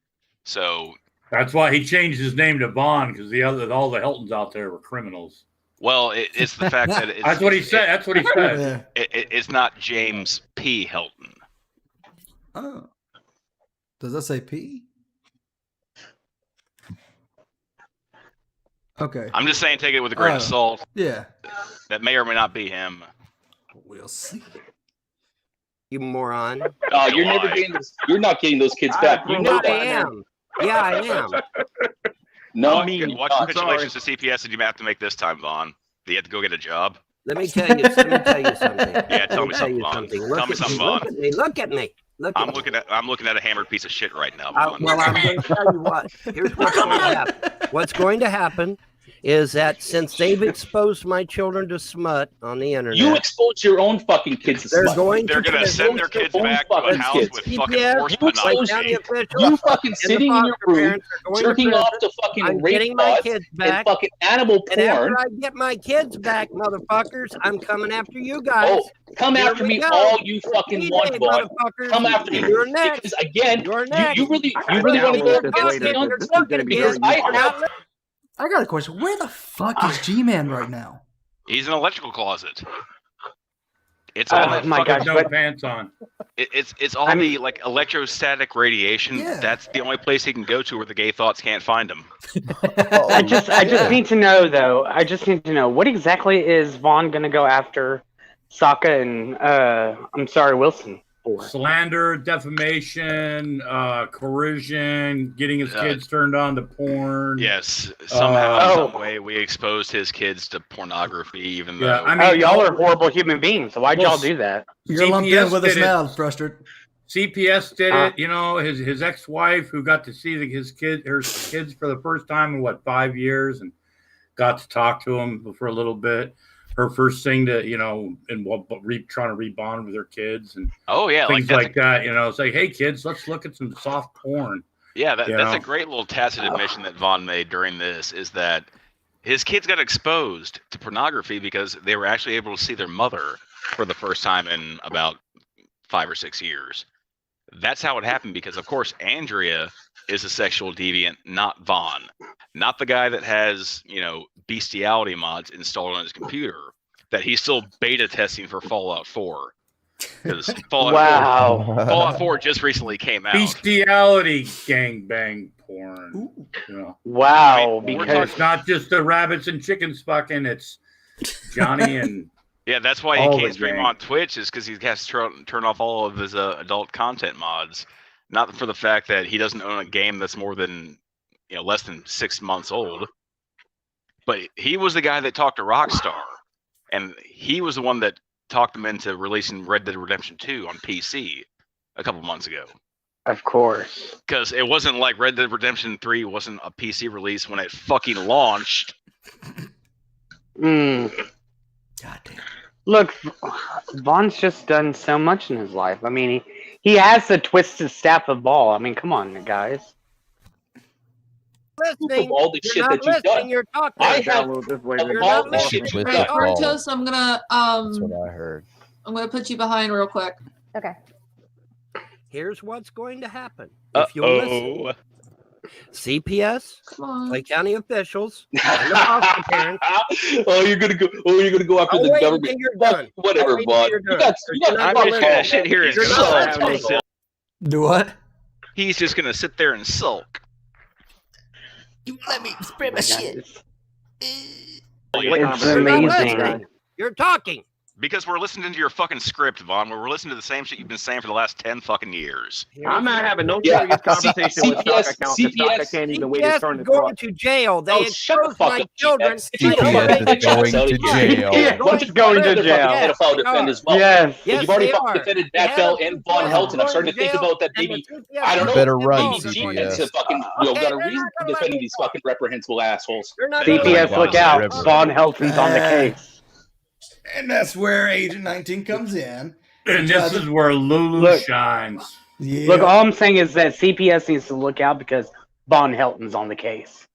so that's why he changed his name to Vaughn, because all the Heltons out there were criminals. Well, it's the fact that it's, that's what he said. That's what he said. It's not James P. Helton. Oh, does that say P? Okay. I'm just saying, take it with a grain of salt. Yeah. That may or may not be him. We'll see. You moron. Oh, you're never getting this. You're not getting those kids back. You know I am. Yeah, I am. No, what congratulations to CPS did you have to make this time, Vaughn? Do you have to go get a job? Let me tell you something. Yeah, tell me something, Vaughn. Tell me something, Vaughn. Look at me. I'm looking at a hammered piece of shit right now, Vaughn. Well, I'm going to tell you what. Here's what's going to happen. What's going to happen is that since they've exposed my children to smut on the internet, you expose your own fucking kids to smut. They're going to send their kids back to a house with fucking forced pornography. You fucking sitting in your room, jerking off to fucking rape bots and fucking animal porn. And after I get my kids back, motherfuckers, I'm coming after you guys. Oh, come after me all you fucking want, Vaughn. Come after me. You're next. Because again, You're next. you really want to go against me on this one? Because I got a question. Where the fuck is G-Man right now? He's in an electrical closet. It's all that my fucking God, no pants on. It's all the like electrostatic radiation. Yeah. That's the only place he can go to where the gay thoughts can't find him. I just need to know though. I just need to know what exactly is Vaughn gonna go after Sokka and Wilson for? Slander, defamation, coercion, getting his kids turned on to porn. Yes, somehow, some way, we exposed his kids to pornography, even though. I mean, y'all are horrible human beings. So why'd y'all do that? You're lumped in with us now, frustrated. CPS did it. You know, his ex-wife who got to see her kids for the first time in 5 years, and got to talk to them for a little bit. Her first thing to, trying to rebond with her kids and things like that. You know, it's like, hey kids, let's look at some soft porn. Yeah, that's a great little tacit admission that Vaughn made during this, is that his kids got exposed to pornography because they were actually able to see their mother for the first time in about 5 or 6 years. That's how it happened, because of course Andrea is a sexual deviant, not Vaughn. Not the guy that has, bestiality mods installed on his computer that he's still beta testing for Fallout 4. Because Fallout 4 just recently came out. Bestiality gangbang porn. Wow. Because it's not just the rabbits and chickens fucking, it's Johnny and... Yeah, that's why he can't stream on Twitch, is because he has to turn off all of his adult content mods. Not for the fact that he doesn't own a game that's more than, less than 6 months old. But he was the guy that talked to Rockstar. And he was the one that talked them into releasing Red Dead Redemption 2 on PC a couple months ago. Of course. Because it wasn't like Red Dead Redemption 3 wasn't a PC release when it fucking launched. God damn. Look, Vaughn's just done so much in his life. I mean, he has the twisted staff of ball. I mean, come on, guys. Listening. All the shit that you've done. You're talking. I have You're all the shit you've Hey, done. Artos, I'm gonna That's what I heard. I'm gonna put you behind real quick. Okay. Here's what's going to happen. If you'll listen. CPS, Come on. Clay County officials, and the foster parents. You're gonna go after the government. Whatever, Vaughn. You got I'm just gonna sit here and sulk. Do what? He's just gonna sit there and sulk. You let me spread my shit. It's amazing. You're talking. Because we're listening to your fucking script, Vaughn. We're listening to the same shit you've been saying for the last 10 fucking years. I'm not having no serious conversation with stock accounts. Stock can't even wait his turn to talk. Going to jail. They shut my children. CPS is going to jail. What's going to jail? Pedophile defend as well. Yes. You've already fucking defended Bell and Von Helton. I'm starting to think about that maybe. I don't know. Better run, maybe G-Men's have fucking got a reason for defending these fucking reprehensible assholes. CPS, look out! Von Helton's on the case. And that's where Agent 19 comes in. And this is where Lulu shines. Yeah. Look, all I'm saying is that CPS needs to look out because Von Helton's on the case.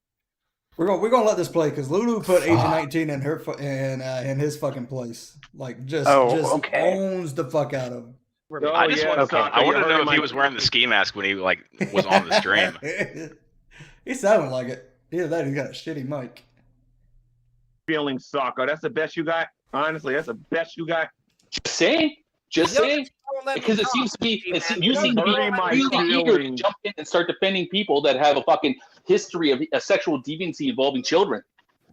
We're gonna let this play because Lulu put Agent 19 in her in his fucking place. Like just owns the fuck out of him. I just want to know if he was wearing the ski mask when he was on the stream. He sounded like it. Either that, or he got a shitty mic. Feeling soccer. That's the best you got. Honestly, that's the best you got. Just saying. Because it seems to be, you seem to be really eager to jump in and start defending people that have a fucking history of a sexual deviancy involving children.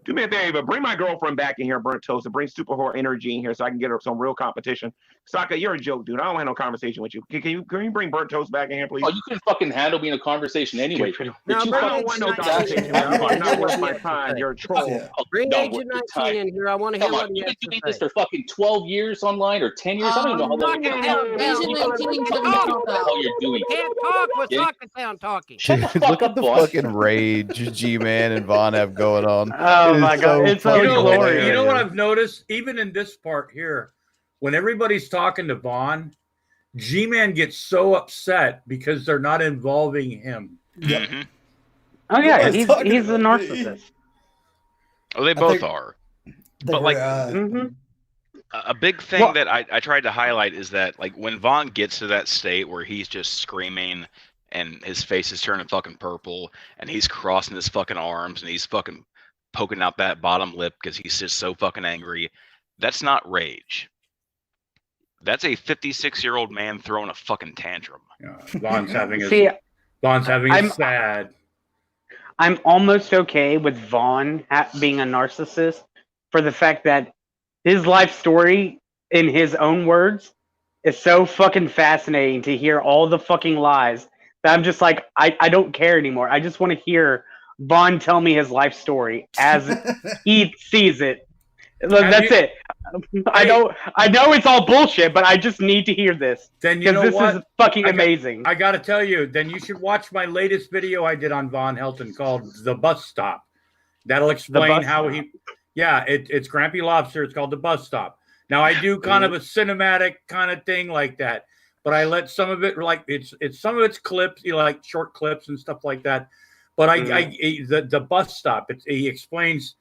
Do me a favor, bring my girlfriend back in here, Burnt Toast, and bring Super Whore Energy in here so I can get her some real competition. Sokka, you're a joke, dude. I don't have no conversation with you. Can you bring Burnt Toast back in here, please? Oh, you couldn't fucking handle being a conversation anyway. No, I don't want no conversation. I'm not worth my time. You're a troll. Bring Agent 19 in here. I want to hear what he has to doing this for fucking 12 years online or 10 years. I don't even know how long you're doing. Can't talk with Sokka sound talking. Look at the fucking rage G-Man and Vaughn have going on. Oh my god, it's so glorious. You know what I've noticed? Even in this part here, when everybody's talking to Vaughn, G-Man gets so upset because they're not involving him. Mm-hmm. Oh yeah, he's a narcissist. Oh, they both are. But like a big thing that I tried to highlight is that like when Vaughn gets to that state where he's just screaming and his face is turning fucking purple and he's crossing his fucking arms and he's fucking poking out that bottom lip because he's just so fucking angry. That's not rage. That's a 56-year-old man throwing a fucking tantrum. Vaughn's having a sad. I'm almost okay with Vaughn being a narcissist for the fact that his life story, in his own words, is so fucking fascinating to hear all the fucking lies that I'm just like, I don't care anymore. I just want to hear Vaughn tell me his life story as he sees it. That's it. I know it's all bullshit, but I just need to hear this. Then you know this what? Is fucking amazing. I got to tell you, then you should watch my latest video I did on Von Helton called "The Bus Stop." That'll explain how he. Yeah, it's Grampy Lobster. It's called The Bus Stop. Now I do kind of a cinematic kind of thing like that, but I let some of it it's some of it's clips, like short clips and stuff like that. But the bus stop. He explains,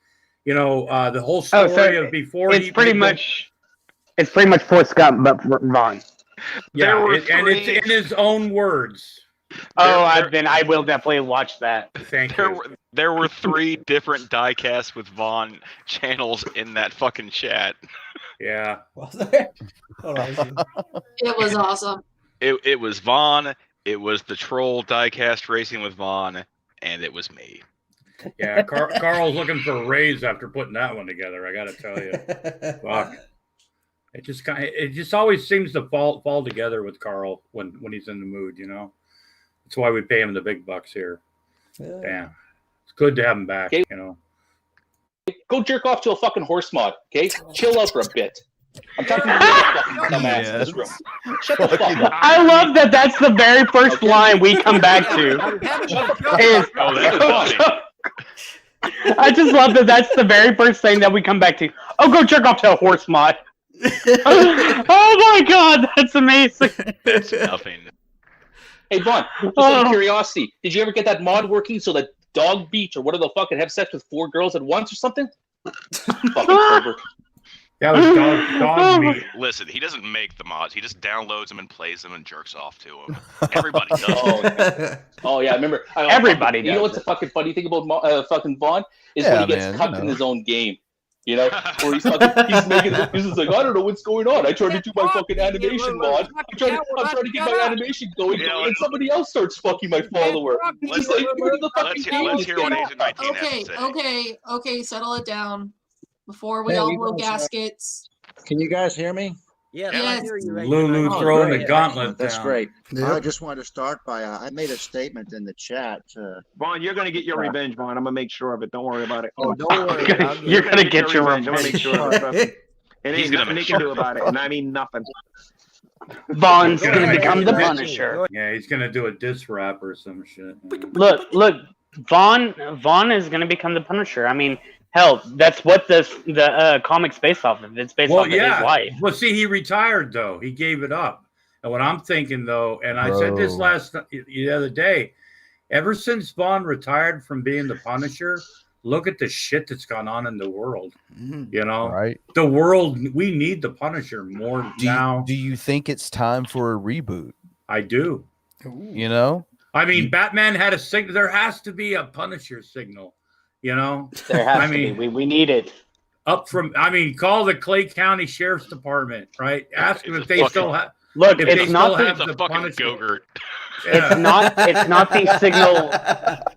the whole story of before. It's pretty much Forrest Gump, but Vaughn. Yeah, and it's in his own words. Then I will definitely watch that. Thank you. There were 3 different diecasts with Vaughn channels in that fucking chat. Yeah. It was awesome. It was Vaughn. It was the troll diecast racing with Vaughn. And it was me. Yeah, Carl's looking for a raise after putting that one together. I got to tell you, fuck. It just always seems to fall together with Carl when he's in the mood. That's why we pay him the big bucks here. Yeah. Damn, it's good to have him back. Okay. Go jerk off to a fucking horse mod. Okay, chill out for a bit. I'm talking to you fucking dumbass in this room. Shut the fuck up. I love that. That's the very first line we come back to. I just love that. That's the very first thing that we come back to. Oh, go jerk off to a horse mod. Oh my god, that's amazing. That's nothing. Hey Vaughn, just out of curiosity, did you ever get that mod working so that Dog Beach or whatever the fuck could have sex with 4 girls at once or something? Fucking pervert. That was dog meat. Listen, he doesn't make the mods. He just downloads them and plays them and jerks off to them. Everybody does. Oh yeah, I remember. Everybody You know what's the fucking funny thing about fucking Vaughn is when he gets cucked in his own game. You know, where he's making. He's just like, I don't know what's going on. I tried to do my fucking animation mod. I'm trying to get my animation going, and somebody else starts fucking my follower. He's like, let's hear what Agent 19 has to say. Okay, settle it down before we all blow gaskets. Can you guys hear me? Yes. Yes. I hear you right Lulu now. throwing great. the gauntlet That's down. great. Yeah. I just wanted to start by I made a statement in the chat. Vaughn, you're gonna get your revenge, Vaughn. I'm gonna make sure of it. Don't worry about it. Oh, don't worry. You're gonna get your I'm gonna make sure of it. Trust me. And He's ain't gonna nothing they make can do about it, and I mean nothing. Vaughn's Yeah, gonna right. become the Punisher. Yeah, he's gonna do a diss rap or some shit. Look, Vaughn is gonna become the Punisher. I mean, hell, that's what the comic's based off of. It's based off of his life. Well, see, he retired though. He gave it up. And what I'm thinking though, and I said this the other day, ever since Vaughn retired from being the Punisher, look at the shit that's gone on in the world. You know, right? The world, we need the Punisher more now. Do you think it's time for a reboot? I do. You know, I mean, Batman had a signal. There has to be a Punisher signal. You know, There has to be. We need it. Up from, I mean, call the Clay County Sheriff's Department, right? Ask them if they still have. Look, if it's they not still the- have It's a the fucking Punisher. Gogurt. It's not the signal.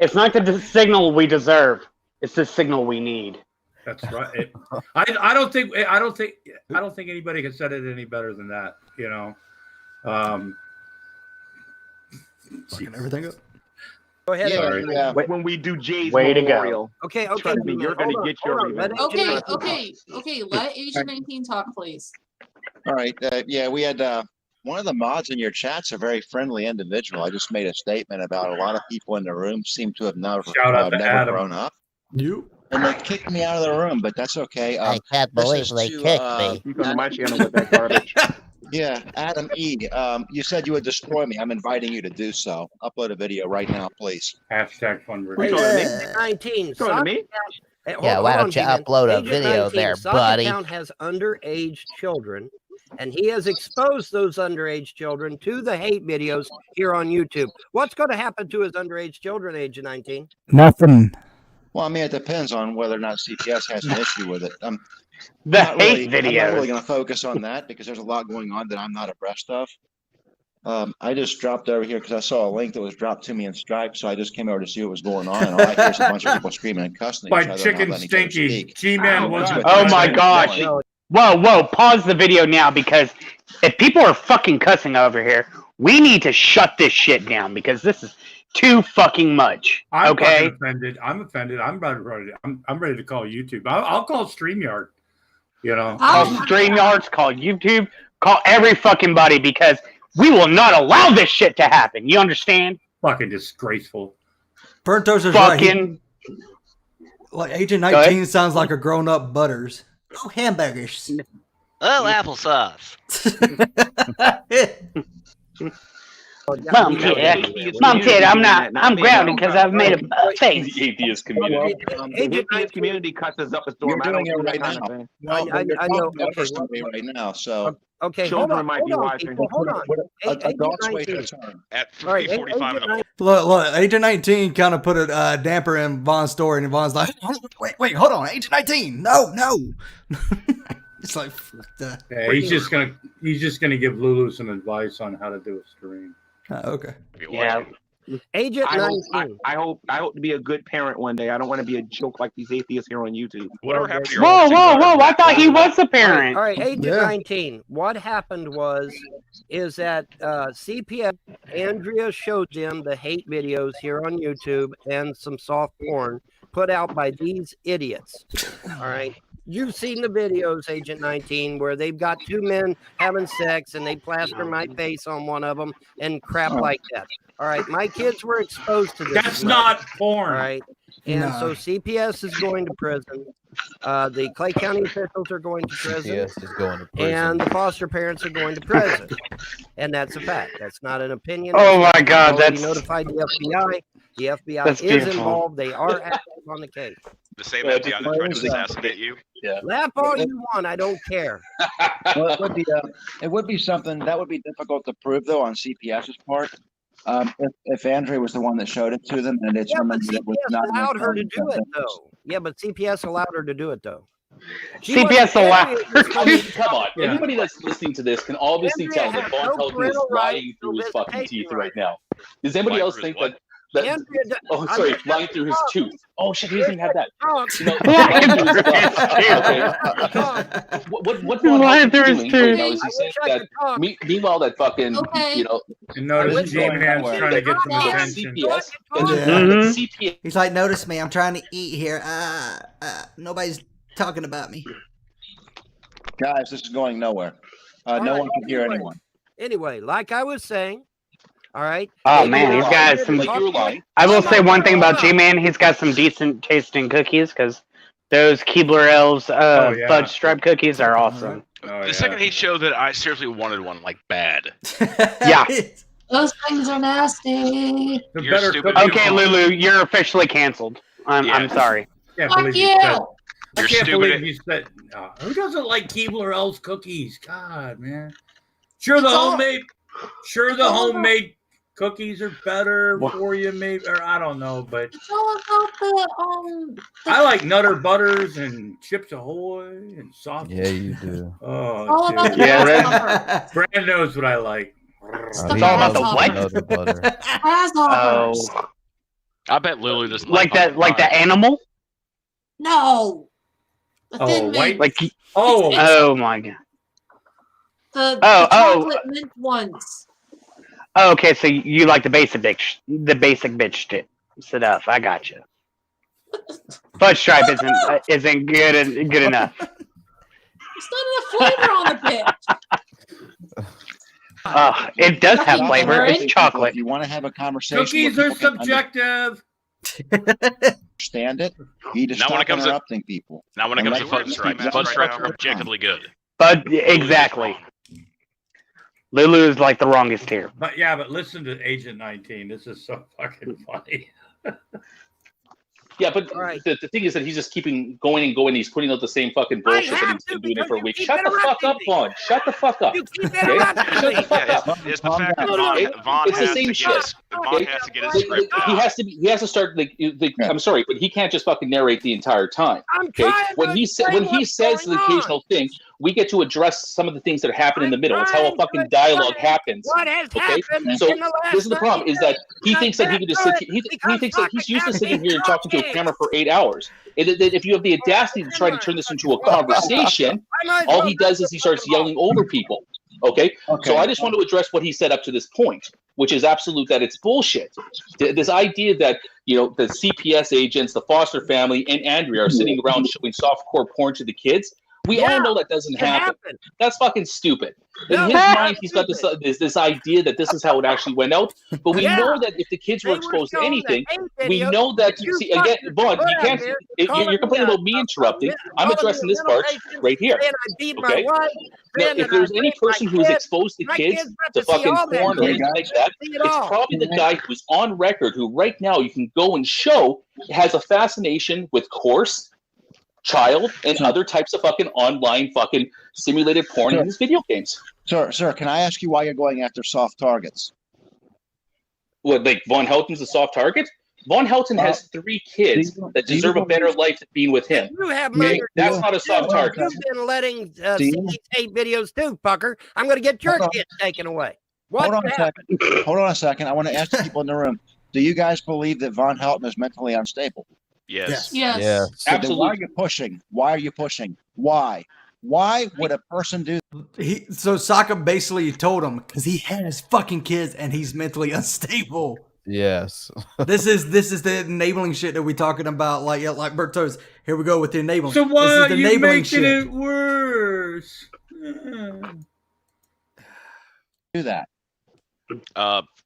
It's not the signal we deserve. It's the signal we need. That's right. I don't think anybody can set it any better than that. You know, Fucking everything up. Go ahead. Sorry. Adrian. When we do Jay's Way to go. memorial, Okay. trust me, you're gonna get your revenge. Okay. Let Agent 19 talk, please. All right. Yeah, we had one of the mods in your chat's a very friendly individual. I just made a statement about a lot of people in the room seem to have never Shout out to never Adam. grown up. You? And they kicked me out of the room, but that's okay. I can't this believe is they to, kicked me. You come to my channel with that garbage. Yeah, Adam E. You said you would destroy me. I'm inviting you to do so. Upload a video right now, please. Hashtag fun Who's talking to me? Agent 19. Talking to me? Yeah, why don't you upload a video there, buddy? Account has underage children, and he has exposed those underage children to the hate videos here on YouTube. What's going to happen to his underage children, Agent 19? Nothing. Well, I mean, it depends on whether or not CPS has an issue with it. The I'm not hate really videos. going to focus on that because there's a lot going on that I'm not abreast of. I just dropped over here because I saw a link that was dropped to me in Stripe, so I just came over to see what was going on. And all I hear is a bunch of people screaming and cussing at each By other. Chicken and not letting each other Stinky, speak. G-Man was. Oh my gosh. Whoa, pause the video now, because if people are fucking cussing over here, we need to shut this shit down because this is too fucking much. I'm Okay? fucking offended. I'm offended. I'm ready to call YouTube. I'll call StreamYard. You know, Call StreamYards, call YouTube, call every fucking body, because we will not allow this shit to happen. You understand? Fucking disgraceful. Burnt Toast is right. Fucking. Like Agent 19 sounds like a grown up Butters. Oh, hamburgers. Oh, applesauce. Mom, kid, I'm grounded because I've made a face. The atheist community. The atheist community cuts us up a storm. You're I don't doing it do that right kind now. of thing. Well, I you're know. talking Okay, personally right now, so Okay, Children might be watching. people, hold on. adults wait their Agent turn. At All right, 3:45 in the morning. Look, Agent 19 kind of put a damper in Vaughn's story, and Vaughn's like, wait, hold on, Agent 19, no. It's like, fuck that. Yeah, he's just gonna give Lulu some advice on how to do a stream. Okay. Yeah. Agent I 19. hope to be a good parent one day. I don't want to be a joke like these atheists here on YouTube. Whatever happened to your Whoa! own I thought he was a parent. All right, Agent Yeah. 19. What happened is that CPS, Andrea showed them the hate videos here on YouTube and some soft porn put out by these idiots. All right. You've seen the videos, Agent 19, where they've got two men having sex and they plaster my face on one of them and crap like that. All right. My kids were exposed to this. That's not porn. All right. And so CPS is going to prison. The Clay County officials are going to prison. CPS is going to prison. And the foster parents are going to prison. And that's a fact. That's not an opinion. Oh my God, I've already that's notified the FBI. The FBI That's is beautiful. involved. They are active on the case. The same FBI that tried to assassinate you. Yeah. Laugh all you want. I don't care. Well, it would be something that would be difficult to prove though on CPS's part. If Andrea was the one that showed it to them, and it's but CPS allowed her to do it though. Yeah, but CPS allowed her to do it though. CPS allowed her to. Come on, anybody that's listening to this can obviously tell that Von Helton is lying through his fucking teeth right now. Does anybody else think that? Oh, sorry, lying through his tooth. Oh shit, he doesn't even have that. What lying through his tooth? Is he saying that? Meanwhile, that fucking You notice G-Man's trying to get some attention. CPS. He's like, notice me, I'm trying to eat here. Nobody's talking about me. Guys, this is going nowhere. No one can hear anyone. Anyway, like I was saying, all right. Oh man, he's got some. I will say one thing about G-Man. He's got some decent tasting cookies because those Keebler Elves fudge stripe cookies are awesome. The second he showed that, I seriously wanted one like bad. Yeah. Those things are nasty. You're stupid. Okay, Lulu, you're officially canceled. I'm sorry. Fuck you. I can't believe you said. Who doesn't like Keebler Elves cookies? God, man. Sure, the homemade cookies are better for you, maybe, or I don't know, but it's all about the I like Nutter Butters and Chips Ahoy and soft. Yeah, you do. Oh, yeah, Bran knows what I like. It's all about the what? Grasshoppers. I bet Lulu doesn't like that. Like the animal. No. The thin mint. Like oh my god. The chocolate mint ones. Oh, okay, so you like the basic bitch stuff. I got you. Fudge stripe isn't good enough. There's not enough flavor on the bitch. It does have flavor. It's chocolate. If you want to have a conversation, cookies are subjective. Understand it. He just stop interrupting people. Now when it comes to fudge stripes are objectively good. But exactly. Lulu is like the wrongest here. But listen to Agent 19. This is so fucking funny. Yeah, but the thing is that he's just keeping going. He's putting out the same fucking bullshit that he's been doing it for a week. Shut the fuck up, Vaughn. Shut the fuck up. It's the fact that Vaughn has to get his script out. He has to start I'm sorry, but he can't just fucking narrate the entire time. Okay? When he says the occasional thing, we get to address some of the things that happen in the middle. It's how a fucking dialogue happens. Okay? So this is the problem: is that he thinks that he can just sit. He thinks that he's used to sitting here and talking to a camera for 8 hours. If you have the audacity to try to turn this into a conversation, all he does is he starts yelling over people. Okay? So I just want to address what he said up to this point, which is absolute that it's bullshit. This idea that the CPS agents, the Foster family, and Andrea are sitting around showing softcore porn to the kids. We all know that doesn't happen. That's fucking stupid. In his mind, he's got this idea that this is how it actually went out. But we know that if the kids were exposed to anything, we know that. See, again, Vaughn, you can't. You're complaining about me interrupting. I'm addressing this part right here. Okay. Now, if there's any person who is exposed to kids to fucking porn or anything like that, it's probably the guy who's on record, who right now you can go and show has a fascination with coarse, child, and other types of fucking online fucking simulated porn in his video games. Sir, can I ask you why you're going after soft targets? What, like Von Helton's a soft target? Von Helton has 3 kids that deserve a better life than being with him. You have that's not a soft target. You've been letting tape videos too, fucker. I'm going to get your kids taken away. Hold on a second. I want to ask the people in the room. Do you guys believe that Von Helton is mentally unstable? Yes. So absolutely. Why are you pushing? Why would a person do that? So Sokka basically told him because he has fucking kids and he's mentally unstable. Yes. This is the enabling shit that we're talking about. Like Berto's. Here we go with the enabling. So why this is are the you making shit. it worse? Do that.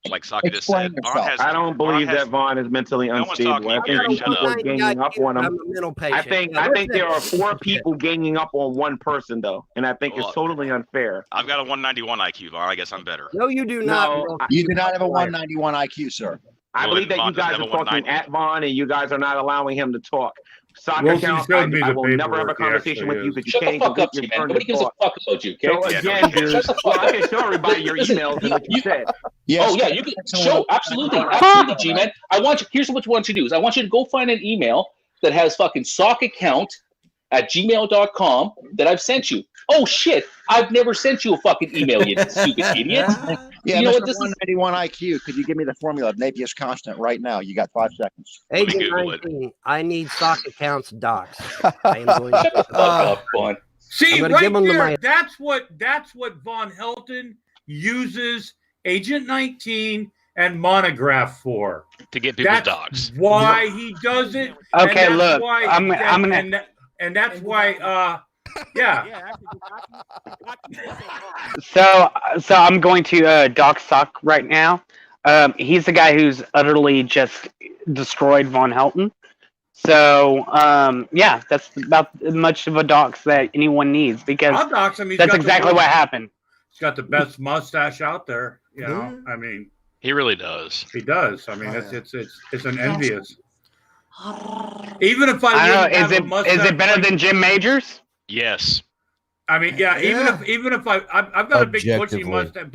Like Sokka just said, I don't believe that Vaughn is mentally unstable. I think people are ganging up on him. I think there are 4 people ganging up on one person though, and I think it's totally unfair. I've got a 191 IQ, Vaughn. I guess I'm better. No, you do not. You do not have a 191 IQ, sir. I believe that you guys are talking at Vaughn and you guys are not allowing him to talk. Sock Wilson account. showed me I the will never have a paperwork he conversation with actually you because you Shut can't the even fuck up, get your G-Man. turn Nobody to gives a talk. fuck about you, okay? So again, dude, Shut the fuck well, I up. can show everybody your Listen, emails and what you said. Oh yeah, you can show absolutely, absolutely, G-Man. I want you. Here's what I want you to do: is I want you to go find an email that has fucking sock account at gmail.com that I've sent you. Oh shit! I've never sent you a fucking email, you stupid idiot. Yeah, You know Mr. what this is? 191 IQ. Could you give me the formula of Napier's constant right now? You got 5 seconds. Agent 19, I need sock accounts docs. I am going Shut the fuck up, Vaughn. See, I'm gonna right give him there, my- that's what Von Helton uses Agent 19 and Monograph for. To get people's That's docs. why he does it. Okay, and that's look, why, I'm gonna. and that's why. Yeah. So I'm going to doc sock right now. He's the guy who's utterly just destroyed Von Helton. So yeah, that's about as much of a dox that anyone needs because I'll dox him. He's that's got the exactly worst- what happened. He's got the best mustache out there. You know, I mean, He really does. he does. I mean, it's an envious. Even if I I don't wouldn't know. have a Is mustache, it better than Jim Majors? Yes. I mean, yeah. Even if I've got a big bushy Objectively. mustache,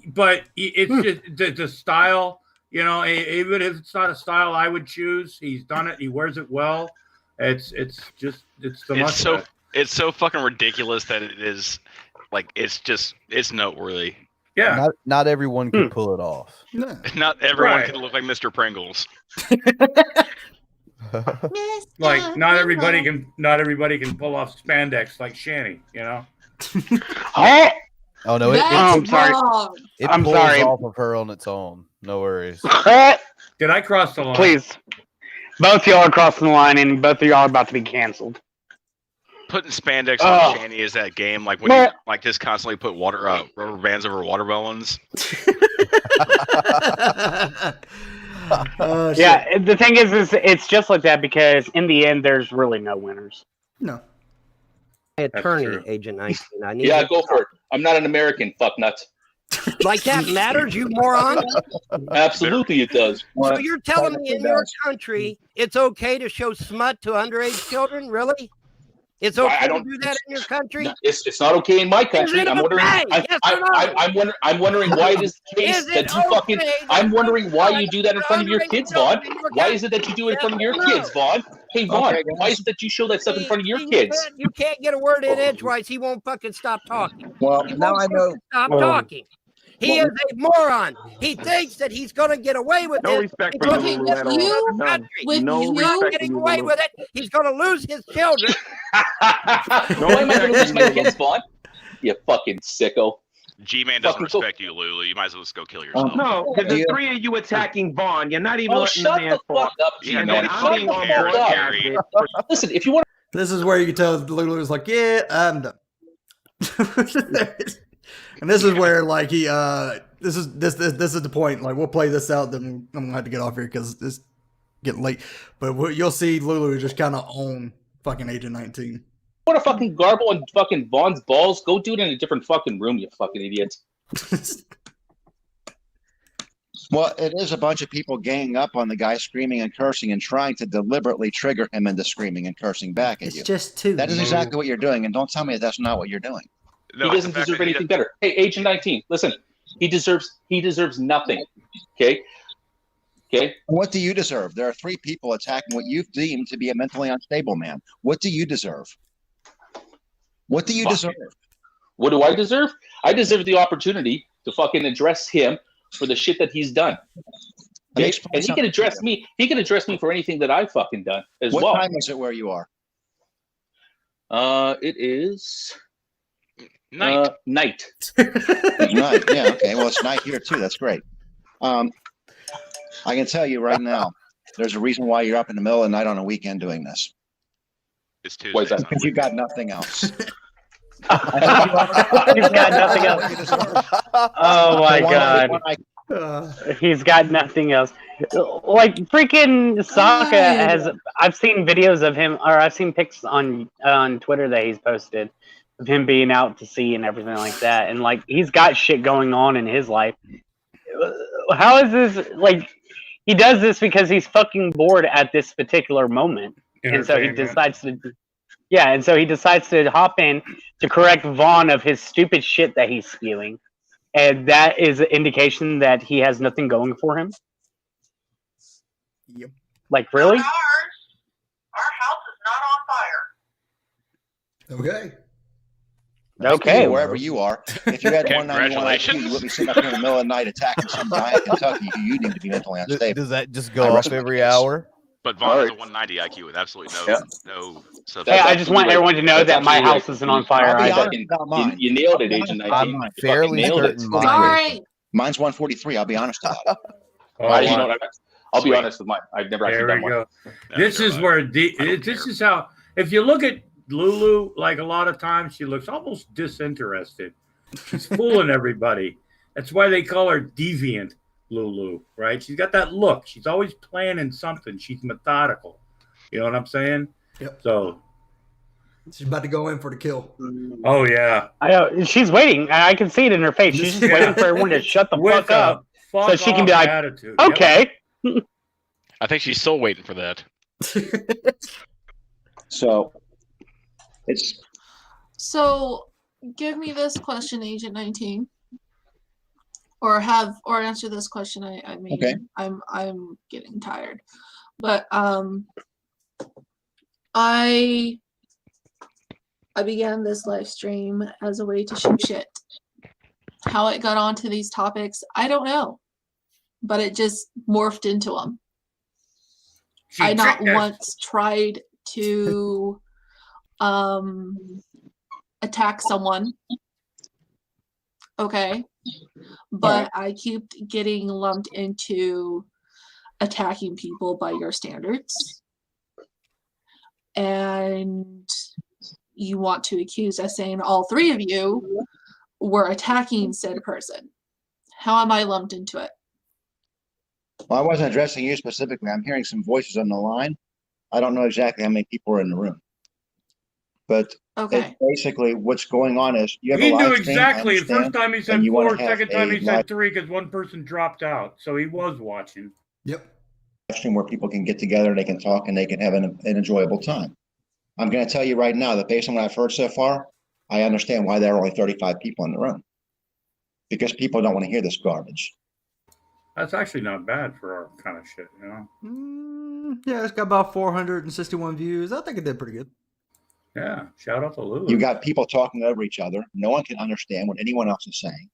but it's just the style. You know, even if it's not a style I would choose, he's done it. He wears it well. It's the mustache. It's so fucking ridiculous that it is like it's noteworthy. Yeah. Not everyone can pull it off. Not everyone Right. can look like Mr. Pringles. Like not everybody can pull off spandex like Shanny. You know. Oh no, That's I'm sorry. wrong. it I'm pulls sorry. off of her on its own. No worries. Did I cross the line? Please, both y'all are crossing the line, and both of y'all are about to be canceled. Putting spandex Oh. on Shanny is that game like when you like just constantly put rubber bands over water balloons. Oh, shit. Yeah, the thing is it's just like that because in the end, there's really no winners. No. Attorney, true. Agent 19. I need Yeah, you- go for it. I'm not an American, fuck nuts. Like that matters, you moron? Absolutely, it does. So you're telling me in your country it's okay to show smut to underage children? Really? It's okay I don't- to do that in your country? No, it's not okay in my country. it I'm wondering. okay? Yes or no? I'm wondering why it is the case Is that it you fucking. okay I'm to wondering why show you do that in front of your underage kids, Vaughn. children in your Why is it that you do it in front of your Yes or no? kids, Vaughn? Hey, Vaughn, Okay, why guys. is it that you show that stuff in front of your See, kids? You can't get a word in edgewise. He won't fucking stop talking. Well, He now won't I know. fucking Stop talking. He is a moron. He thinks that he's going to get away with No it. respect because for you, he's Lulu, at in all. another None. country. With No you- He's respect for getting you, away Lulu. with it. He's going to lose his children. No Why am I going to lose respect my for you, kids, Vaughn? You fucking sicko. G-Man doesn't Fucking respect you, Lulu. You might as well just go kill yourself. No, because Yeah. the three of you attacking Vaughn, you're not even Oh, letting the shut man the talk. fuck up, Yeah, G-Man. nobody I'm Shut being the on fuck board, up. Gary. Listen, if you want This is where you can tell Lulu's like, yeah, I'm done. And this is where like he this is the point. Like we'll play this out, then I'm gonna have to get off here because it's getting late. But you'll see Lulu just kind of own fucking Agent 19. to fucking garble on fucking Vaughn's balls, go do it in a different fucking room, you fucking idiots. Well, it is a bunch of people ganging up on the guy screaming and cursing and trying to deliberately trigger him into screaming and cursing back at It's you. just two. That is exactly what you're doing, and don't tell me that that's not what you're doing. No, He doesn't deserve anything better. Hey, Agent 19, listen, he deserves nothing. Okay? What do you deserve? There are three people attacking what you've deemed to be a mentally unstable man. What do you deserve? What do you Fuck. deserve? What do I deserve? I deserve the opportunity to fucking address him for the shit that he's done. Okay? And he can address me. He can address me for anything that I've fucking done as What well. time is it where you are? It is night. Night. It's night. Yeah. Okay. Well, it's night here too. That's great. I can tell you right now, there's a reason why you're up in the middle of the night on a weekend doing this. It's Tuesday. Why is that? Because you got nothing else. He's got nothing else. Oh my god. He's got nothing else. Like freaking Sokka has. I've seen videos of him, or I've seen pics on Twitter that he's posted of him being out to sea and everything like that. And like he's got shit going on in his life. How is this like? He does this because he's fucking bored at this particular moment. And so he decides to, yeah, and so he decides to hop in to correct Vaughn of his stupid shit that he's spewing, and that is an indication that he has nothing going for him. Yep. Like, really? Our house is not on fire. Okay. Okay. Wherever you are, if you had 191 IQ, you wouldn't be sitting up here in the middle of the night attacking some guy in Kentucky who you need to be mentally unstable. Does that just go off every hour? But Vaughn has a 190 IQ with absolutely no substance. Hey, I just want everyone to know that my house isn't on fire either. You nailed it, Agent 19. I'm fairly certain mine. Sorry. Mine's 143. I'll be honest about it. I'll be honest with mine. I've never actually done one. This is where this is how. If you look at Lulu, like a lot of times, she looks almost disinterested. She's fooling everybody. That's why they call her deviant Lulu, right? She's got that look. She's always planning something. She's methodical. You know what I'm saying? Yep. So she's about to go in for the kill. Oh yeah. I know. She's waiting. I can see it in her face. She's just waiting for everyone to shut the fuck up, so she can be like, attitude. okay. I think she's still waiting for that. So it's give me this question, Agent 19, or answer this question. I mean, okay. I'm getting tired, but I began this live stream as a way to shoot shit. How it got onto these topics, I don't know, but it just morphed into them. I not once tried to attack someone, okay, but I keep getting lumped into attacking people by your standards, and you want to accuse us saying all three of you were attacking said person. How am I lumped into it? Well, I wasn't addressing you specifically. I'm hearing some voices on the line. I don't know exactly how many people are in the room. But basically what's going on is you have he a live knew stream, exactly. The first time he said 4, second time he live said 3 because one person dropped out. So he was watching. Yep. Stream where people can get together, they can talk, and they can have an enjoyable time. I'm going to tell you right now that based on what I've heard so far, I understand why there are only 35 people in the room. Because people don't want to hear this garbage. That's actually not bad for our kind of shit, you know? Yeah, it's got about 461 views. I think it did pretty good. Yeah, shout out to Lulu. You got people talking over each other. No one can understand what anyone else is saying.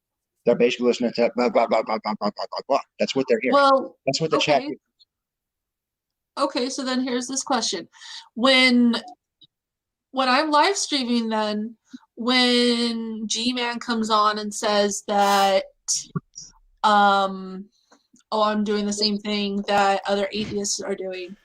They're basically listening to blah, blah, blah, blah, blah, blah, blah, blah. That's what they're hearing. Well, that's what the chat is. Okay, so then here's this question. When I'm live streaming, then when G-Man comes on and says that I'm doing the same thing that other atheists are doing,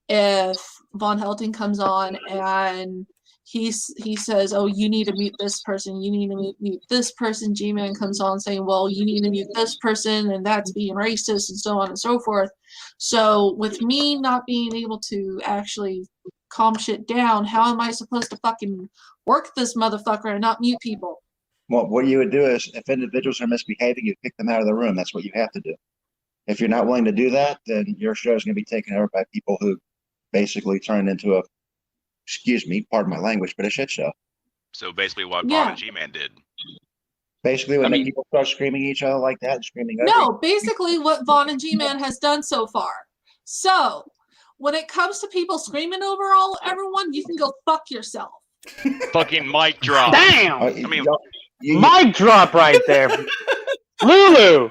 if Von Helton comes on and he says, oh, you need to mute this person, you need to mute this person, G-Man comes on saying, well, you need to mute this person, and that's being racist, and so on and so forth. So with me not being able to actually calm shit down, how am I supposed to fucking work this motherfucker and not mute people? Well, what you would do is, if individuals are misbehaving, you pick them out of the room. That's what you have to do. If you're not willing to do that, then your show is going to be taken over by people who basically turn into a, excuse me, pardon my language, but a shit show. So basically what Bob and G-Man did. Basically, when people start screaming at each other like that and screaming over No, basically what Vaughn and G-Man has done so far. So when it comes to people screaming over everyone, you can go fuck yourself. Fucking mic drop. Damn! I mean, mic drop right there. Lulu,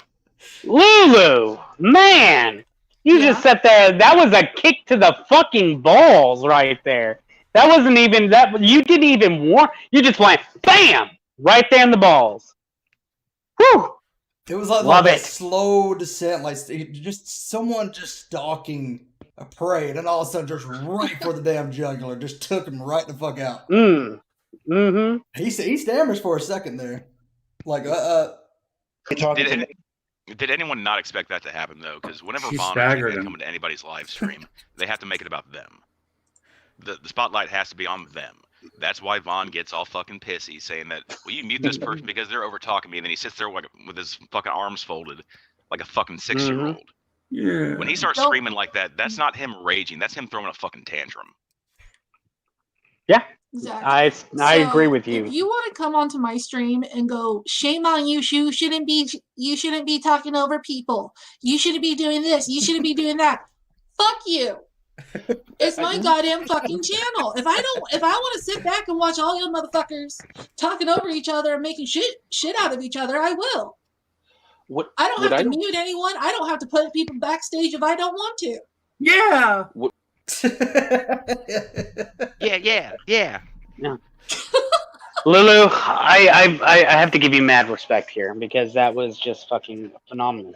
man, you just sat there. That was a kick to the fucking balls right there. That wasn't even that. You didn't even warn. You just went bam right there in the balls. Whew. It was like a slow descent, like just someone just stalking a prey, and then all of a sudden, just right for the damn jugular, just took him right the fuck out. Mm-hmm. He stammers for a second there, like Did anyone not expect that to happen though? Because whenever Vaughn come into anybody's live stream, they have to make it about them. The spotlight has to be on them. That's why Vaughn gets all fucking pissy, saying that, "Will you mute this person because they're over talking me?" And then he sits there with his fucking arms folded, like a fucking 6-year-old. Yeah. When he starts screaming like that, that's not him raging. That's him throwing a fucking tantrum. Yeah, Exactly. I agree with you. If you want to come onto my stream and go, shame on you, you shouldn't be talking over people. You shouldn't be doing this. You shouldn't be doing that. Fuck you. It's my goddamn fucking channel. If I want to sit back and watch all you motherfuckers talking over each other and making shit out of each other, I will. I don't have to mute anyone. I don't have to put people backstage if I don't want to. Yeah. Yeah. Lulu, I have to give you mad respect here because that was just fucking phenomenal.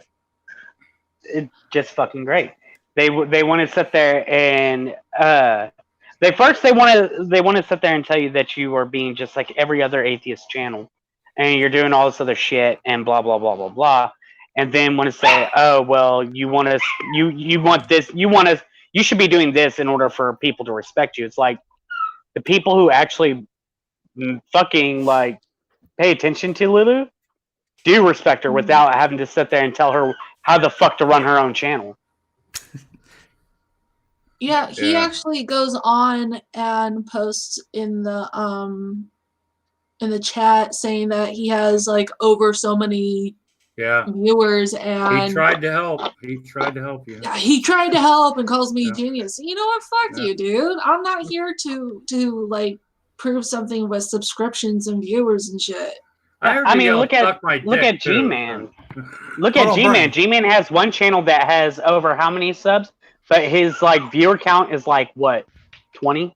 It's just fucking great. They want to sit there and they want to sit there and tell you that you are being just like every other atheist channel, and you're doing all this other shit and blah blah blah blah blah, and then want to say, oh well, you want this, you should be doing this in order for people to respect you. It's like the people who actually fucking like pay attention to Lulu do respect her without having to sit there and tell her how the fuck to run her own channel. Yeah, he actually goes on and posts in the chat saying that he has like over so many viewers, and he tried to help. He tried to help you. Yeah, he tried to help and calls me a genius. You know what? Fuck you, dude. I'm not here to like prove something with subscriptions and viewers and shit. I mean, look at G-Man. Look at G-Man. G-Man has one channel that has over how many subs? But his like viewer count is like what, 20?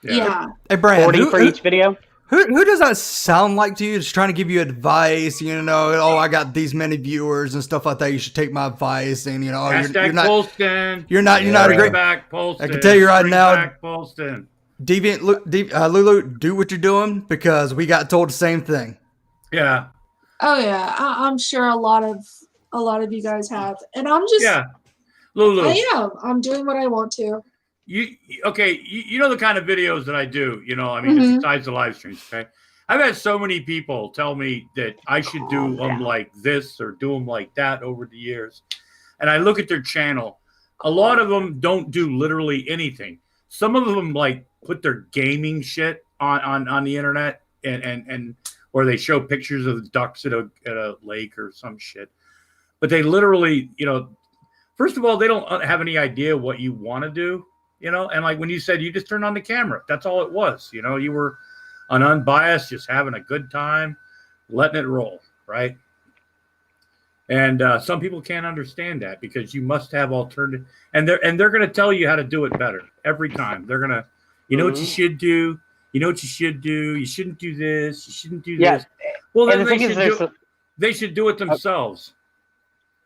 Yeah. Hey, Bran, 40 for each video. Who does that sound like to you? Just trying to give you advice, you know? Oh, I got these many viewers and stuff like that. You should take my advice, and you know, you're not. Polston. You're not a great. Back Polston. I can tell you right now. Back Polston. Deviant, Lulu, do what you're doing because we got told the same thing. Yeah. Oh yeah, I'm sure a lot of you guys have, and I'm just Lulu. I'm doing what I want to. You know the kind of videos that I do, you know, I mean, just besides the live streams, okay? I've had so many people tell me that I should do them like this or do them like that over the years. And I look at their channel. A lot of them don't do literally anything. Some of them like put their gaming shit on the internet and or they show pictures of ducks at a lake or some shit. But they literally, you know, first of all, they don't have any idea what you want to do, you know? And like when you said you just turned on the camera, that's all it was. You know, you were an unbiased, just having a good time, letting it roll, right? And some people can't understand that because you must have alternative, and they're going to tell you how to do it better every time. They're going to, you know what you should do, you know what you should do. You shouldn't do this. You shouldn't do this. Well, then they should do it themselves.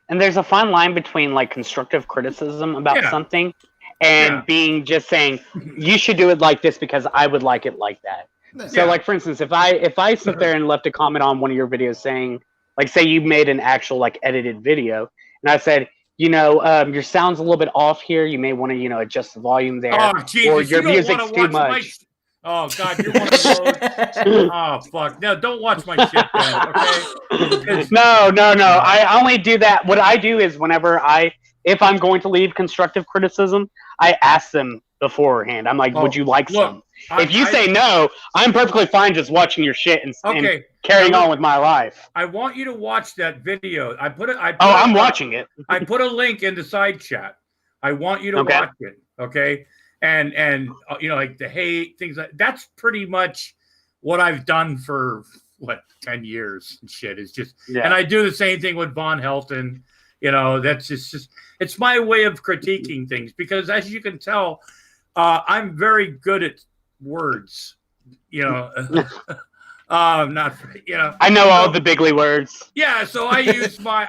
And there's a fine line between like constructive criticism about something and being just saying you should do it like this because I would like it like that. So like for instance, if I sit there and left a comment on one of your videos saying, like say you made an actual like edited video and I said, you know, your sound's a little bit off here, you may want to, you know, adjust the volume there, or your music's too much. Oh God, you're one of those. Oh fuck! No, don't watch my shit, then, okay? No. I only do that. What I do is whenever if I'm going to leave constructive criticism, I ask them beforehand. I'm like, would you like some? If you say no, I'm perfectly fine just watching your shit and carrying on with my life. I want you to watch that video. I'm watching it. I put a link in the side chat. I want you to watch it. Okay. And you know, like the hate things like that's pretty much what I've done for 10 years and shit. It's just and I do the same thing with Von Helton. You know, that's just it's my way of critiquing things because as you can tell, I'm very good at words. You know, not you know. I know all the bigly words. Yeah, so I use my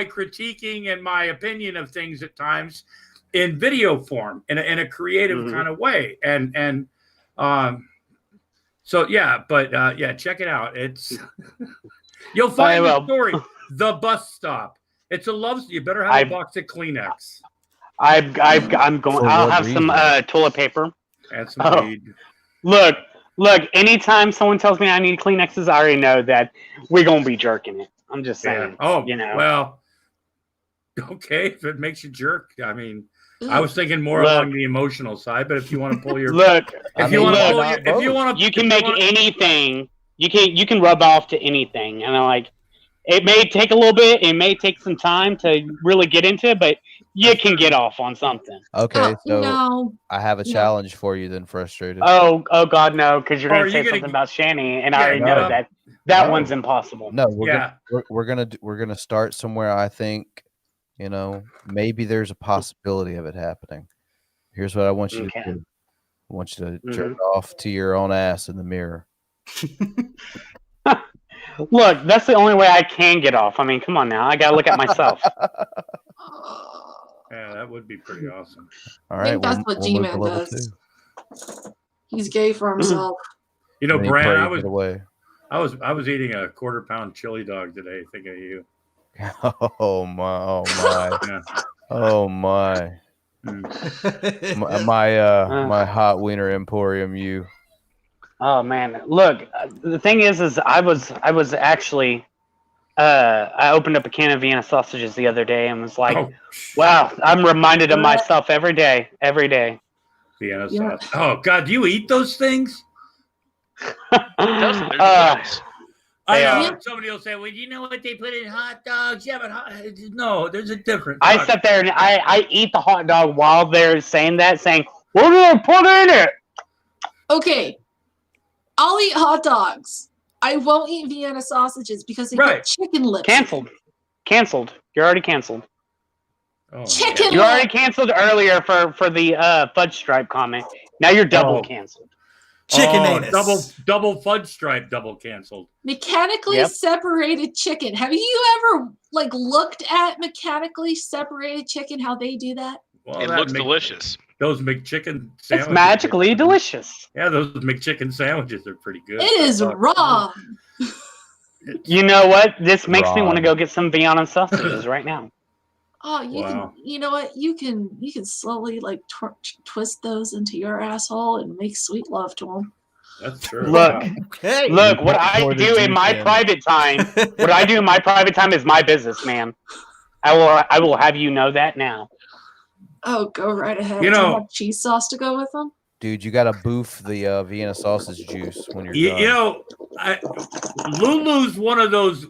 critiquing and my opinion of things at times in video form in a creative kind of way and so check it out. It's you'll find the story. The bus stop, it's a love. You better have a box of Kleenex. I'll have some toilet paper and some weed. Look, anytime someone tells me I need Kleenexes, I already know that we're gonna be jerking it. I'm just saying. Oh, you know. Well, okay, if it makes you jerk, I mean, I was thinking more along the emotional side, but if you want to pull your you can make anything. You can rub off to anything, and it may take a little bit. It may take some time to really get into it, but you can get off on something. Okay, so no. I have a challenge for you then, Frustrated. Oh God, no, because you're gonna say something about Shanny, and I already know that one's impossible. No, we're gonna start somewhere. I think, maybe there's a possibility of it happening. Here's what I want you to do. I want you to jerk off to your own ass in the mirror. Look, that's the only way I can get off. I mean, come on now. I gotta look at myself. Yeah, that would be pretty awesome. All I right, think that's what G-Man does. He's gay for himself. Bran, I was eating a 1/4-pound chili dog today, thinking of you. Oh my! Yeah. Oh my! My hot wiener emporium. You. Oh man! Look, the thing is I was actually. I opened up a can of Vienna sausages the other day and was like, "Wow, I'm reminded of myself every day." Vienna sauce. Oh God, do you eat those things? Somebody will say, "Well, you know what they put in hot dogs?" Yeah, but no, there's a difference. I sit there and I eat the hot dog while they're saying, "What do I put in it?" Okay, I'll eat hot dogs. I won't eat Vienna sausages because they put chicken lips. Canceled. You're already canceled. Oh, chicken. You already canceled earlier for the fudge stripe comment. Now you're double canceled. Chicken anus. Double fudge stripe, double canceled. Mechanically separated chicken. Have you ever looked at mechanically separated chicken? How they do that? Well, it looks delicious. Those McChicken sandwiches. It's magically delicious. Yeah, those McChicken sandwiches are pretty good. It is wrong. You know what? This makes me want to go get some Vienna sausages right now. Oh, you know what? You can slowly twist those into your asshole and make sweet love to them. That's true. Look, what I do in my private time, is my business, man. I will have you know that now. Oh, go right ahead. Do you want cheese sauce to go with them? Dude, you gotta boof the Vienna sausage juice when you're done. Lulu's one of those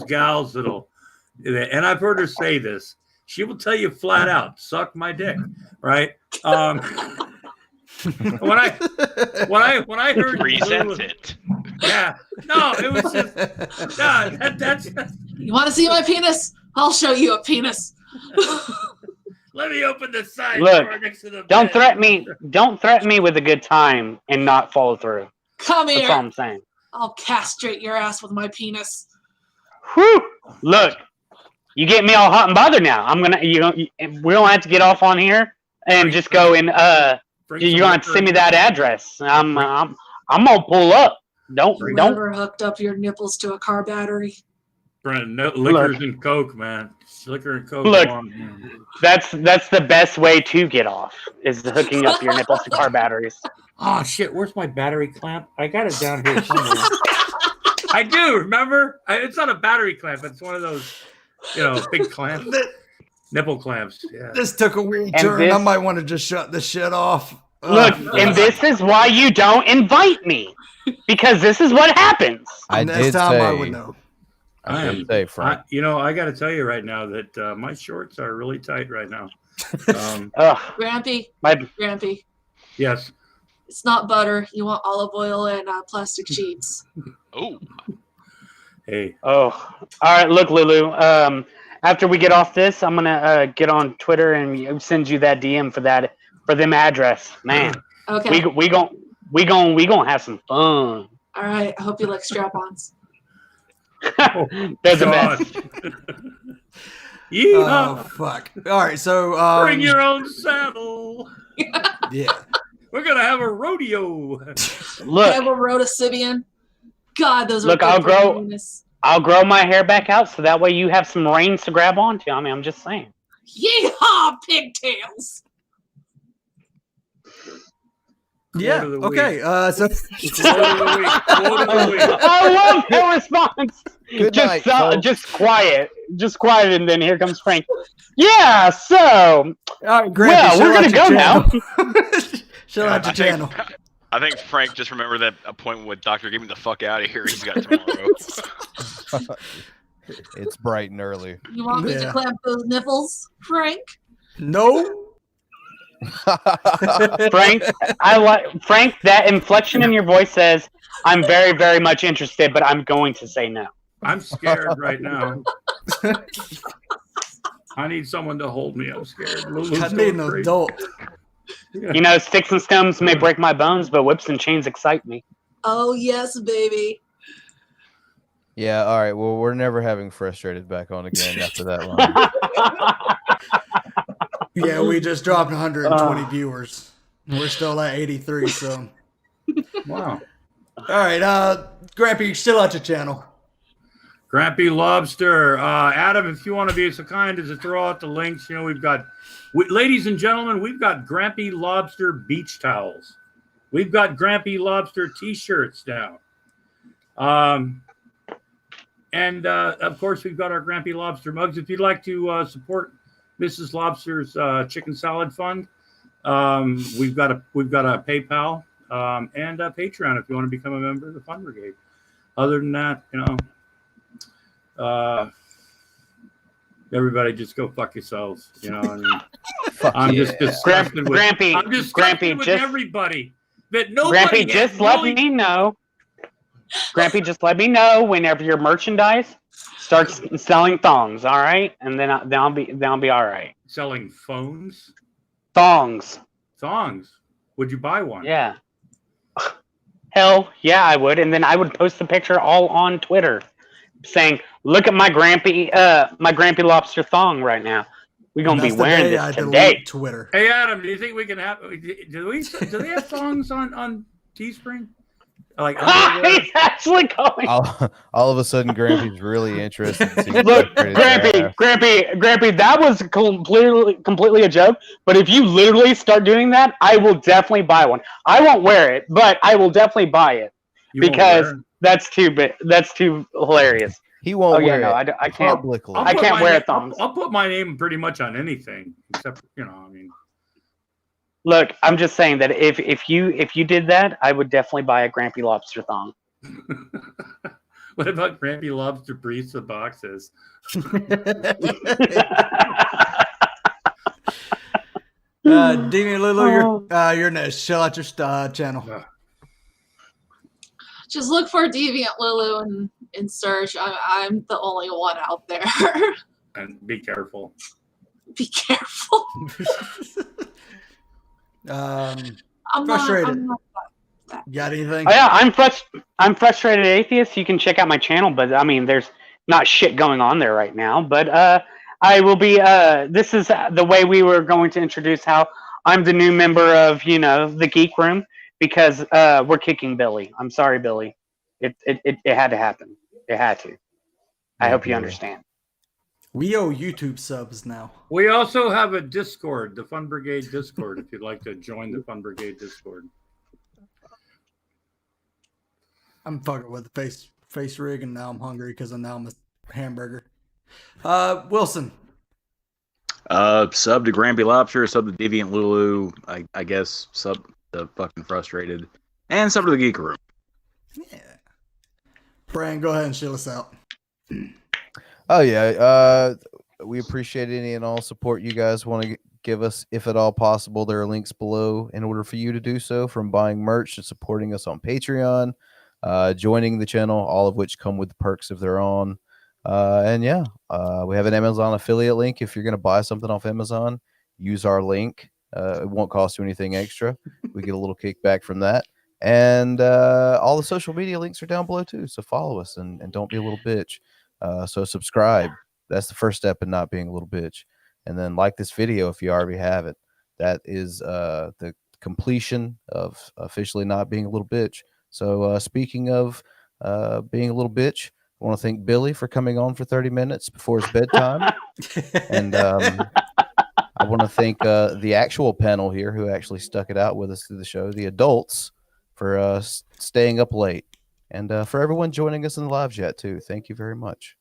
gals and I've heard her say this. She will tell you flat out, "Suck my dick," right? When I heard present it. Yeah, no, it was just that's. You want to see my penis? I'll show you a penis. Let me open the side door next to the don't bed. threaten me with a good time and not follow through. Come here. That's all I'm saying. I'll castrate your ass with my penis. Whew. Look, you get me all hot and bothered now. We don't have to get off on here and just go and you're gonna have to send me that address. I'm gonna pull up. Don't Never hooked up your nipples to a car battery. Bran, liquors and coke, man. Liquor and coke. Look, that's the best way to get off is hooking up your nipples to car batteries. Oh shit! Where's my battery clamp? I got it down here somewhere. I do. Remember? It's not a battery clamp. It's one of those, big clamps. Nipple clamps. Yeah. This took a weird turn. I might want to just shut this shit off. Look, and this is why you don't invite me, because this is what happens. I would know. I got to tell you right now that my shorts are really tight right now. Grampy. Grampy. Yes. It's not butter. You want olive oil and plastic sheets. Oh. Hey. Oh. All right. Look, Lulu. After we get off this, I'm gonna get on Twitter and send you that DM for them address. Man. Okay. We gonna have some fun. All right. I hope you like strap-ons. There's a mess. Oh fuck! All right, so bring your own saddle. Yeah, we're gonna have a rodeo. Look, have a rotocibian. God, those are look. I'll grow my hair back out so that way you have some reins to grab onto. I mean, I'm just saying. Yeehaw, pigtails! Yeah. of the Okay. So Quote of the week. Quote of the week. I love that response. Good night, folks. Just quiet, and then here comes Frank. Yeah. So, Grampy, well, we're gonna go now. Chill out your channel. I think Frank just remembered that appointment with Doctor. Get me the fuck out of here. He's got tomorrow. It's bright and early. You want me to clamp those nipples, Frank? No. Frank, Frank. That inflection in your voice says, "I'm very, very much interested, but I'm going to say no." I'm scared right now. I need someone to hold me. I'm scared. I need an adult. You know, sticks and stones may break my bones, but whips and chains excite me. Oh yes, baby. Yeah, all right. Well, we're never having Frustrated back on again after that line. Yeah, we just dropped 120 viewers. We're still at 83, so. Wow. All right, Grampy, still at your channel. Grampy Lobster. Adam, if you want to be so kind as to throw out the links, you know, ladies and gentlemen, we've got Grampy Lobster beach towels. We've got Grampy Lobster t-shirts now. And of course, we've got our Grampy Lobster mugs. If you'd like to support Mrs. Lobster's Chicken Salad Fund, we've got a PayPal and a Patreon if you want to become a member of the Fun Brigade. Other than that, you know, everybody just go fuck yourselves. You know, I mean, I'm just disgusted with Grampy. I'm just Grampy, with just everybody. That nobody Grampy, just let me know. Grampy, just let me know whenever your merchandise starts selling thongs. All right, and then I'll be all right. Selling phones. Thongs. Would you buy one? Yeah. Hell yeah, I would, and then I would post the picture all on Twitter, saying, "Look at my Grampy Lobster thong right now. We're gonna be wearing this today." Twitter. Hey Adam, do you think we can have? Do they have thongs on Teespring? Like he's actually going. All of a sudden, Grampy's really interested. Look, Grampy, that was completely a joke. But if you literally start doing that, I will definitely buy one. I won't wear it, but I will definitely buy it because that's too hilarious. He won't wear it. I can't. Publicly. I can't wear thongs. I'll put my name pretty much on anything except, you know, I mean. Look, I'm just saying that if you did that, I would definitely buy a Grampy Lobster thong. What about Grampy Lobster briefs with boxes? Demi Lulu, you're next. Chill out your channel. Just look for Deviant Lulu and search. I'm the only one out there. And be careful. Be careful. Frustrated. Got anything? Oh, yeah, I'm frustrated atheist. You can check out my channel, but I mean, there's not shit going on there right now. But I will be. This is the way we were going to introduce how I'm the new member of the Geek Room because we're kicking Billy. I'm sorry, Billy. It had to happen. It had to. I hope you understand. We owe YouTube subs now. We also have a Discord, the Fun Brigade Discord, if you'd like to join the Fun Brigade Discord. I'm fucking with the face rig, and now I'm hungry because now I'm a hamburger. Wilson. Sub to Grampy Lobster, sub to Deviant Lulu, I guess sub to fucking Frustrated, and sub to the Geek Room. Yeah. Bran, go ahead and chill us out. Oh yeah, we appreciate any and all support you guys want to give us, if at all possible. There are links below in order for you to do so, from buying merch to supporting us on Patreon, joining the channel, all of which come with the perks of their own. And yeah, we have an Amazon affiliate link. If you're going to buy something off Amazon, use our link. It won't cost you anything extra. We get a little kickback from that. And all the social media links are down below too. So follow us and don't be a little bitch. So subscribe. That's the first step in not being a little bitch. And then like this video if you already have it. That is the completion of officially not being a little bitch. So speaking of being a little bitch, I want to thank Billy for coming on for 30 minutes before his bedtime. And I I want to thank the actual panel here who actually stuck it out with us through the show, the adults, for staying up late, and for everyone joining us in the live chat too. Thank you very much.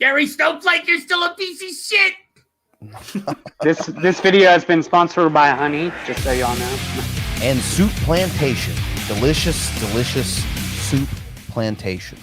Gary Snowflake, you're still a piece of shit. This video has been sponsored by Honey, just so y'all know. And Soup Plantation, delicious soup plantation.